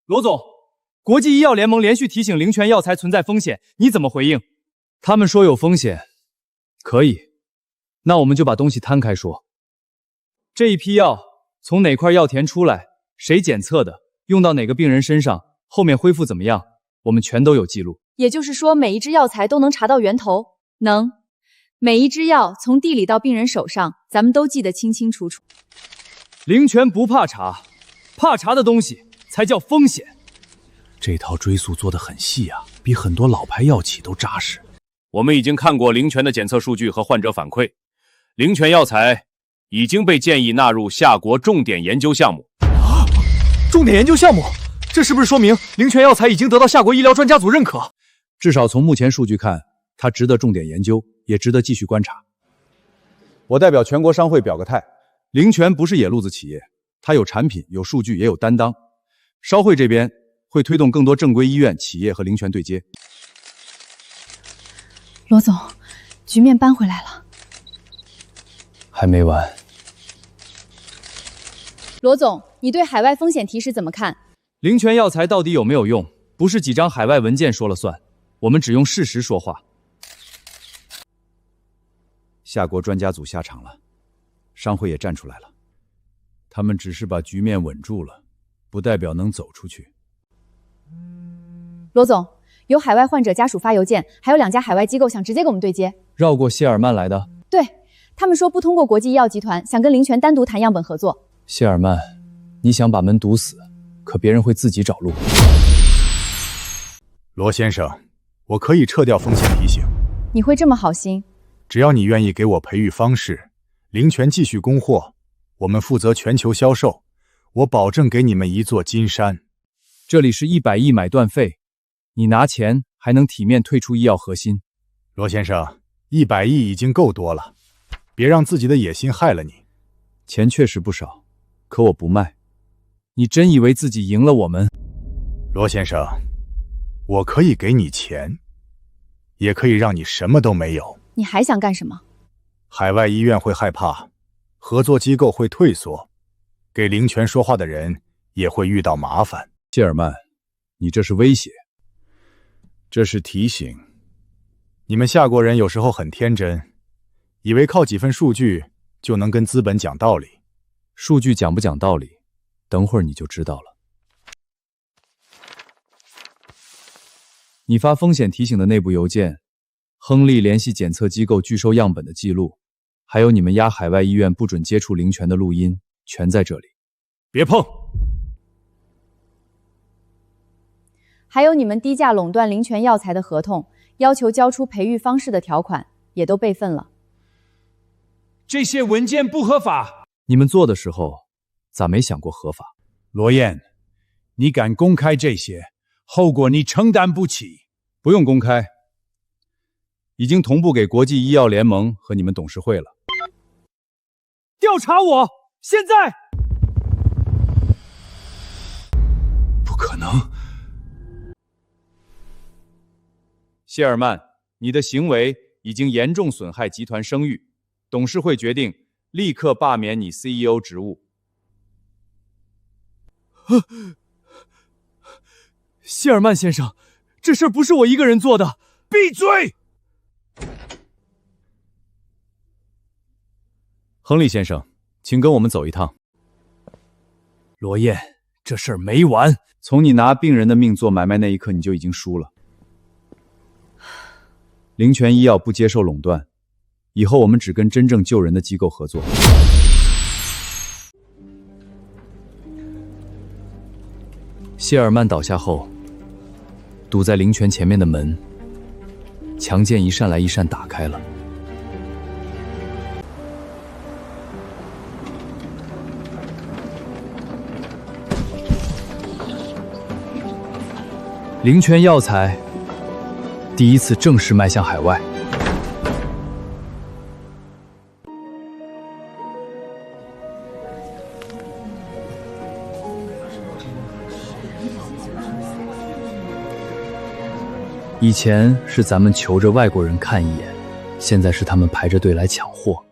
罗总，国际医药联盟连续提醒灵泉药材存在风险，你怎么回应？他们说有风险，可以，那我们就把东西摊开说。这一批药从哪块药田出来，谁检测的，用到哪个病人身上，后面恢复怎么样，我们全都有记录。也就是说，每一支药材都能查到源头？能。每一支药从地里到病人手上，咱们都记得清清楚楚。灵泉不怕查，怕查的东西才叫风险。这套追溯做得很细啊，比很多老牌药企都扎实。我们已经看过灵泉的检测数据和患者反馈，灵泉药材已经被建议纳入夏国重点研究项目。重点研究项目，这是不是说明灵泉药材已经得到夏国医疗专家组认可？至少从目前数据看，它值得重点研究，也值得继续观察。我代表全国商会表个态，灵泉不是野路子企业，它有产品、有数据，也有担当。商会这边会推动更多正规医院、企业和灵泉对接。罗总，局面扳回来了。还没完。罗总，你对海外风险提示怎么看？灵泉药材到底有没有用，不是几张海外文件说了算，我们只用事实说话。夏国专家组下场了，商会也站出来了，他们只是把局面稳住了，不代表能走出去。罗总，有海外患者家属发邮件，还有2家海外机构想直接跟我们对接。绕过谢尔曼来的？对，他们说不通过国际医药集团，想跟灵泉单独谈样本合作。谢尔曼，你想把门堵死，可别人会自己找路。罗先生，我可以撤掉风险提醒。你会这么好心？只要你愿意给我培育方式，灵泉继续供货，我们负责全球销售，我保证给你们一座金山。这里是100亿买断费，你拿钱还能体面退出医药核心。罗先生，100亿已经够多了，别让自己的野心害了你。钱确实不少，可我不卖。你真以为自己赢了我们？罗先生，我可以给你钱，也可以让你什么都没有。你还想干什么？海外医院会害怕，合作机构会退缩，给灵泉说话的人也会遇到麻烦。谢尔曼，你这是威胁。这是提醒，你们夏国人有时候很天真，以为靠几份数据就能跟资本讲道理。数据讲不讲道理，等会儿你就知道了。你发风险提醒的内部邮件，亨利联系检测机构拒收样本的记录，还有你们压海外医院不准接触灵泉的录音，全在这里。别碰！还有你们低价垄断灵泉药材的合同，要求交出培育方式的条款，也都备份了。这些文件不合法。你们做的时候，咋没想过合法？罗燕，你敢公开这些，后果你承担不起。不用公开，已经同步给国际医药联盟和你们董事会了。调查我！现在！不可能！谢尔曼，你的行为已经严重损害集团声誉，董事会决定立刻罢免你 CEO 职务。谢尔曼先生，这事儿不是我一个人做的。闭嘴！亨利先生，请跟我们走一趟。罗燕，这事儿没完。从你拿病人的命做买卖那一刻，你就已经输了。灵泉医药不接受垄断，以后我们只跟真正救人的机构合作。谢尔曼倒下后，堵在灵泉前面的门，强剑一扇来一扇打开了。灵泉药材第一次正式迈向海外。以前是咱们求着外国人看一眼，现在是他们排着队来抢货。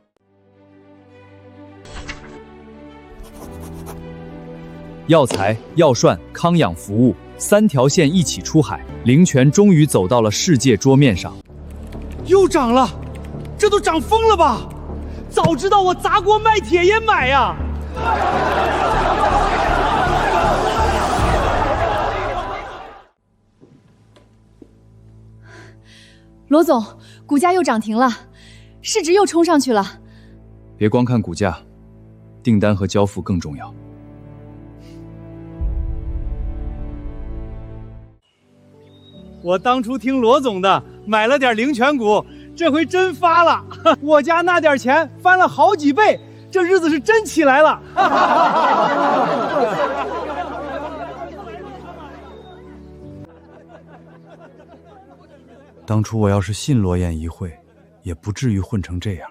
药材、药涮、康养服务3条线一起出海，灵泉终于走到了世界桌面上。又涨了，这都涨疯了吧？早知道我砸锅卖铁也买呀！罗总，股价又涨停了，市值又冲上去了。别光看股价，订单和交付更重要。我当初听罗总的，买了点灵泉股，这回真发了。我家那点钱翻了好几倍，这日子是真起来了。当初我要是信罗燕一会，也不至于混成这样。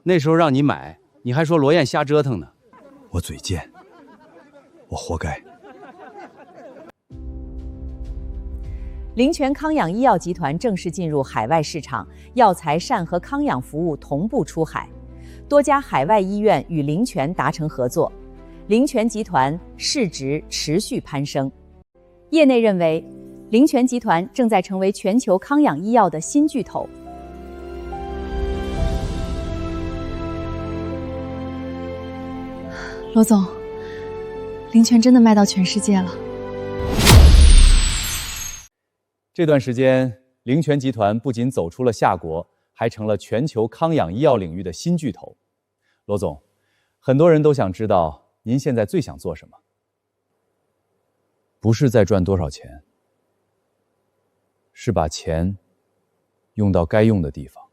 那时候让你买，你还说罗燕瞎折腾呢。我嘴贱，我活该。灵泉康养医药集团正式进入海外市场，药材膳和康养服务同步出海，多家海外医院与灵泉达成合作，灵泉集团市值持续攀升。业内认为，灵泉集团正在成为全球康养医药的新巨头。罗总，灵泉真的卖到全世界了。这段时间，灵泉集团不仅走出了夏国，还成了全球康养医药领域的新巨头。罗总，很多人都想知道您现在最想做什么？不是在赚多少钱，是把钱用到该用的地方。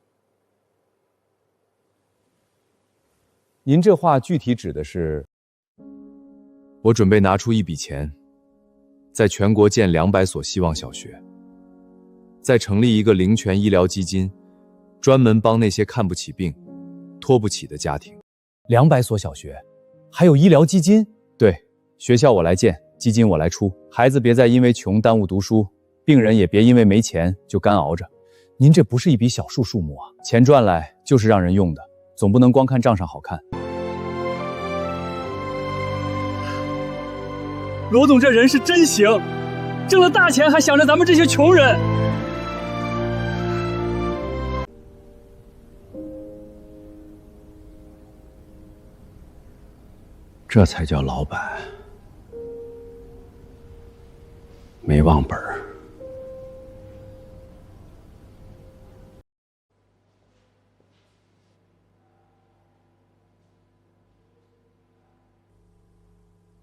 您这话具体指的是？我准备拿出一笔钱，在全国建200所希望小学，再成立一个灵泉医疗基金，专门帮那些看不起病、拖不起的家庭。200所小学，还有医疗基金？对，学校我来建，基金我来出，孩子别再因为穷耽误读书，病人也别因为没钱就干熬着。您这不是一笔小数目啊，钱赚来就是让人用的，总不能光看账上好看。罗总这人是真行，挣了大钱还想着咱们这些穷人。这才叫老板，没忘本儿。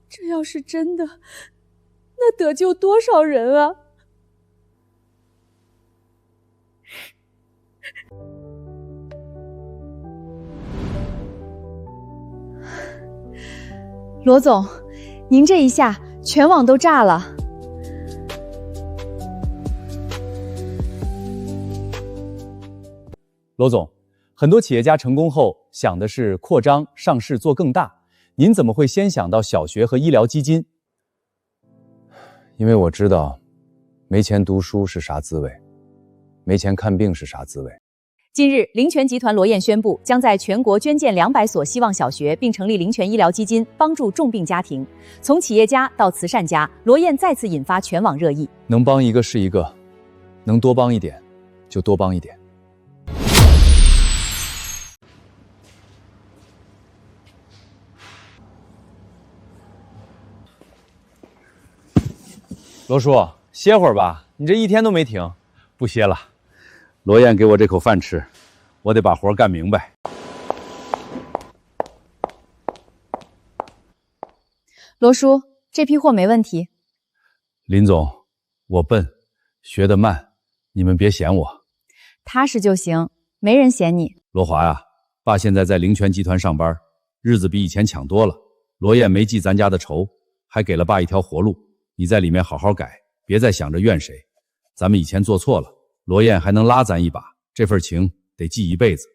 这要是真的，那得救多少人啊！罗总，您这一下全网都炸了。罗总，很多企业家成功后想的是扩张、上市做更大，您怎么会先想到小学和医疗基金？因为我知道，没钱读书是啥滋味，没钱看病是啥滋味。近日，灵泉集团罗燕宣布，将在全国捐建200所希望小学，并成立灵泉医疗基金，帮助重病家庭。从企业家到慈善家，罗燕再次引发全网热议。能帮一个是一个，能多帮一点就多帮一点。罗叔，歇会儿吧，你这一天都没停。不歇了，罗燕给我这口饭吃，我得把活干明白。罗叔，这批货没问题。林总，我笨，学得慢，你们别嫌我。踏实就行，没人嫌你。罗华呀，爸现在在灵泉集团上班，日子比以前强多了。罗燕没记咱家的仇，还给了爸一条活路。你在里面好好改，别再想着怨谁。咱们以前做错了，罗燕还能拉咱一把，这份情得记一辈子。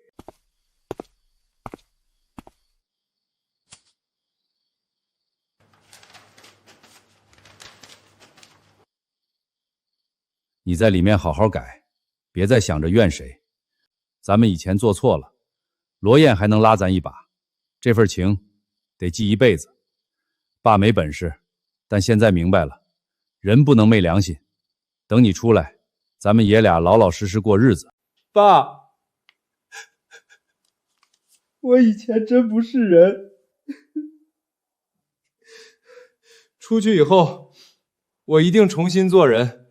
你在里面好好改，别再想着怨谁。咱们以前做错了，罗燕还能拉咱一把，这份情得记一辈子。爸没本事，但现在明白了，人不能昧良心。等你出来，咱们爷俩老老实实过日子。爸，我以前真不是人。出去以后，我一定重新做人，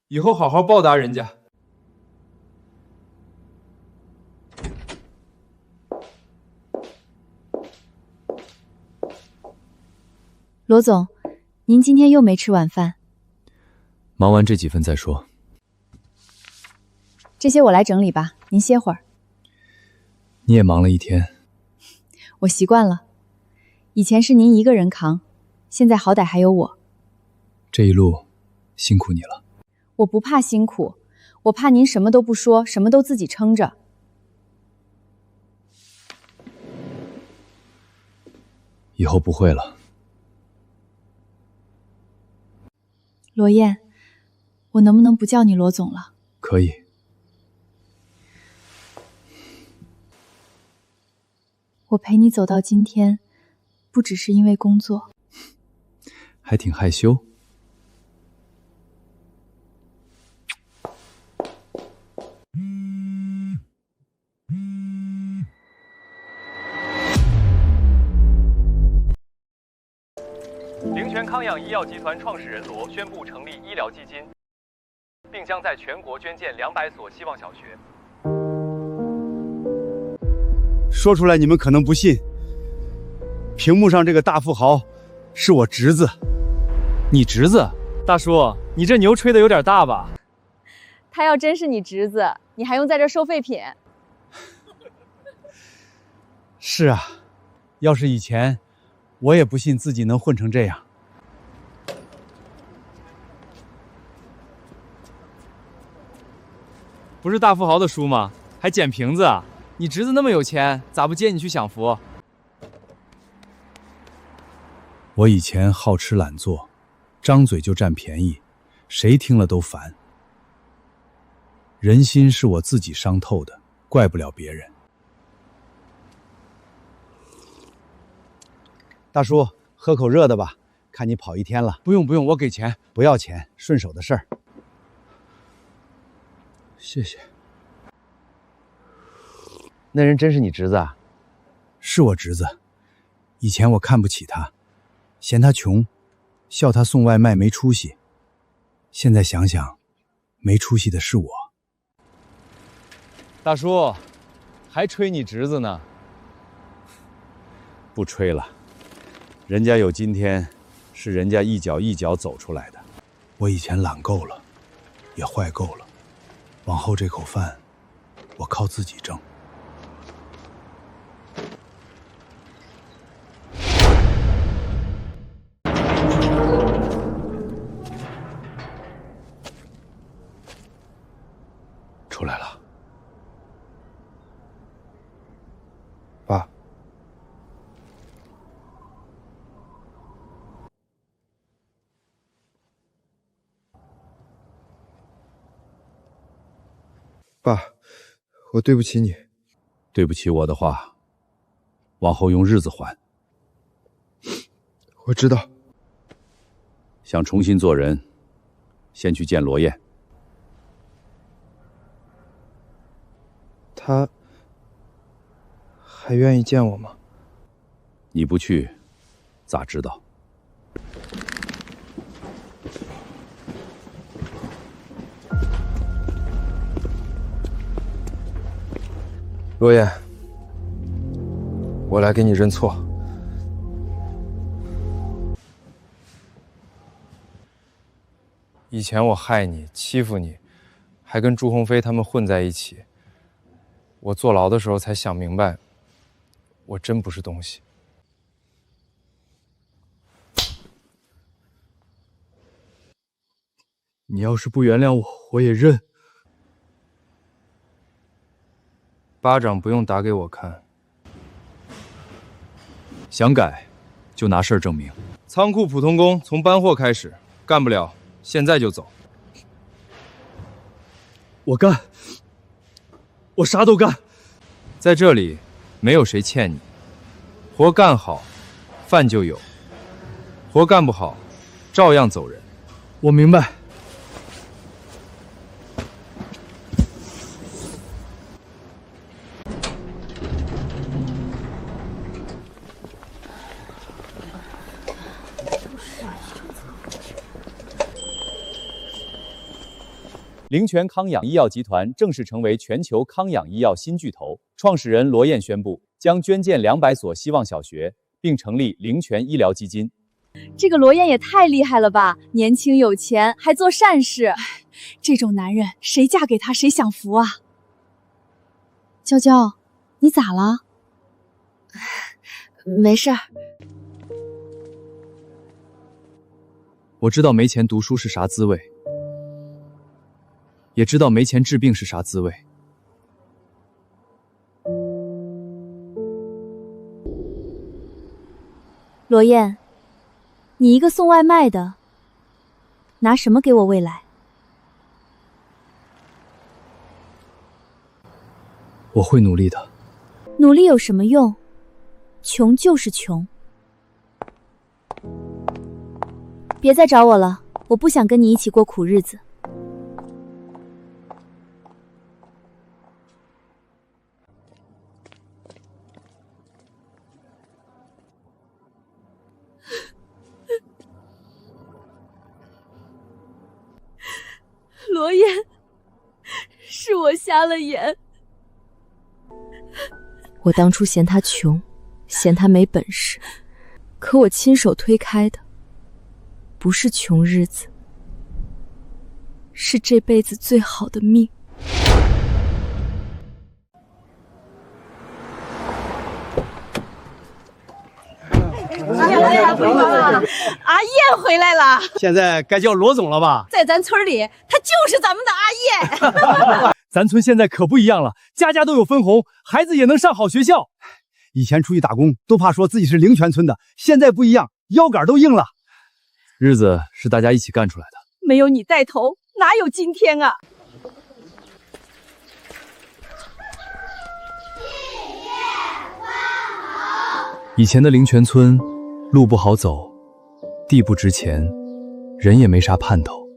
以后好好报答人家。罗总，您今天又没吃晚饭。忙完这几份再说。这些我来整理吧，您歇会儿。你也忙了一天。我习惯了，以前是您一个人扛，现在好歹还有我。这一路辛苦你了。我不怕辛苦，我怕您什么都不说，什么都自己撑着。以后不会了。罗燕，我能不能不叫你罗总了？可以。我陪你走到今天，不只是因为工作。还挺害羞。灵泉康养医药集团创始人罗宣布成立医疗基金，并将在全国捐建200所希望小学。说出来你们可能不信，屏幕上这个大富豪是我侄子。你侄子？大叔，你这牛吹得有点大吧？他要真是你侄子，你还用在这收废品？是啊，要是以前，我也不信自己能混成这样。不是大富豪的书吗？还捡瓶子啊？你侄子那么有钱，咋不接你去享福？我以前好吃懒做，张嘴就占便宜，谁听了都烦。人心是我自己伤透的，怪不了别人。大叔，喝口热的吧，看你跑一天了。不用，我给钱。不要钱，顺手的事儿。谢谢。那人真是你侄子啊？是我侄子，以前我看不起他，嫌他穷，笑他送外卖没出息。现在想想，没出息的是我。大叔，还吹你侄子呢？不吹了，人家有今天，是人家一脚一脚走出来的。我以前懒够了，也坏够了，往后这口饭，我靠自己挣。出来了，爸。爸，我对不起你。对不起我的话，往后用日子还。我知道。想重新做人，先去见罗燕。他还愿意见我吗？你不去，咋知道？罗燕，我来给你认错。以前我害你、欺负你，还跟朱鸿飞他们混在一起。我坐牢的时候才想明白，我真不是东西。你要是不原谅我，我也认。巴掌不用打给我看。想改，就拿事儿证明。仓库普通工从搬货开始，干不了，现在就走。我干，我啥都干。在这里，没有谁欠你。活干好，饭就有；活干不好，照样走人。我明白。灵泉康养医药集团正式成为全球康养医药新巨头。创始人罗燕宣布，将捐建200所希望小学，并成立灵泉医疗基金。这个罗燕也太厉害了吧！年轻有钱，还做善事，这种男人谁嫁给他谁享福啊！娇娇，你咋了？没事儿。我知道没钱读书是啥滋味。也知道没钱治病是啥滋味。罗燕，你一个送外卖的，拿什么给我未来？我会努力的。努力有什么用？穷就是穷。别再找我了，我不想跟你一起过苦日子。罗燕，是我瞎了眼。我当初嫌他穷，嫌他没本事，可我亲手推开的，不是穷日子，是这辈子最好的命。阿燕回来了，现在该叫罗总了吧？在咱村里，她就是咱们的阿燕。咱村现在可不一样了，家家都有分红，孩子也能上好学校。以前出去打工都怕说自己是灵泉村的，现在不一样，腰杆都硬了。日子是大家一起干出来的，没有你带头，哪有今天啊？以前的灵泉村，路不好走，地不值钱，人也没啥盼头。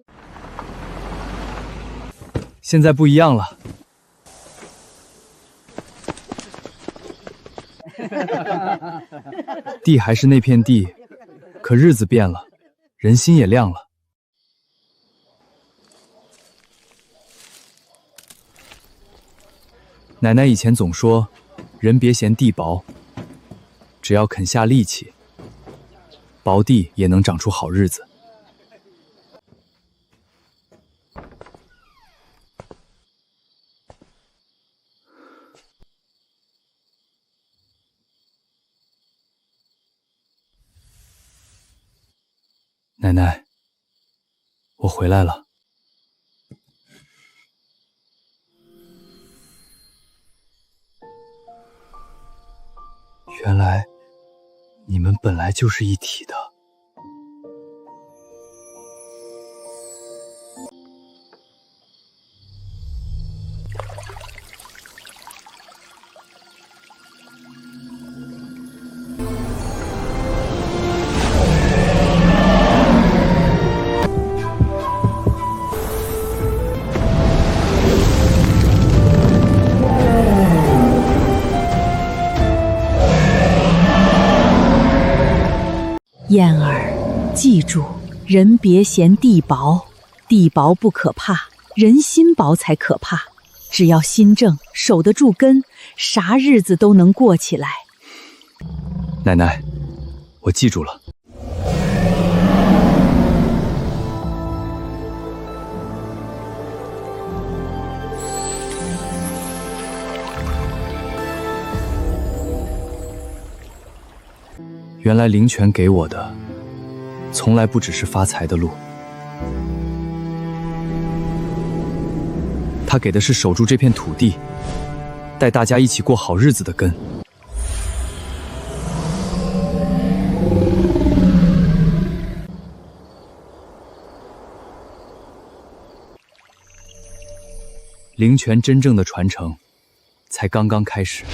现在不一样了。地还是那片地，可日子变了，人心也亮了。奶奶以前总说，人别嫌地薄，只要肯下力气，薄地也能长出好日子。奶奶，我回来了。原来你们本来就是一体的。燕儿，记住，人别嫌地薄，地薄不可怕，人心薄才可怕。只要心正，守得住根，啥日子都能过起来。奶奶，我记住了。原来灵泉给我的，从来不只是发财的路，他给的是守住这片土地，带大家一起过好日子的根。灵泉真正的传承，才刚刚开始。